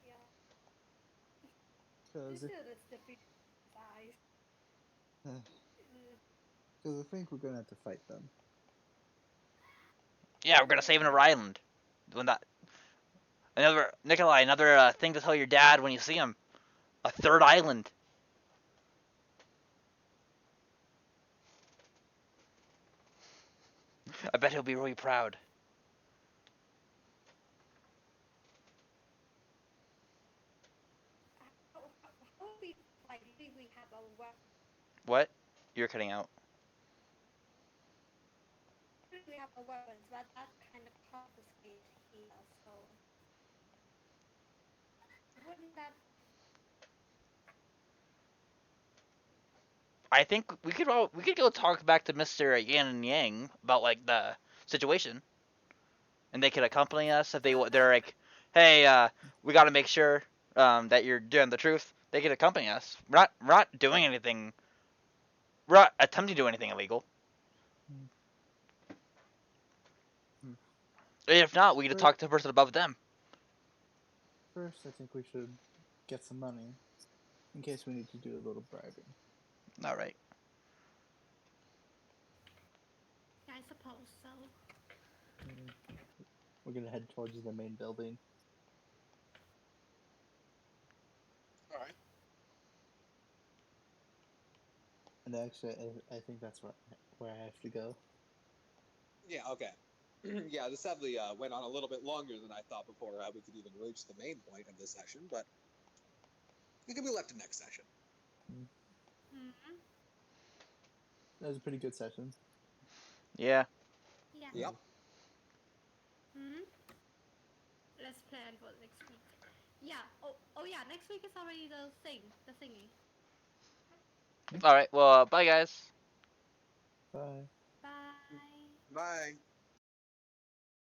Yeah. Because Still, that's defeated in his eyes. I think we're gonna have to fight them. Yeah, we're gonna save another island. When that another Nikolai, another thing to tell your dad when you see him. A third island. I bet he'll be really proud. How would we fight? Do you think we have a weapon? What? You're cutting out. We have a weapon, so that kind of confiscates here. So wouldn't that? I think we could go talk back to Mr. Yan and Yang about like the situation, and they could accompany us if they're like, hey, we got to make sure that you're doing the truth. They could accompany us. We're not doing anything. We're not attempting to do anything illegal. If not, we could talk to the person above them. First, I think we should get some money in case we need to do a little bribing. All right. Yeah, I suppose so. We're gonna head towards the main building. All right. And actually, I think that's where I have to go. Yeah, okay. Yeah, this sadly went on a little bit longer than I thought before we could even reach the main point of this session, but it can be left to next session. Mm-hmm. That was a pretty good session. Yeah. Yeah. Yep. Hmm. Let's plan for next week. Yeah. Oh yeah. Next week is already the thingy. All right. Well, bye guys. Bye. Bye. Bye.